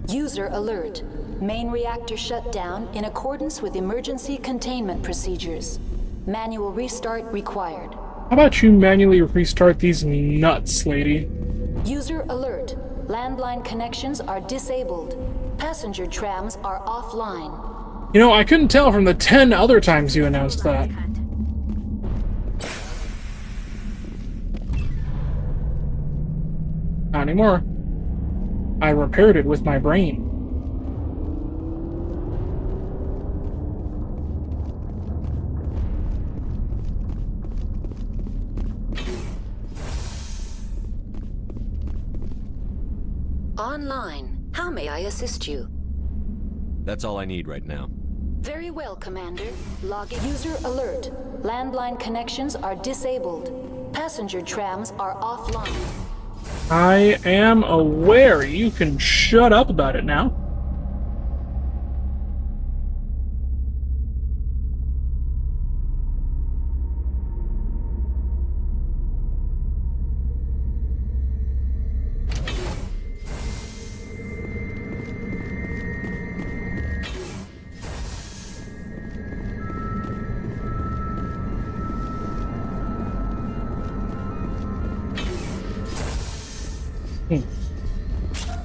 Speaker 13: User alert. Main reactor shut down in accordance with emergency containment procedures. Manual restart required.
Speaker 3: How about you manually restart these nuts, lady?
Speaker 13: User alert. Landline connections are disabled. Passenger trams are offline.
Speaker 3: You know, I couldn't tell from the 10 other times you announced that. Not anymore. I repaired it with my brain.
Speaker 13: Online. How may I assist you?
Speaker 5: That's all I need right now.
Speaker 13: Very well, Commander. Logging. User alert. Landline connections are disabled. Passenger trams are offline.
Speaker 3: I am aware. You can shut up about it now.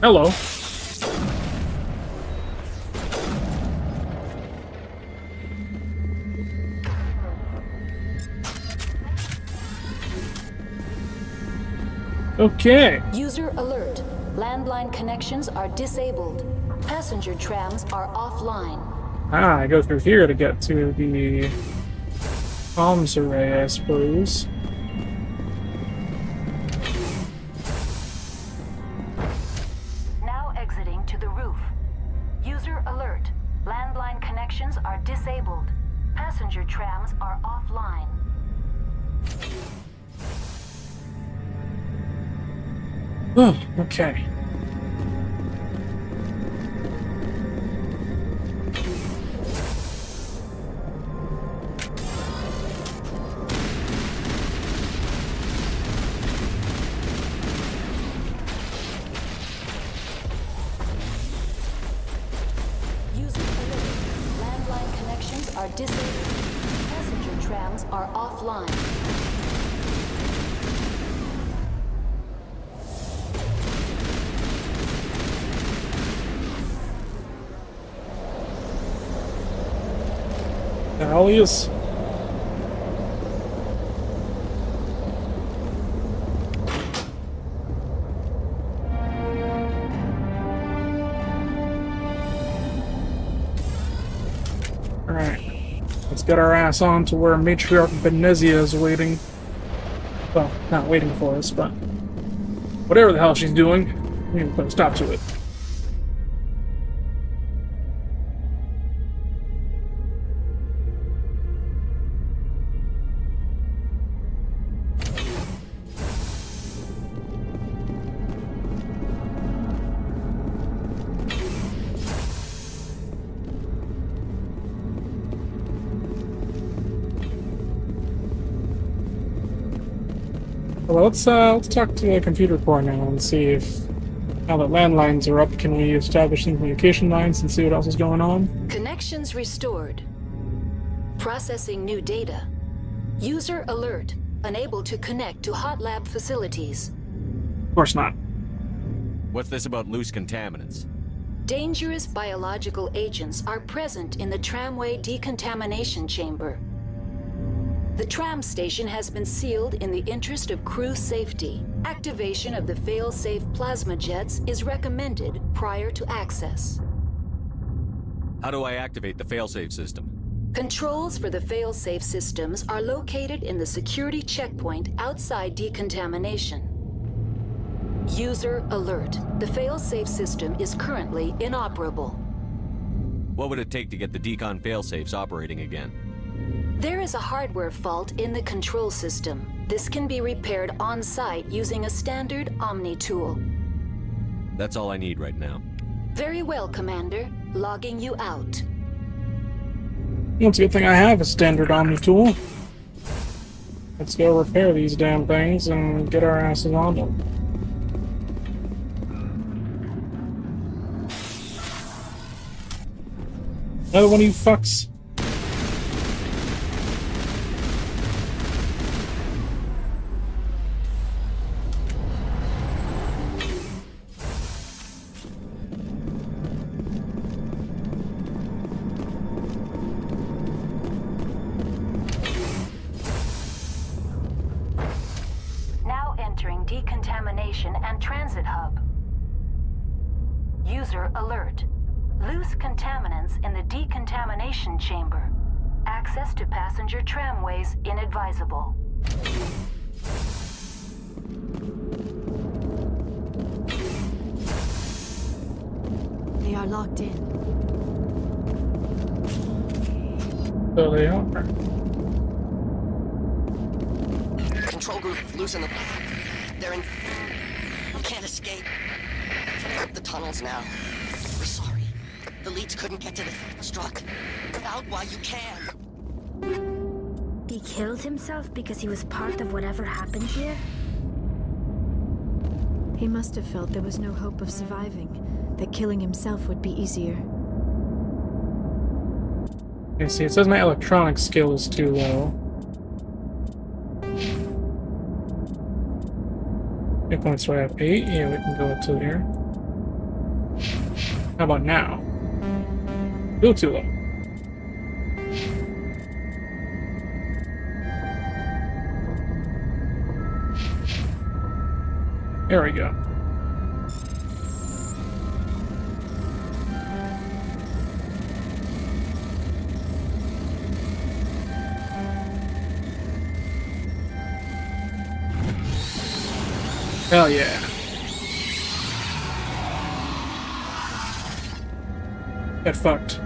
Speaker 3: Hello. Okay.
Speaker 13: User alert. Landline connections are disabled. Passenger trams are offline.
Speaker 3: Ah, I go through here to get to the comms array, I suppose.
Speaker 13: Now exiting to the roof. User alert. Landline connections are disabled. Passenger trams are offline.
Speaker 3: Oh, okay.
Speaker 13: User alert. Landline connections are disabled. Passenger trams are offline.
Speaker 3: The hell he is. Alright. Let's get our ass on to where Matriarch Benezia is waiting. Well, not waiting for us, but whatever the hell she's doing, we need to put a stop to it. Well, let's talk to the computer core now and see if, now that landlines are up, can we establish some communication lines and see what else is going on?
Speaker 13: Connections restored. Processing new data. User alert. Unable to connect to hot lab facilities.
Speaker 3: Of course not.
Speaker 5: What's this about loose contaminants?
Speaker 13: Dangerous biological agents are present in the tramway decontamination chamber. The tram station has been sealed in the interest of crew safety. Activation of the fail-safe plasma jets is recommended prior to access.
Speaker 5: How do I activate the failsafe system?
Speaker 13: Controls for the fail-safe systems are located in the security checkpoint outside decontamination. User alert. The fail-safe system is currently inoperable.
Speaker 5: What would it take to get the decon failsafes operating again?
Speaker 13: There is a hardware fault in the control system. This can be repaired on-site using a standard Omni tool.
Speaker 5: That's all I need right now.
Speaker 13: Very well, Commander. Logging you out.
Speaker 3: Well, it's a good thing I have a standard Omni tool. Let's go repair these damn things and get our asses on them. Another one of you fucks.
Speaker 13: Now entering decontamination and transit hub. User alert. Loose contaminants in the decontamination chamber. Access to passenger tramways inadvisable.
Speaker 2: They are locked in.
Speaker 3: So they are.
Speaker 7: Control group, loosen them. They're in... We can't escape. The tunnels now. We're sorry. The leads couldn't get to the struck. Get out while you can.
Speaker 6: He killed himself because he was part of whatever happened here?
Speaker 2: He must have felt there was no hope of surviving, that killing himself would be easier.
Speaker 3: Okay, see, it says my electronic skill is too low. Hit points do I have? 8? Yeah, we can go up to here. How about now? Still too low. There we go. Hell yeah. Get fucked.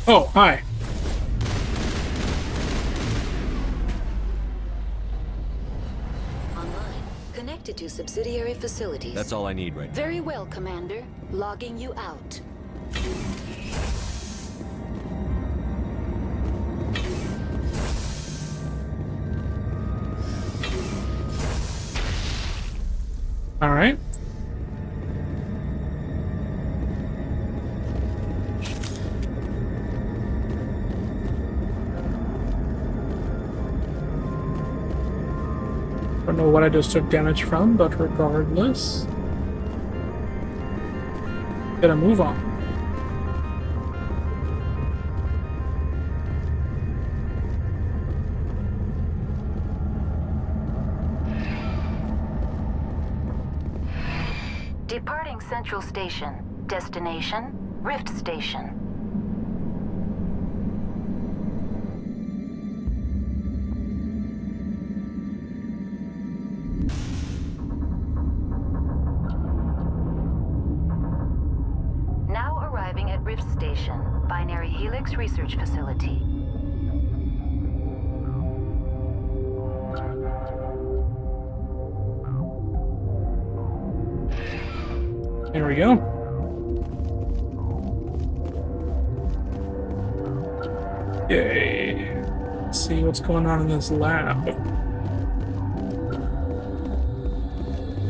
Speaker 3: Oh, hi.
Speaker 13: Online. Connected to subsidiary facilities.
Speaker 5: That's all I need right now.
Speaker 13: Very well, Commander. Logging you out.
Speaker 3: All right. Don't know what I just took damage from, but regardless, gotta move on.
Speaker 13: Departing Central Station. Destination, Rift Station. Now arriving at Rift Station, Binary Helix Research Facility.
Speaker 3: There we go. Yay. Let's see what's going on in this lab.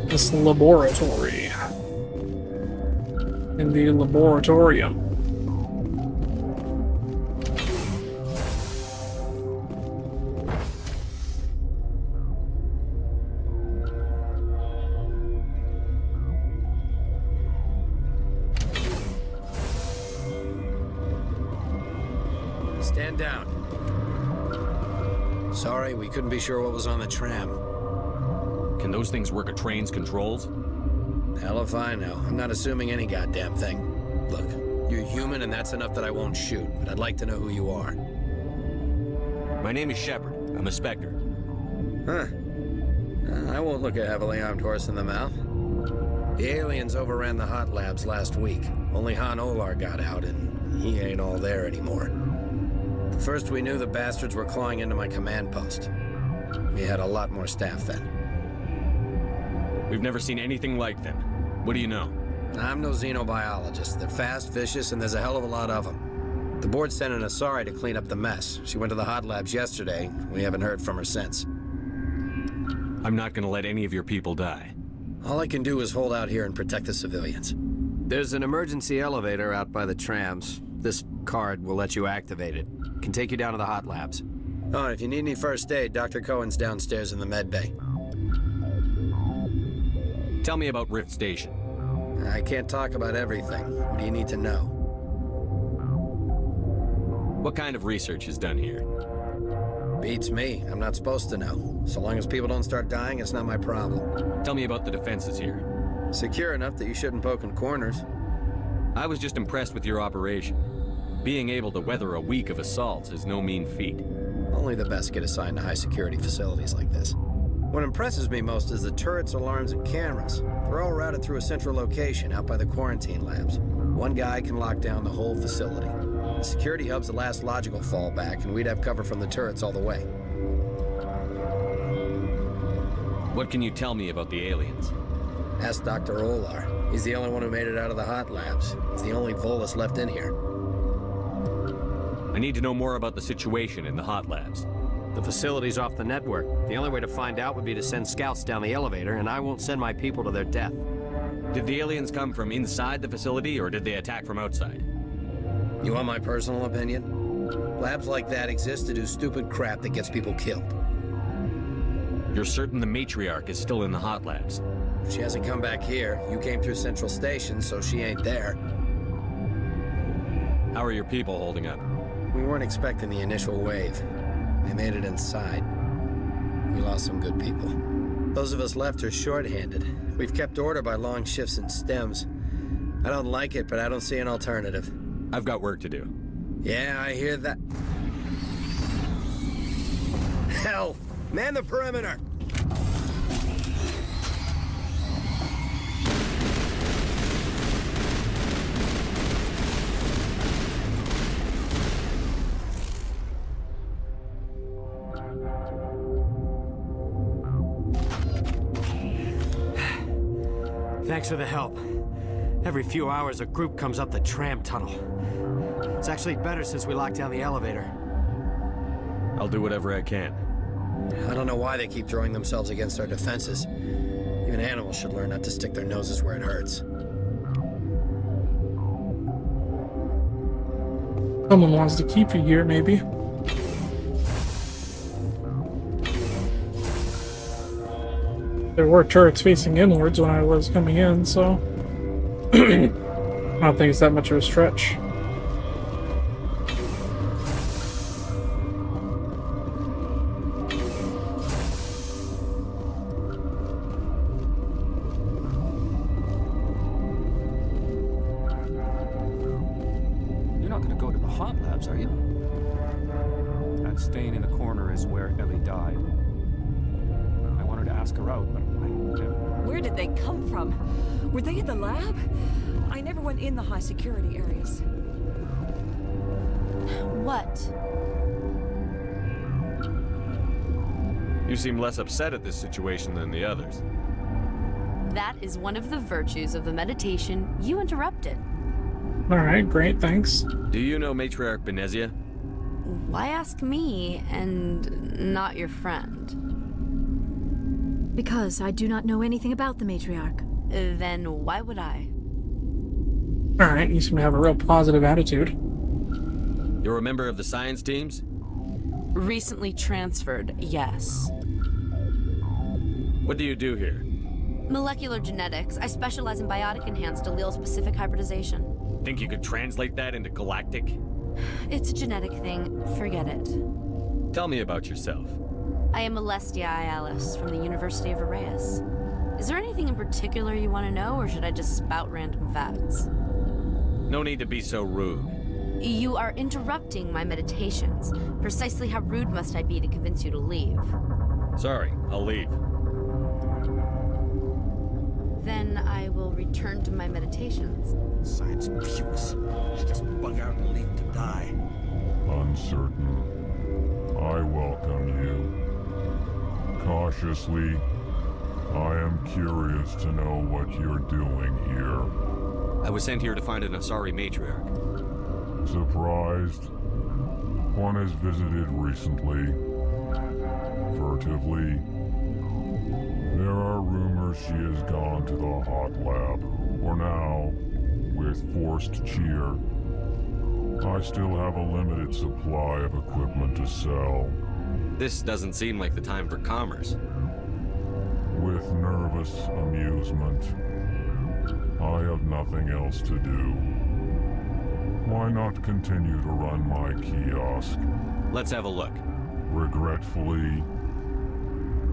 Speaker 3: This laboratory. In the laboratorium.
Speaker 9: Stand down. Sorry, we couldn't be sure what was on the tram.
Speaker 5: Can those things work a train's controls?
Speaker 9: Hell if I know. I'm not assuming any goddamn thing. Look, you're human and that's enough that I won't shoot, but I'd like to know who you are.
Speaker 5: My name is Shepard. I'm a Spectre.
Speaker 9: Huh. I won't look a heavily armed horse in the mouth. The aliens overran the hot labs last week. Only Han Olar got out, and he ain't all there anymore. First we knew the bastards were clawing into my command post. We had a lot more staff then.
Speaker 5: We've never seen anything like them. What do you know?
Speaker 9: I'm no xenobiologist. They're fast, vicious, and there's a hell of a lot of them. The board sent an Asari to clean up the mess. She went to the hot labs yesterday. We haven't heard from her since.
Speaker 5: I'm not gonna let any of your people die.
Speaker 9: All I can do is hold out here and protect the civilians. There's an emergency elevator out by the trams. This card will let you activate it. Can take you down to the hot labs. Oh, and if you need any first aid, Dr. Cohen's downstairs in the med bay.
Speaker 5: Tell me about Rift Station.
Speaker 9: I can't talk about everything. What do you need to know?
Speaker 5: What kind of research is done here?
Speaker 9: Beats me. I'm not supposed to know. So long as people don't start dying, it's not my problem.
Speaker 5: Tell me about the defenses here.
Speaker 9: Secure enough that you shouldn't poke in corners.
Speaker 5: I was just impressed with your operation. Being able to weather a week of assaults is no mean feat.
Speaker 9: Only the best get assigned to high-security facilities like this. What impresses me most is the turrets, alarms, and cameras. They're all routed through a central location out by the quarantine labs. One guy can lock down the whole facility. The security hub's the last logical fallback, and we'd have cover from the turrets all the way.
Speaker 5: What can you tell me about the aliens?
Speaker 9: Ask Dr. Olar. He's the only one who made it out of the hot labs. He's the only Volus left in here.
Speaker 5: I need to know more about the situation in the hot labs.
Speaker 9: The facility's off the network. The only way to find out would be to send scouts down the elevator, and I won't send my people to their death.
Speaker 5: Did the aliens come from inside the facility, or did they attack from outside?
Speaker 9: You want my personal opinion? Labs like that exist to do stupid crap that gets people killed.
Speaker 5: You're certain the matriarch is still in the hot labs?
Speaker 9: She hasn't come back here. You came through Central Station, so she ain't there.
Speaker 5: How are your people holding up?
Speaker 9: We weren't expecting the initial wave. They made it inside. We lost some good people. Those of us left are short-handed. We've kept order by long shifts and stems. I don't like it, but I don't see an alternative.
Speaker 5: I've got work to do.
Speaker 9: Yeah, I hear that. Hell! Man the perimeter! Thanks for the help. Every few hours, a group comes up the tram tunnel. It's actually better since we locked down the elevator.
Speaker 5: I'll do whatever I can.
Speaker 9: I don't know why they keep throwing themselves against our defenses. Even animals should learn not to stick their noses where it hurts.
Speaker 3: Someone wants to keep you here, maybe. There were turrets facing inwards when I was coming in, so I don't think it's that much of a stretch.
Speaker 12: You're not gonna go to the hot labs, are you? That stain in the corner is where Ellie died. I wanted to ask her out, but
Speaker 11: Where did they come from? Were they in the lab? I never went in the high security areas.
Speaker 14: What?
Speaker 5: You seem less upset at this situation than the others.
Speaker 23: That is one of the virtues of the meditation you interrupted.
Speaker 3: Alright, great, thanks.
Speaker 5: Do you know Matriarch Benezia?
Speaker 23: why ask me and not your friend?
Speaker 2: Because I do not know anything about the Matriarch.
Speaker 23: Then why would I?
Speaker 3: Alright, you seem to have a real positive attitude.
Speaker 5: You're a member of the science teams?
Speaker 23: Recently transferred, yes.
Speaker 5: What do you do here?
Speaker 23: Molecular genetics. I specialize in biotic-enhanced allele-specific hybridization.
Speaker 5: Think you could translate that into galactic?
Speaker 23: It's a genetic thing. Forget it.
Speaker 5: Tell me about yourself.
Speaker 23: I am Alestia Ialis from the University of Arraeus. Is there anything in particular you want to know, or should I just spout random facts?
Speaker 5: No need to be so rude.
Speaker 23: You are interrupting my meditations. Precisely how rude must I be to convince you to leave?
Speaker 5: Sorry, I'll leave.
Speaker 23: Then I will return to my meditations.
Speaker 19: Science puce. Just bug out and leave to die.
Speaker 8: Uncertain. I welcome you. Cautiously, I am curious to know what you're doing here.
Speaker 5: I was sent here to find an Asari matriarch.
Speaker 8: Surprised? One has visited recently. Furtively. There are rumors she has gone to the hot lab. For now, with forced cheer. I still have a limited supply of equipment to sell.
Speaker 5: This doesn't seem like the time for commerce.
Speaker 8: With nervous amusement. I have nothing else to do. Why not continue to run my kiosk?
Speaker 5: Let's have a look.
Speaker 8: Regretfully,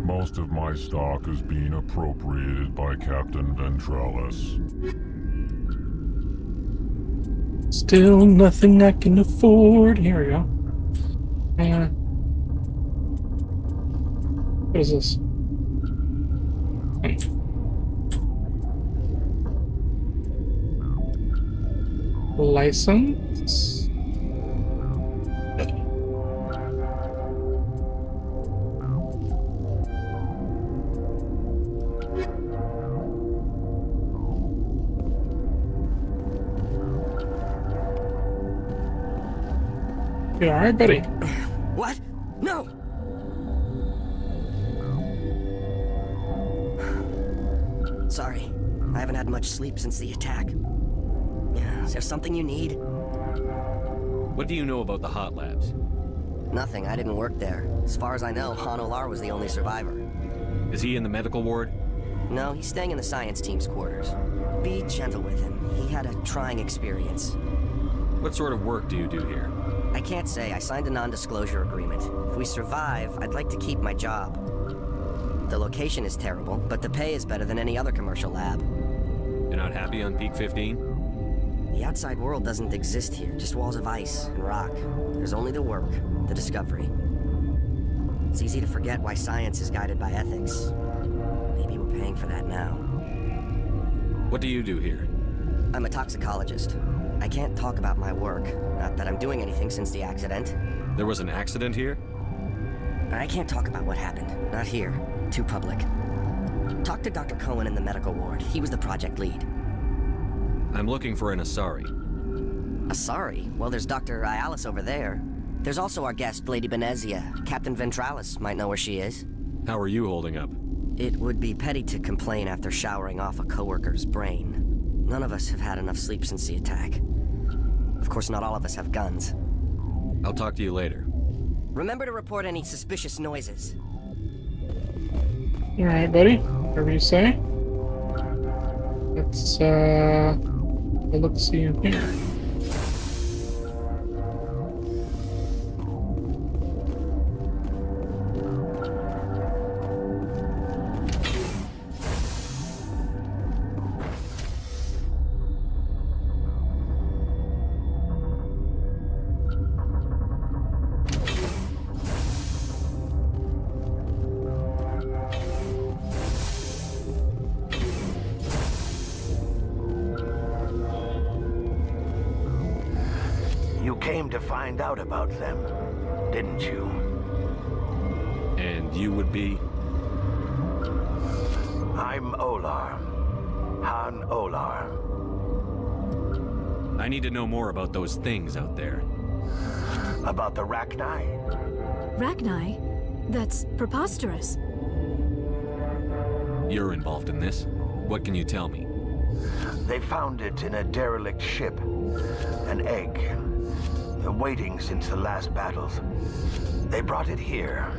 Speaker 8: most of my stock is being appropriated by Captain Ventralis.
Speaker 3: Still nothing I can afford. Here we go. What is this? License? You alright, buddy?
Speaker 7: What? No! Sorry, I haven't had much sleep since the attack. Is there something you need?
Speaker 5: What do you know about the hot labs?
Speaker 7: Nothing, I didn't work there. As far as I know, Han Olar was the only survivor.
Speaker 5: Is he in the medical ward?
Speaker 7: No, he's staying in the science team's quarters. Be gentle with him. He had a trying experience.
Speaker 5: What sort of work do you do here?
Speaker 7: I can't say. I signed a non-disclosure agreement. If we survive, I'd like to keep my job. The location is terrible, but the pay is better than any other commercial lab.
Speaker 5: You're not happy on Peak 15?
Speaker 7: The outside world doesn't exist here, just walls of ice and rock. There's only the work, the discovery. It's easy to forget why science is guided by ethics. Maybe we're paying for that now.
Speaker 5: What do you do here?
Speaker 7: I'm a toxicologist. I can't talk about my work, not that I'm doing anything since the accident.
Speaker 5: There was an accident here?
Speaker 7: I can't talk about what happened, not here. Too public. Talk to Dr. Cohen in the medical ward. He was the project lead.
Speaker 5: I'm looking for an Asari.
Speaker 7: Asari? Well, there's Dr. Ialis over there. There's also our guest, Lady Benezia. Captain Ventralis might know where she is.
Speaker 5: How are you holding up?
Speaker 7: It would be petty to complain after showering off a coworker's brain. None of us have had enough sleep since the attack. Of course, not all of us have guns.
Speaker 5: I'll talk to you later.
Speaker 7: Remember to report any suspicious noises.
Speaker 3: Alright, buddy. Whatever you say. Let's, let's see in here.
Speaker 4: To find out about them, didn't you?
Speaker 5: And you would be?
Speaker 4: I'm Olar. Han Olar.
Speaker 5: I need to know more about those things out there.
Speaker 4: About the Rachni?
Speaker 2: Rachni? That's preposterous.
Speaker 5: You're involved in this. What can you tell me?
Speaker 4: They found it in a derelict ship. An egg. Waiting since the last battles. They brought it here.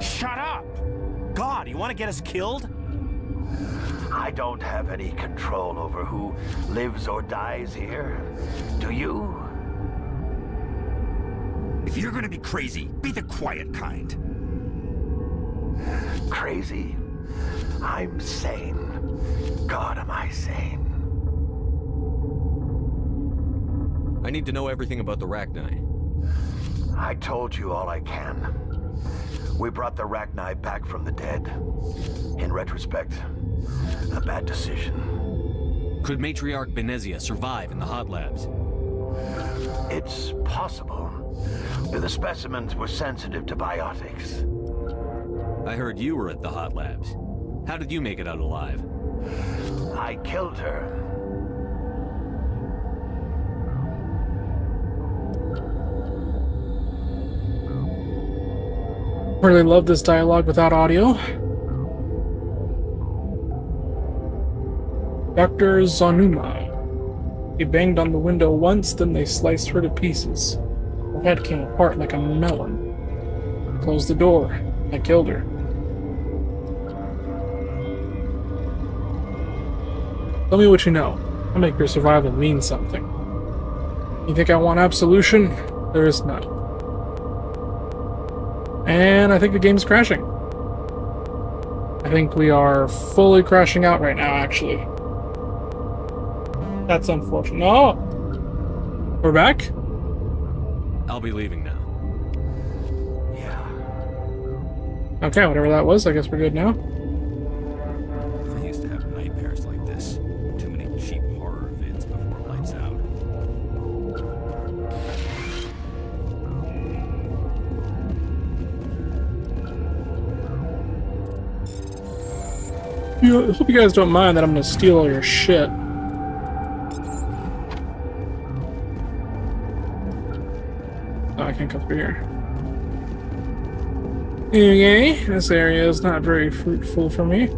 Speaker 10: Shut up! God, you want to get us killed?
Speaker 4: I don't have any control over who lives or dies here. Do you?
Speaker 10: If you're gonna be crazy, be the quiet kind.
Speaker 4: Crazy? I'm sane. God, am I sane.
Speaker 5: I need to know everything about the Rachni.
Speaker 4: I told you all I can. We brought the Rachni back from the dead. In retrospect, a bad decision.
Speaker 5: Could Matriarch Benezia survive in the hot labs?
Speaker 4: It's possible. The specimens were sensitive to biotics.
Speaker 5: I heard you were at the hot labs. How did you make it out alive?
Speaker 4: I killed her.
Speaker 3: Really love this dialogue without audio. Dr. Zonuma. He banged on the window once, then they sliced her to pieces. Her head came apart like a melon. I closed the door. I killed her. Tell me what you know. I'll make your survival mean something. You think I want absolution? There is none. And I think the game's crashing. I think we are fully crashing out right now, actually. That's unfortunate. No! We're back?
Speaker 5: I'll be leaving now.
Speaker 3: Okay, whatever that was, I guess we're good now.
Speaker 10: I used to have nightmares like this. Too many cheap horror vids before lights out.
Speaker 3: I hope you guys don't mind that I'm gonna steal all your shit. Oh, I can't come through here. Okay, this area is not very fruitful for me.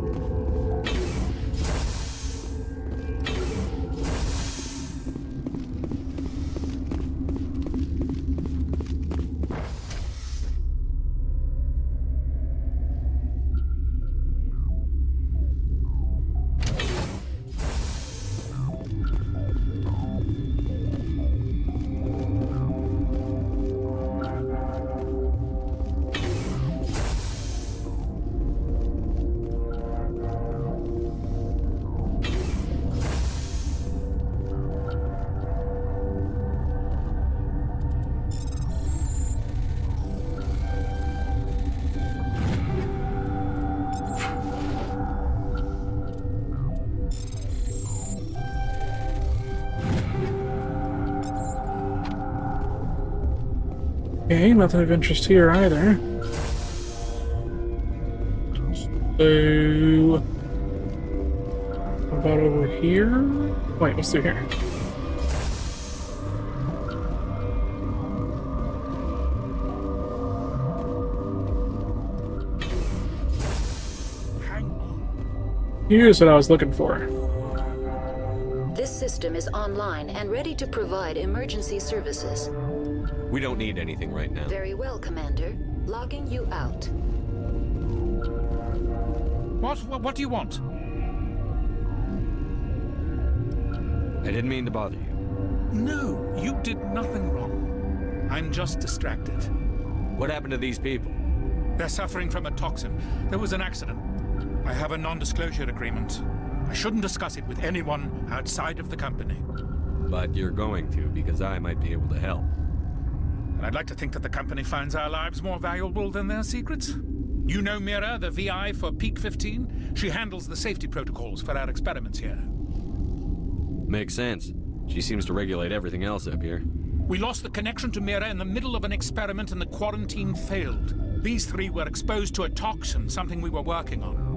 Speaker 3: Okay, nothing of interest here either. So, what about over here? Wait, what's through here? Here's what I was looking for.
Speaker 13: This system is online and ready to provide emergency services.
Speaker 5: We don't need anything right now.
Speaker 13: Very well, Commander. Logging you out.
Speaker 10: What do you want?
Speaker 5: I didn't mean to bother you.
Speaker 15: No, you did nothing wrong. I'm just distracted.
Speaker 5: What happened to these people?
Speaker 15: They're suffering from a toxin. There was an accident. I have a non-disclosure agreement. I shouldn't discuss it with anyone outside of the company.
Speaker 5: But you're going to, because I might be able to help.
Speaker 15: And I'd like to think that the company finds our lives more valuable than their secrets. You know Mira, the VI for Peak 15? She handles the safety protocols for our experiments here.
Speaker 5: Makes sense. She seems to regulate everything else up here.
Speaker 15: We lost the connection to Mira in the middle of an experiment and the quarantine failed. These three were exposed to a toxin, something we were working on.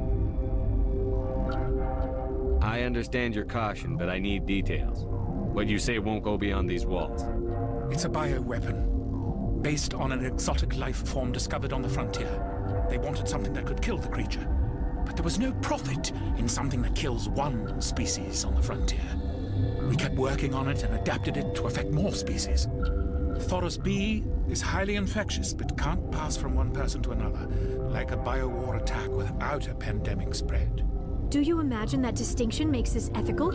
Speaker 5: I understand your caution, but I need details. But you say it won't go beyond these walls.
Speaker 15: It's a bioweapon, based on an exotic life form discovered on the frontier. They wanted something that could kill the creature. But there was no profit in something that kills one species on the frontier. We kept working on it and adapted it to affect more species. Thoros B is highly infectious, but can't pass from one person to another, like a biowar attack without a pandemic spread.
Speaker 2: Do you imagine that distinction makes this ethical?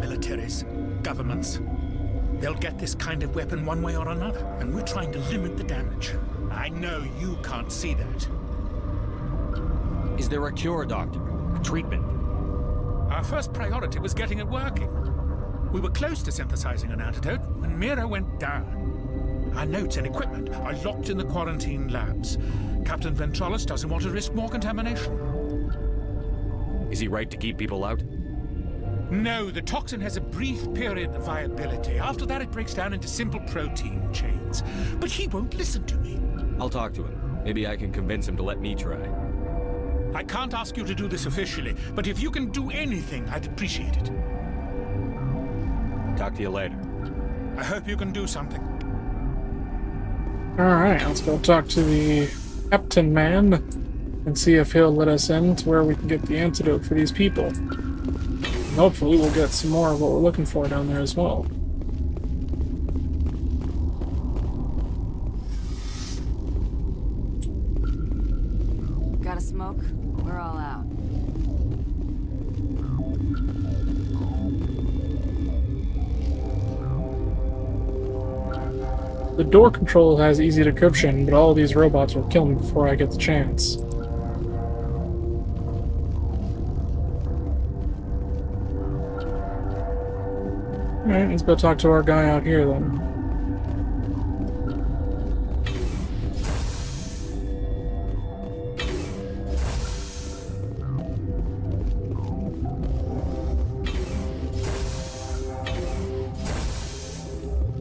Speaker 15: Militaries, governments, they'll get this kind of weapon one way or another, and we're trying to limit the damage. I know you can't see that.
Speaker 5: Is there a cure, Doctor? A treatment?
Speaker 15: Our first priority was getting it working. We were close to synthesizing an antidote when Mira went down. Our notes and equipment are locked in the quarantine labs. Captain Ventrolis doesn't want to risk more contamination.
Speaker 5: Is he right to keep people out?
Speaker 15: No, the toxin has a brief period of viability. After that, it breaks down into simple protein chains. But he won't listen to me.
Speaker 5: I'll talk to him. Maybe I can convince him to let me try.
Speaker 15: I can't ask you to do this officially, but if you can do anything, I'd appreciate it.
Speaker 5: Talk to you later.
Speaker 15: I hope you can do something.
Speaker 3: Alright, let's go talk to the Captain Man and see if he'll let us in to where we can get the antidote for these people. And hopefully we'll get some more of what we're looking for down there as well.
Speaker 11: Got a smoke? We're all out.
Speaker 3: The door control has easy decryption, but all of these robots will kill me before I get the chance. Alright, let's go talk to our guy out here then.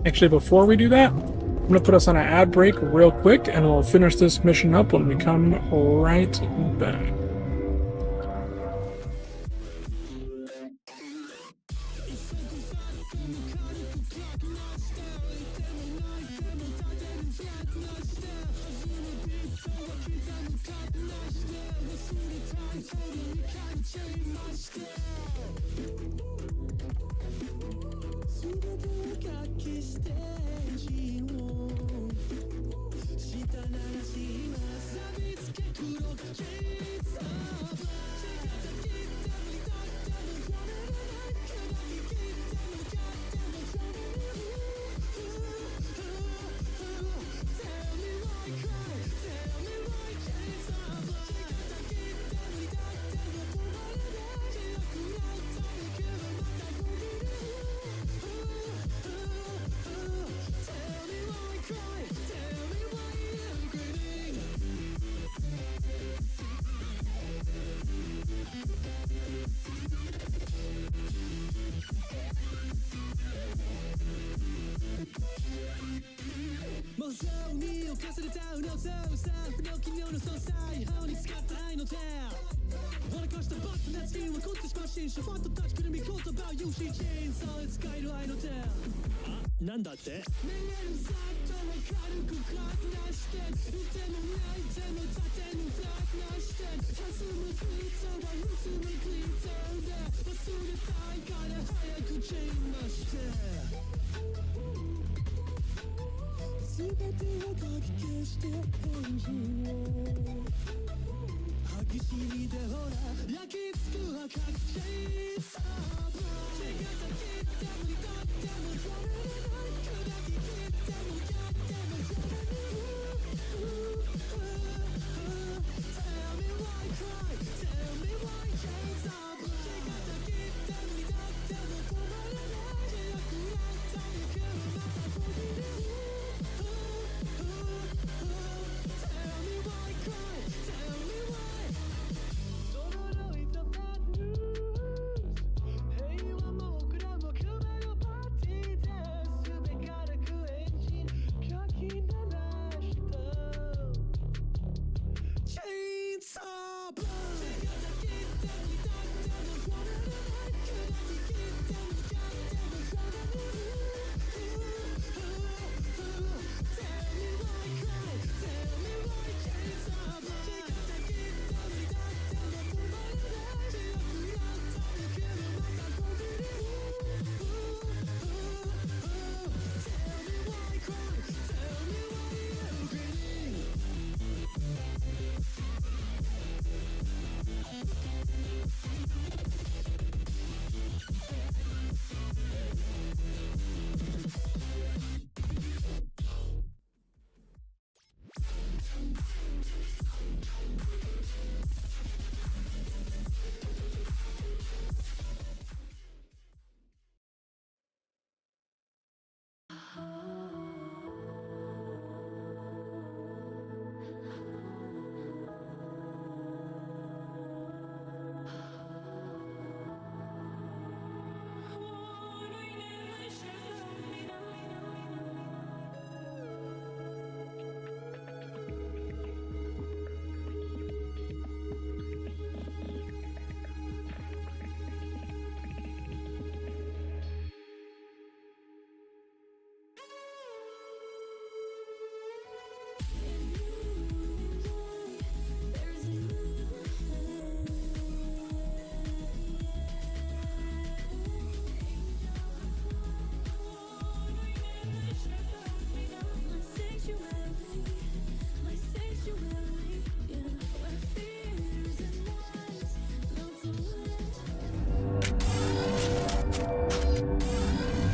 Speaker 3: Actually, before we do that, I'm going to put us on an ad break real quick, and we'll finish this mission up when we come right back.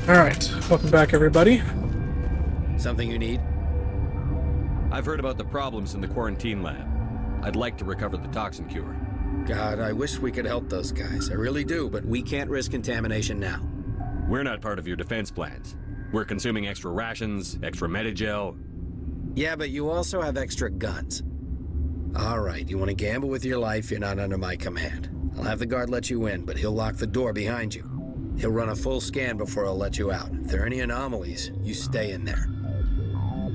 Speaker 3: Alright, welcome back, everybody.
Speaker 9: Something you need?
Speaker 5: I've heard about the problems in the quarantine lab. I'd like to recover the toxin cure.
Speaker 9: God, I wish we could help those guys. I really do, but we can't risk contamination now.
Speaker 5: We're not part of your defense plans. We're consuming extra rations, extra Medigel.
Speaker 9: Yeah, but you also have extra guns. All right, you want to gamble with your life, you're not under my command. I'll have the guard let you in, but he'll lock the door behind you. He'll run a full scan before he'll let you out. If there are any anomalies, you stay in there.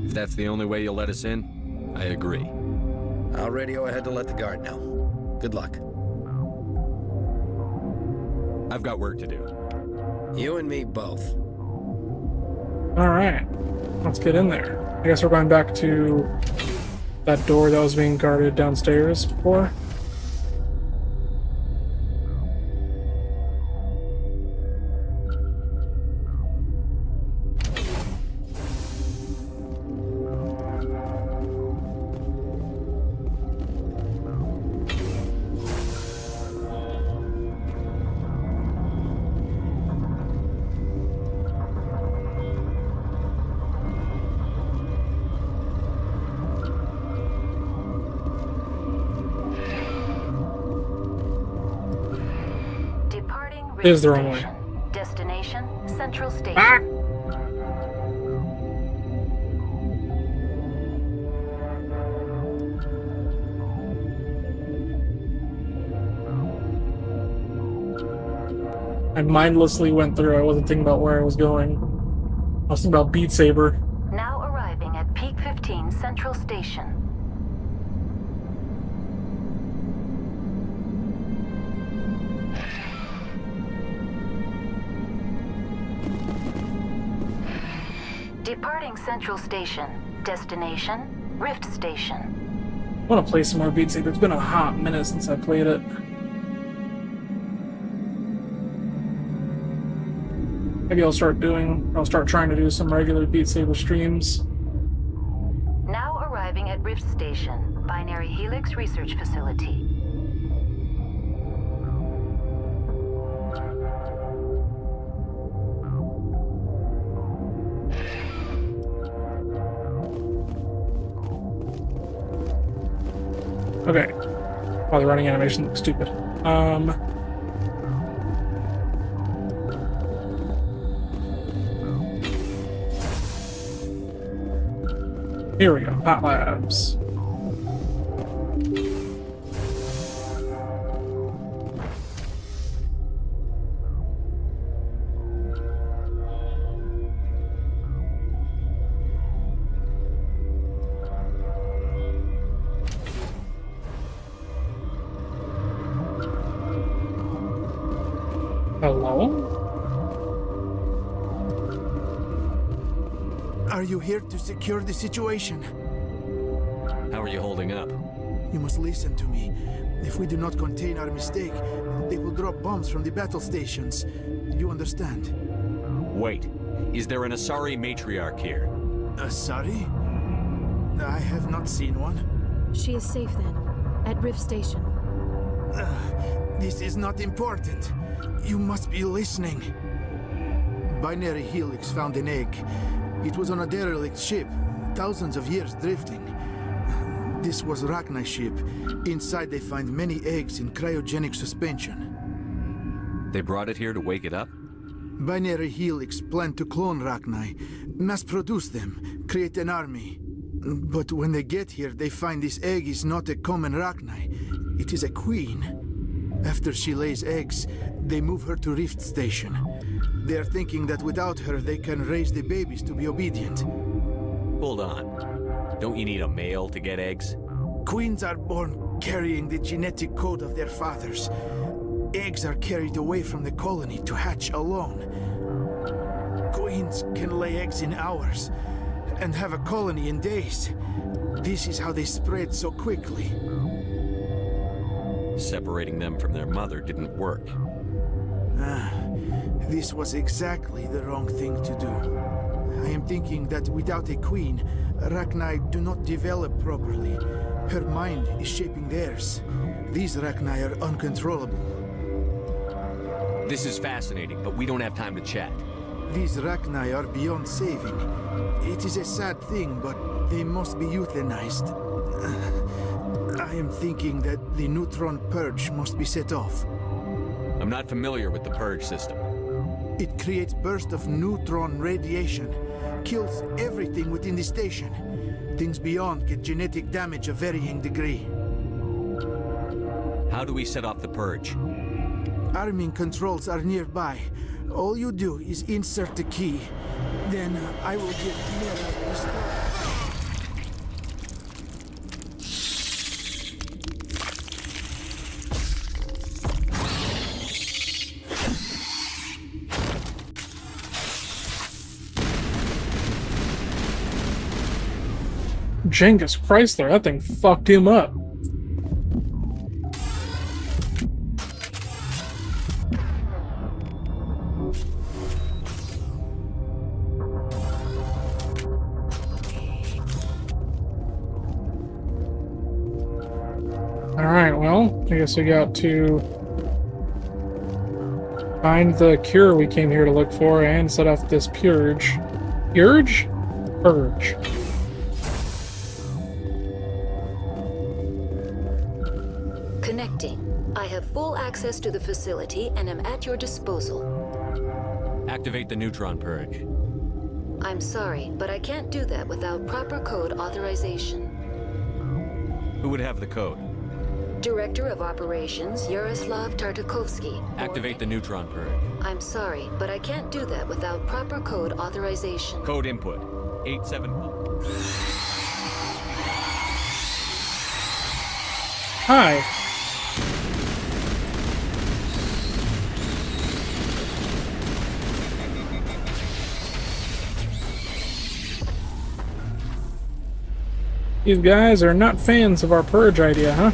Speaker 5: If that's the only way you'll let us in, I agree.
Speaker 9: I'll radio ahead to let the guard know. Good luck.
Speaker 5: I've got work to do.
Speaker 9: You and me both.
Speaker 3: Alright, let's get in there. I guess we're going back to that door that was being guarded downstairs before. Is the wrong way.
Speaker 13: Destination, Central Station.
Speaker 3: Ah! I mindlessly went through. I wasn't thinking about where I was going. I was thinking about Beat Saber.
Speaker 13: Now arriving at Peak 15 Central Station. Departing Central Station. Destination, Rift Station.
Speaker 3: I want to play some more Beat Saber. It's been a hot minute since I played it. Maybe I'll start trying to do some regular Beat Saber streams.
Speaker 13: Now arriving at Rift Station, Binary Helix Research Facility.
Speaker 3: Okay. Wow, the running animation looks stupid. Here we go. Hot Labs. Hello?
Speaker 1: Are you here to secure the situation?
Speaker 5: How are you holding up?
Speaker 1: You must listen to me. If we do not contain our mistake, they will drop bombs from the battle stations. You understand?
Speaker 5: Wait. Is there an Asari matriarch here?
Speaker 1: Asari? I have not seen one.
Speaker 2: She is safe then, at Rift Station.
Speaker 1: This is not important. You must be listening. Binary Helix found an egg. It was on a derelict ship, thousands of years drifting. This was Rachni's ship. Inside they find many eggs in cryogenic suspension.
Speaker 5: They brought it here to wake it up?
Speaker 1: Binary Helix planned to clone Rachni, mass-produce them, create an army. But when they get here, they find this egg is not a common Rachni. It is a queen. After she lays eggs, they move her to Rift Station. They are thinking that without her, they can raise the babies to be obedient.
Speaker 5: Hold on. Don't you need a male to get eggs?
Speaker 1: Queens are born carrying the genetic code of their fathers. Eggs are carried away from the colony to hatch alone. Queens can lay eggs in hours and have a colony in days. This is how they spread so quickly.
Speaker 5: Separating them from their mother didn't work.
Speaker 1: This was exactly the wrong thing to do. I am thinking that without a queen, Rachni do not develop properly. Her mind is shaping theirs. These Rachni are uncontrollable.
Speaker 5: This is fascinating, but we don't have time to chat.
Speaker 1: These Rachni are beyond saving. It is a sad thing, but they must be euthanized. I am thinking that the neutron purge must be set off.
Speaker 5: I'm not familiar with the purge system.
Speaker 1: It creates bursts of neutron radiation, kills everything within the station. Things beyond get genetic damage of varying degree.
Speaker 5: How do we set off the purge?
Speaker 1: Arming controls are nearby. All you do is insert the key. Then I will give Mira the start.
Speaker 3: Genghis Chrysler, that thing fucked him up. Alright, well, I guess we got to find the cure we came here to look for and set off this purge. Purge? Purge.
Speaker 13: Connecting. I have full access to the facility and am at your disposal.
Speaker 5: Activate the neutron purge.
Speaker 13: I'm sorry, but I can't do that without proper code authorization.
Speaker 5: Who would have the code?
Speaker 13: Director of Operations, Yaroslav Tartakovsky.
Speaker 5: Activate the neutron purge.
Speaker 13: I'm sorry, but I can't do that without proper code authorization.
Speaker 5: Code input. 874.
Speaker 3: Hi. These guys are not fans of our purge idea, huh?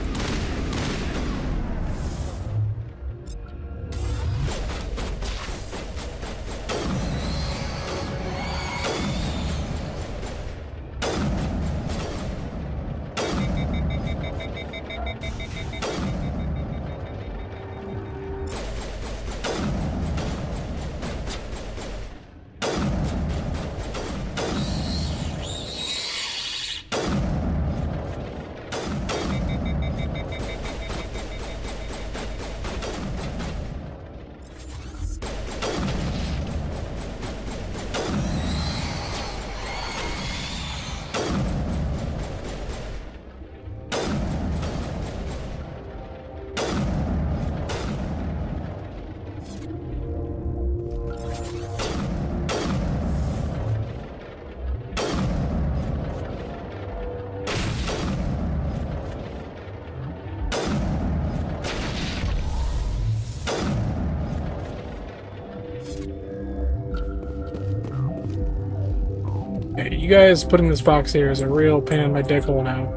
Speaker 3: You guys putting this box here is a real pain in my dick hole now.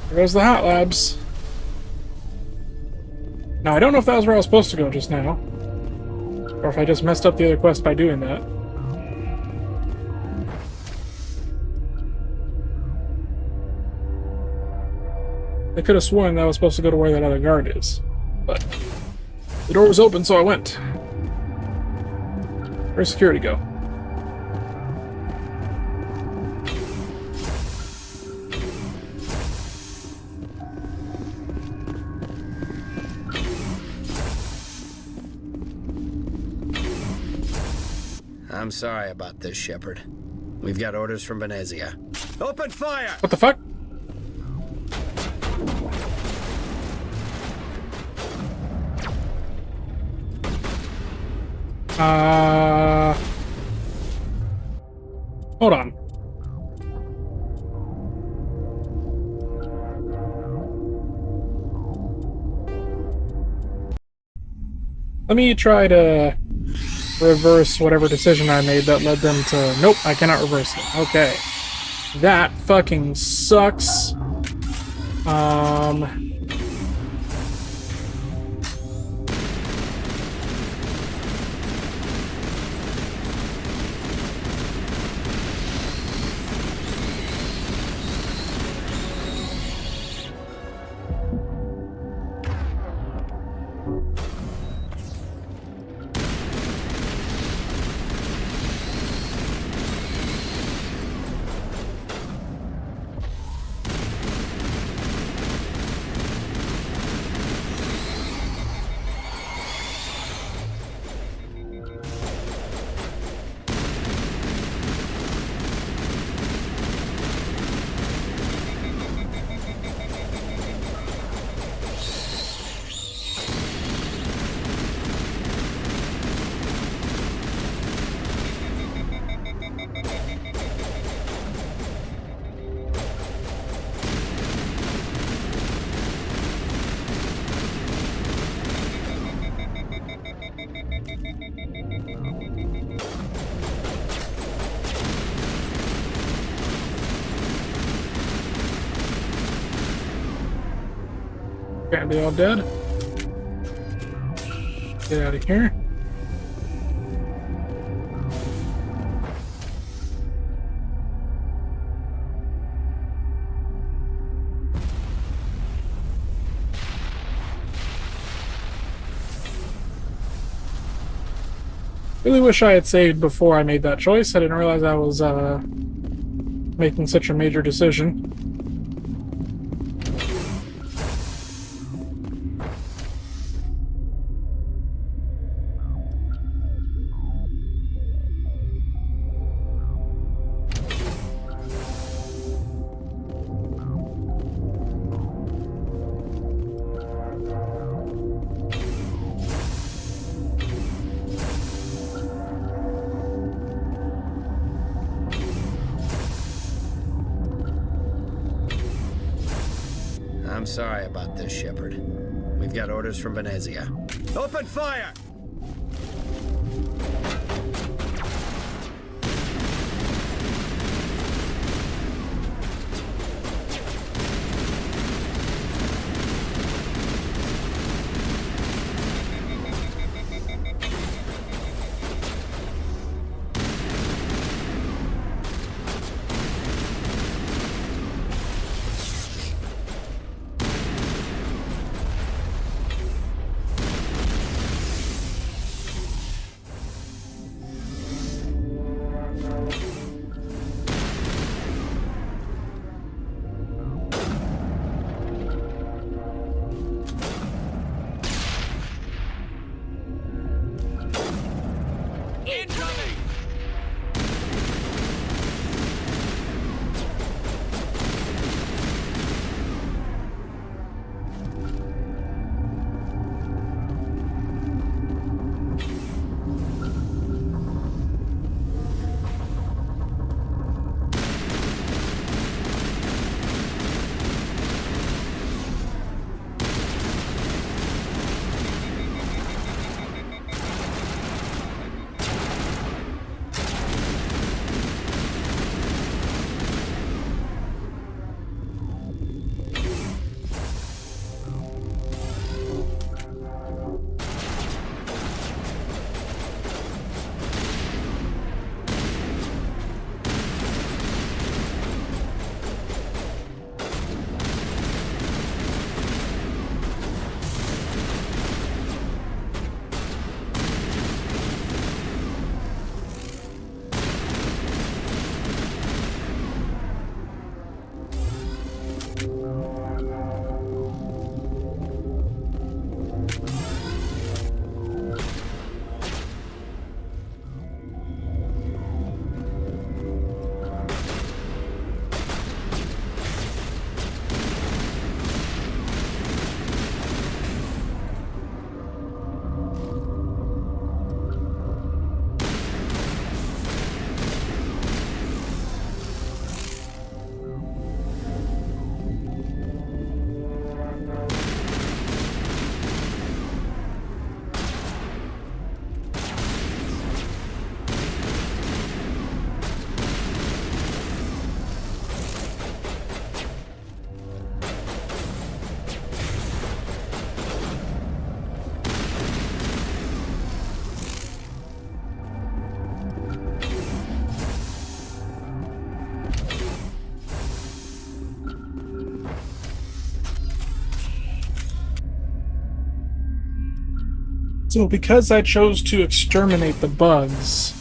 Speaker 3: There goes the hot labs. Now, I don't know if that was where I was supposed to go just now, or if I just messed up the other quest by doing that. I could have sworn that I was supposed to go to where that other guard is, but the door was open, so I went. Where's security go?
Speaker 9: I'm sorry about this, Shepard. We've got orders from Venezia. Open fire!
Speaker 3: What the fuck? Hold on. Let me try to reverse whatever decision I made that led them to... Nope, I cannot reverse it. Okay. That fucking sucks. Okay, they all dead? Get out of here. Really wish I had saved before I made that choice. I didn't realize I was making such a major decision.
Speaker 9: I'm sorry about this, Shepard. We've got orders from Venezia. Open fire!
Speaker 3: So because I chose to exterminate the bugs,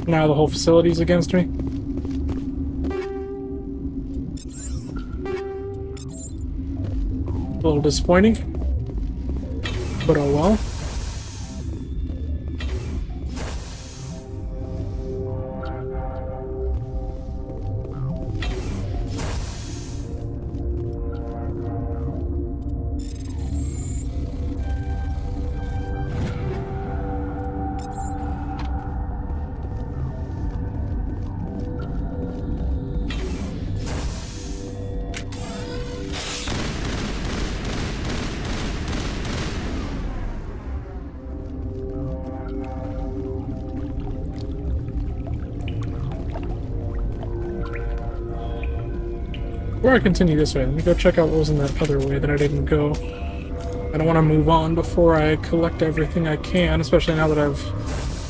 Speaker 3: now the whole facility's against me? A little disappointing, but oh well. Before I continue this way, let me go check out what was in that other way that I didn't go. I don't want to move on before I collect everything I can, especially now that I've,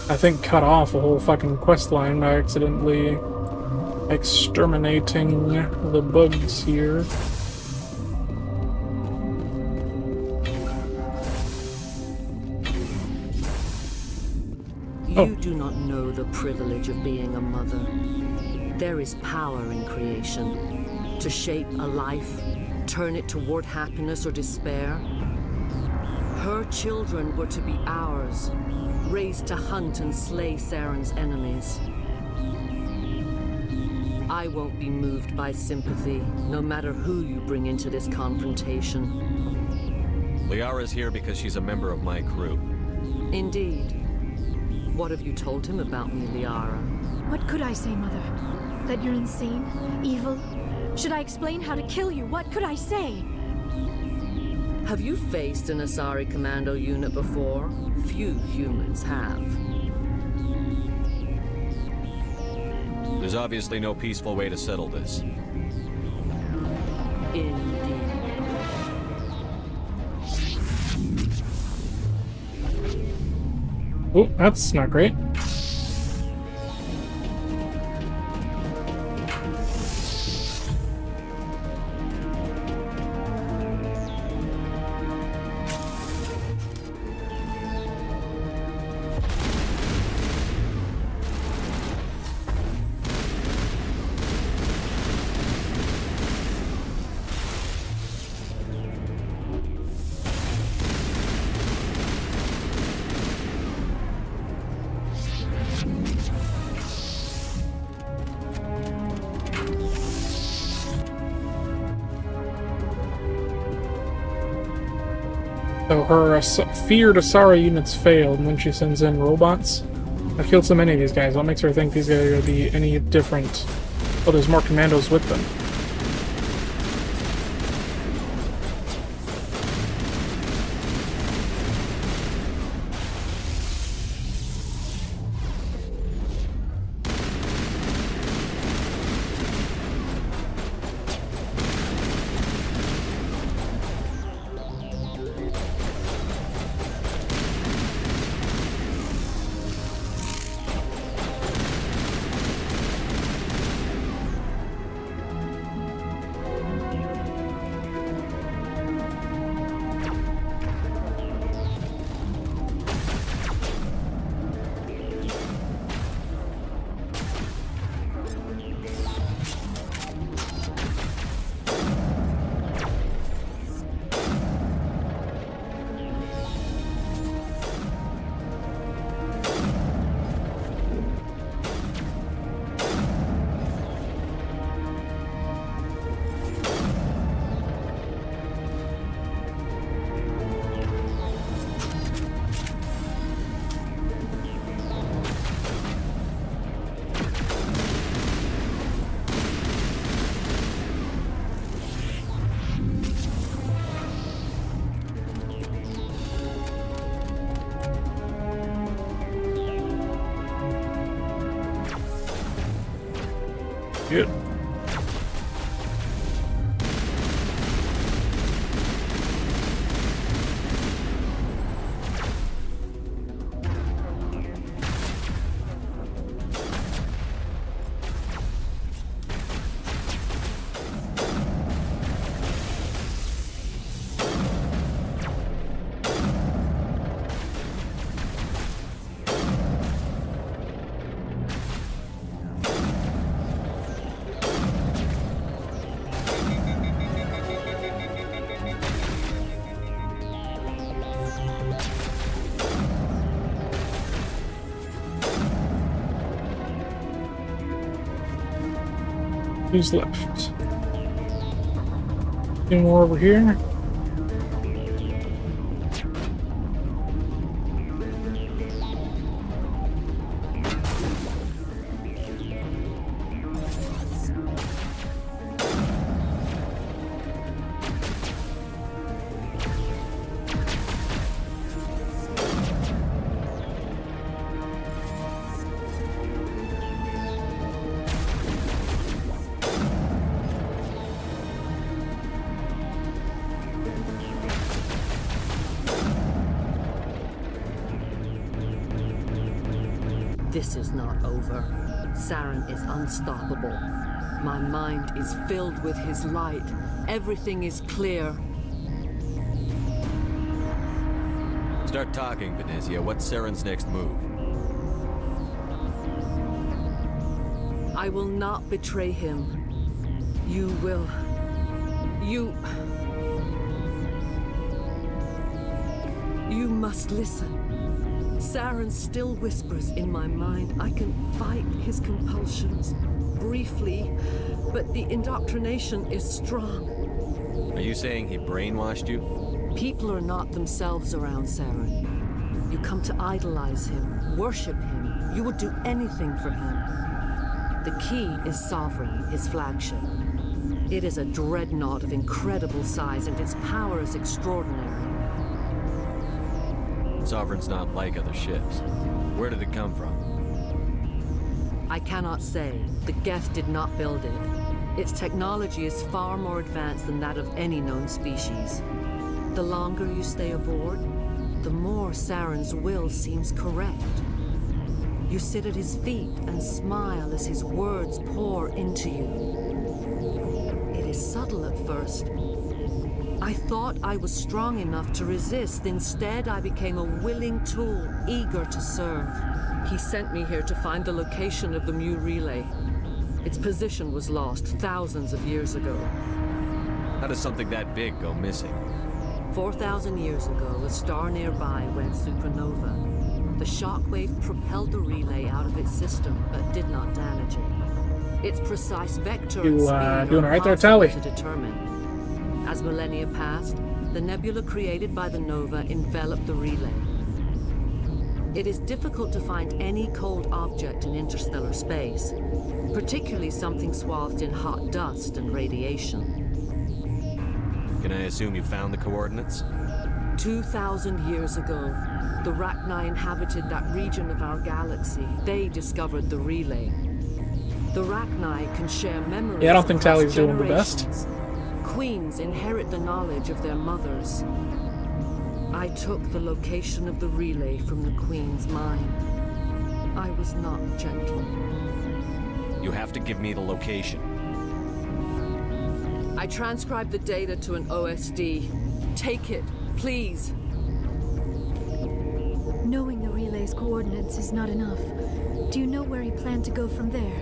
Speaker 3: I think, cut off a whole fucking quest line by accidentally exterminating the bugs here.
Speaker 16: You do not know the privilege of being a mother. There is power in creation. To shape a life, turn it toward happiness or despair. Her children were to be ours, raised to hunt and slay Saren's enemies. I won't be moved by sympathy, no matter who you bring into this confrontation.
Speaker 5: Liara's here because she's a member of my crew.
Speaker 16: Indeed. What have you told him about me, Liara?
Speaker 2: What could I say, Mother? That you're insane? Evil? Should I explain how to kill you? What could I say?
Speaker 16: Have you faced an Asari commando unit before? Few humans have.
Speaker 5: There's obviously no peaceful way to settle this.
Speaker 16: Indeed.
Speaker 3: Oh, that's not great. So her feared Asari units failed, and then she sends in robots. I've killed so many of these guys. What makes her think these guys are going to be any different? Oh, there's more commandos with them. Good. Who's left? Any more over here?
Speaker 16: This is not over. Saren is unstoppable. My mind is filled with his light. Everything is clear.
Speaker 5: Start talking, Venezia. What's Saren's next move?
Speaker 16: I will not betray him. You will. You must listen. Saren still whispers in my mind. I can fight his compulsions, briefly, but the indoctrination is strong.
Speaker 5: Are you saying he brainwashed you?
Speaker 16: People are not themselves around Saren. You come to idolize him, worship him. You would do anything for him. The key is Sovereign, his flagship. It is a dreadnought of incredible size, and its power is extraordinary.
Speaker 5: Sovereign's not like other ships. Where did it come from?
Speaker 16: I cannot say. The Geth did not build it. Its technology is far more advanced than that of any known species. The longer you stay aboard, the more Saren's will seems correct. You sit at his feet and smile as his words pour into you. It is subtle at first. I thought I was strong enough to resist. Instead, I became a willing tool, eager to serve. He sent me here to find the location of the Mu relay. Its position was lost thousands of years ago.
Speaker 5: How does something that big go missing?
Speaker 16: 4,000 years ago, a star nearby went supernova. The shockwave propelled the relay out of its system, but did not damage it. Its precise vector and speed
Speaker 3: doing
Speaker 16: are
Speaker 3: it right there, Tally.
Speaker 16: to determine. As millennia passed, the nebula created by the nova enveloped the relay. It is difficult to find any cold object in interstellar space, particularly something swathed in hot dust and radiation.
Speaker 5: Can I assume you found the coordinates?
Speaker 16: 2,000 years ago, the Rachni inhabited that region of our galaxy. They discovered the relay. The Rachni can share memories.
Speaker 3: Yeah, I don't think
Speaker 16: across
Speaker 3: Tally's doing the best.
Speaker 16: generations. Queens inherit the knowledge of their mothers. I took the location of the relay from the Queen's mind. I was not gentle.
Speaker 5: You have to give me the location.
Speaker 16: I transcribed the data to an OSD. Take it, please.
Speaker 2: Knowing the relay's coordinates is not enough. Do you know where he planned to go from there?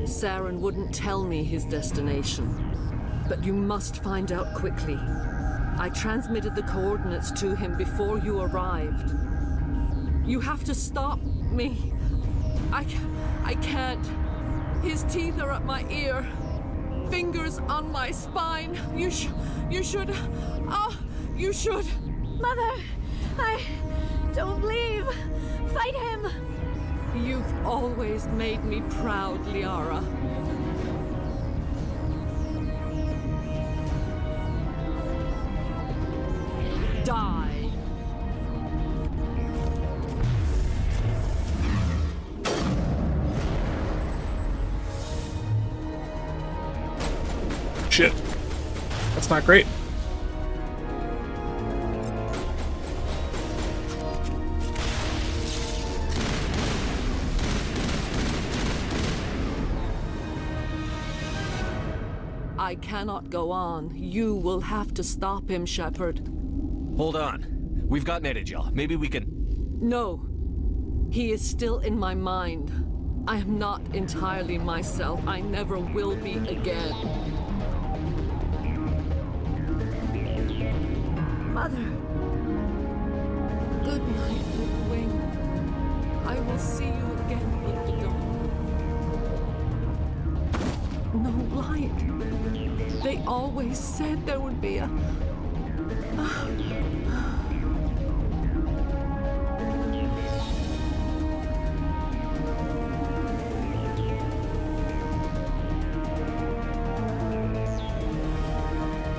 Speaker 16: Saren wouldn't tell me his destination. But you must find out quickly. I transmitted the coordinates to him before you arrived. You have to stop me. I can't. His teeth are at my ear. Fingers on my spine. You should.
Speaker 2: Mother, don't leave. Fight him.
Speaker 16: You've always made me proud, Liara. Die.
Speaker 3: Shit. That's not great.
Speaker 16: I cannot go on. You will have to stop him, Shepard.
Speaker 5: Hold on. We've got Netagel. Maybe we can...
Speaker 16: No. He is still in my mind. I am not entirely myself. I never will be again.
Speaker 2: Mother.
Speaker 16: Good night, Wing. I will see you again, Little Dawn. no light. They always said there would be a...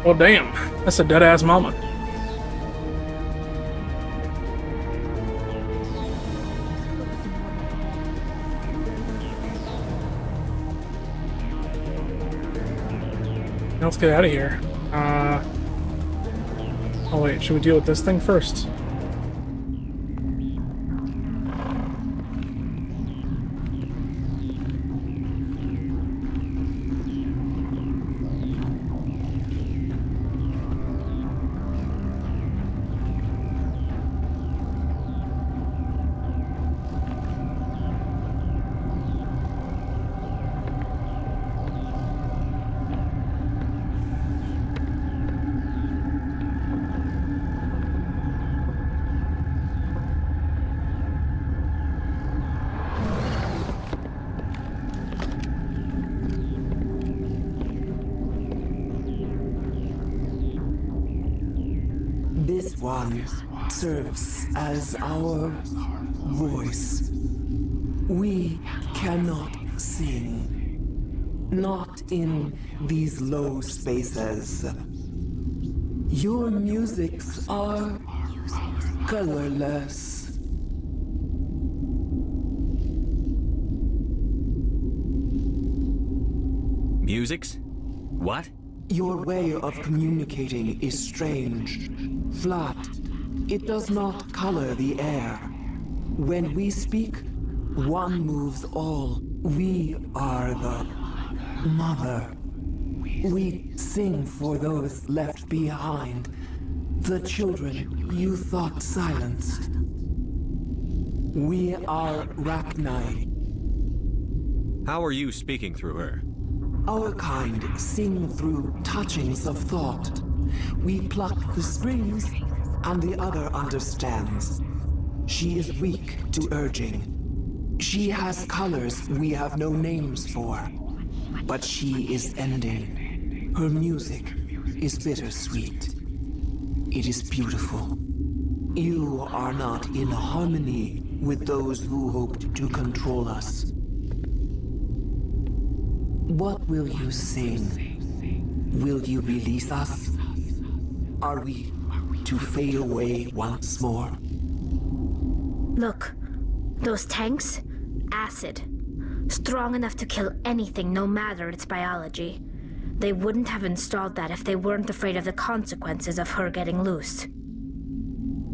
Speaker 3: Well, damn. That's a dead-ass moment. Let's get out of here. Oh wait, should we deal with this thing first?
Speaker 17: This one serves as our voice. We cannot sing, not in these low spaces. Your musics are colorless.
Speaker 5: Musics? What?
Speaker 17: Your way of communicating is strange, flat. It does not color the air. When we speak, one moves all. We are the mother. We sing for those left behind, the children you thought silenced. We are Rachni.
Speaker 5: How are you speaking through her?
Speaker 17: Our kind sing through touchings of thought. We pluck the strings, and the other understands. She is weak to urging. She has colors we have no names for. But she is ending. Her music is bittersweet. It is beautiful. You are not in harmony with those who hoped to control us. What will you sing? Will you release us? Are we to fade away once more?
Speaker 6: Look, those tanks? Acid. Strong enough to kill anything, no matter its biology. They wouldn't have installed that if they weren't afraid of the consequences of her getting loose.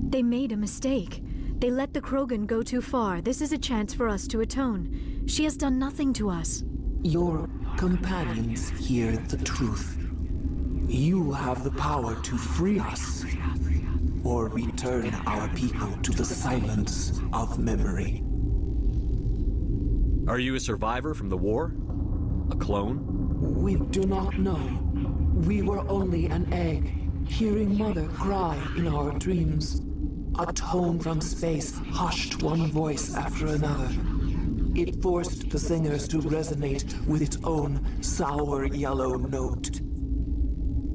Speaker 2: They made a mistake. They let the Krogan go too far. This is a chance for us to atone. She has done nothing to us.
Speaker 17: Your companions hear the truth. You have the power to free us, or return our people to the silence of memory.
Speaker 5: Are you a survivor from the war? A clone?
Speaker 17: We do not know. We were only an egg, hearing Mother cry in our dreams. A tone from space hushed one voice after another. It forced the singers to resonate with its own sour yellow note.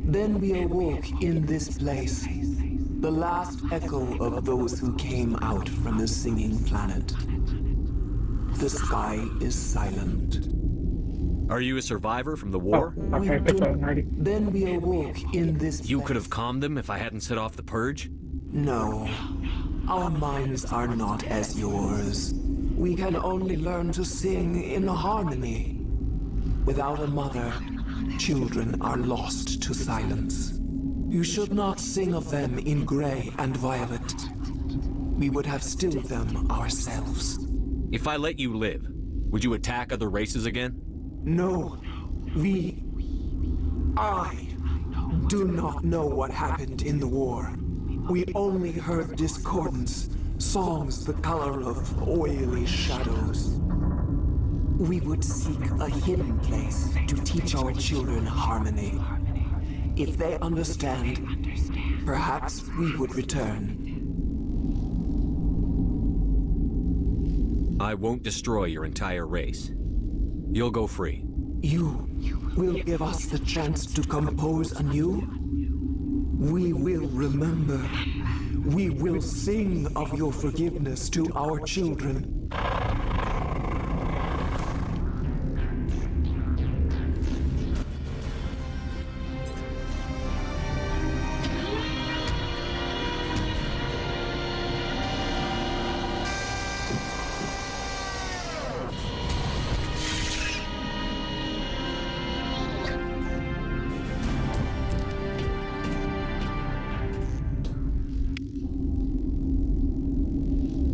Speaker 17: Then we awoke in this place, the last echo of those who came out from the singing planet. The sky is silent.
Speaker 5: Are you a survivor from the war?
Speaker 17: Then we awoke in this place.
Speaker 5: You could have calmed them if I hadn't set off the purge?
Speaker 17: No. Our minds are not as yours. We can only learn to sing in harmony. Without a mother, children are lost to silence. You should not sing of them in gray and violet. We would have stilled them ourselves.
Speaker 5: If I let you live, would you attack other races again?
Speaker 17: No. I do not know what happened in the war. We only heard discordance, songs the color of oily shadows. We would seek a hidden place to teach our children harmony. If they understand, perhaps we would return.
Speaker 5: I won't destroy your entire race. You'll go free.
Speaker 17: You will give us the chance to compose anew. We will remember. We will sing of your forgiveness to our children.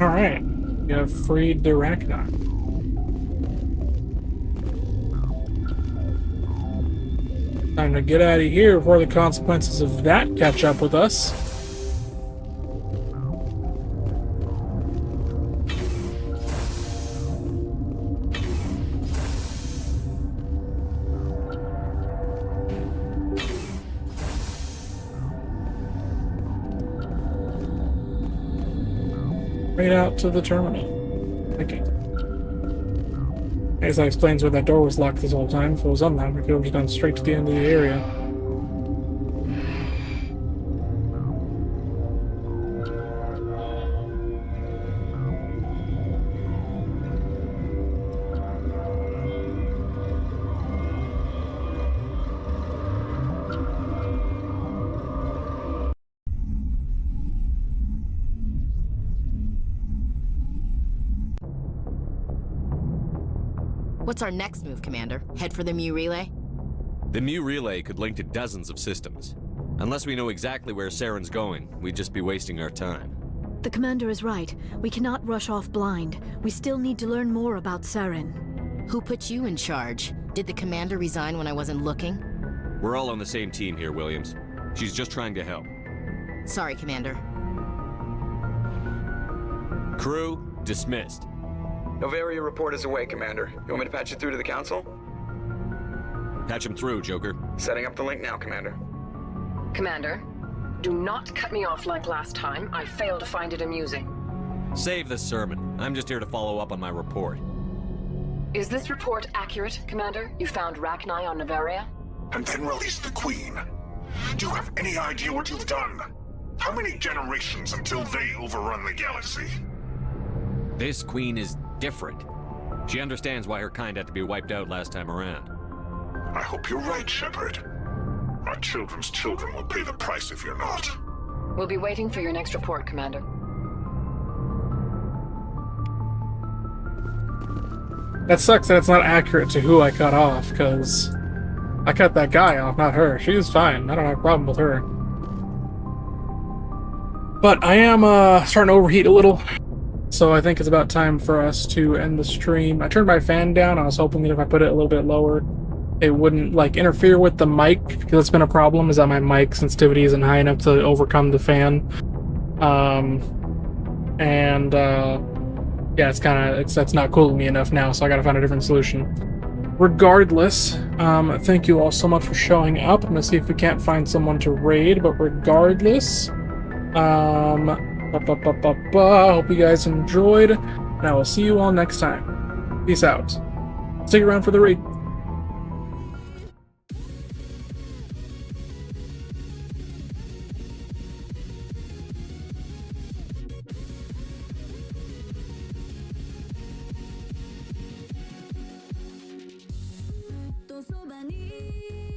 Speaker 3: Alright, we have freed the Rachni. Time to get out of here before the consequences of that catch up with us. Right out to the terminal. Okay. I guess that explains why that door was locked this whole time. If it was unlocked, we could have just gone straight to the end of the area.
Speaker 18: What's our next move, Commander? Head for the Mu Relay?
Speaker 5: The Mu Relay could link to dozens of systems. Unless we know exactly where Saren's going, we'd just be wasting our time.
Speaker 2: The commander is right. We cannot rush off blind. We still need to learn more about Saren.
Speaker 18: Who put you in charge? Did the commander resign when I wasn't looking?
Speaker 5: We're all on the same team here, Williams. She's just trying to help.
Speaker 18: Sorry, Commander.
Speaker 5: Crew, dismissed.
Speaker 20: Novaria report is away, Commander. You want me to patch it through to the Council?
Speaker 5: Patch him through, Joker.
Speaker 20: Setting up the link now, Commander.
Speaker 21: Commander, do not cut me off like last time. I failed to find it amusing.
Speaker 5: Save the sermon. I'm just here to follow up on my report.
Speaker 21: Is this report accurate, Commander? You found Rachni on Novaria?
Speaker 8: And then released the Queen. Do you have any idea what you've done? How many generations until they overrun the galaxy?
Speaker 5: This Queen is different. She understands why her kind had to be wiped out last time around.
Speaker 8: I hope you're right, Shepard. Our children's children will pay the price if you're not.
Speaker 21: We'll be waiting for your next report, Commander.
Speaker 3: That sucks that it's not accurate to who I cut off, because I cut that guy off, not her. She's fine. I don't have a problem with her. But I am starting to overheat a little. So I think it's about time for us to end the stream. I turned my fan down. I was hoping that if I put it a little bit lower, it wouldn't like interfere with the mic, because that's been a problem, is that my mic sensitivity isn't high enough to overcome the fan. Yeah, it's kind of, that's not cool to me enough now, so I gotta find a different solution. Regardless, thank you all so much for showing up. I'm gonna see if we can't find someone to raid, but regardless, hope you guys enjoyed, and I will see you all next time. Peace out. Stick around for the raid.
Speaker 24: Tô so bani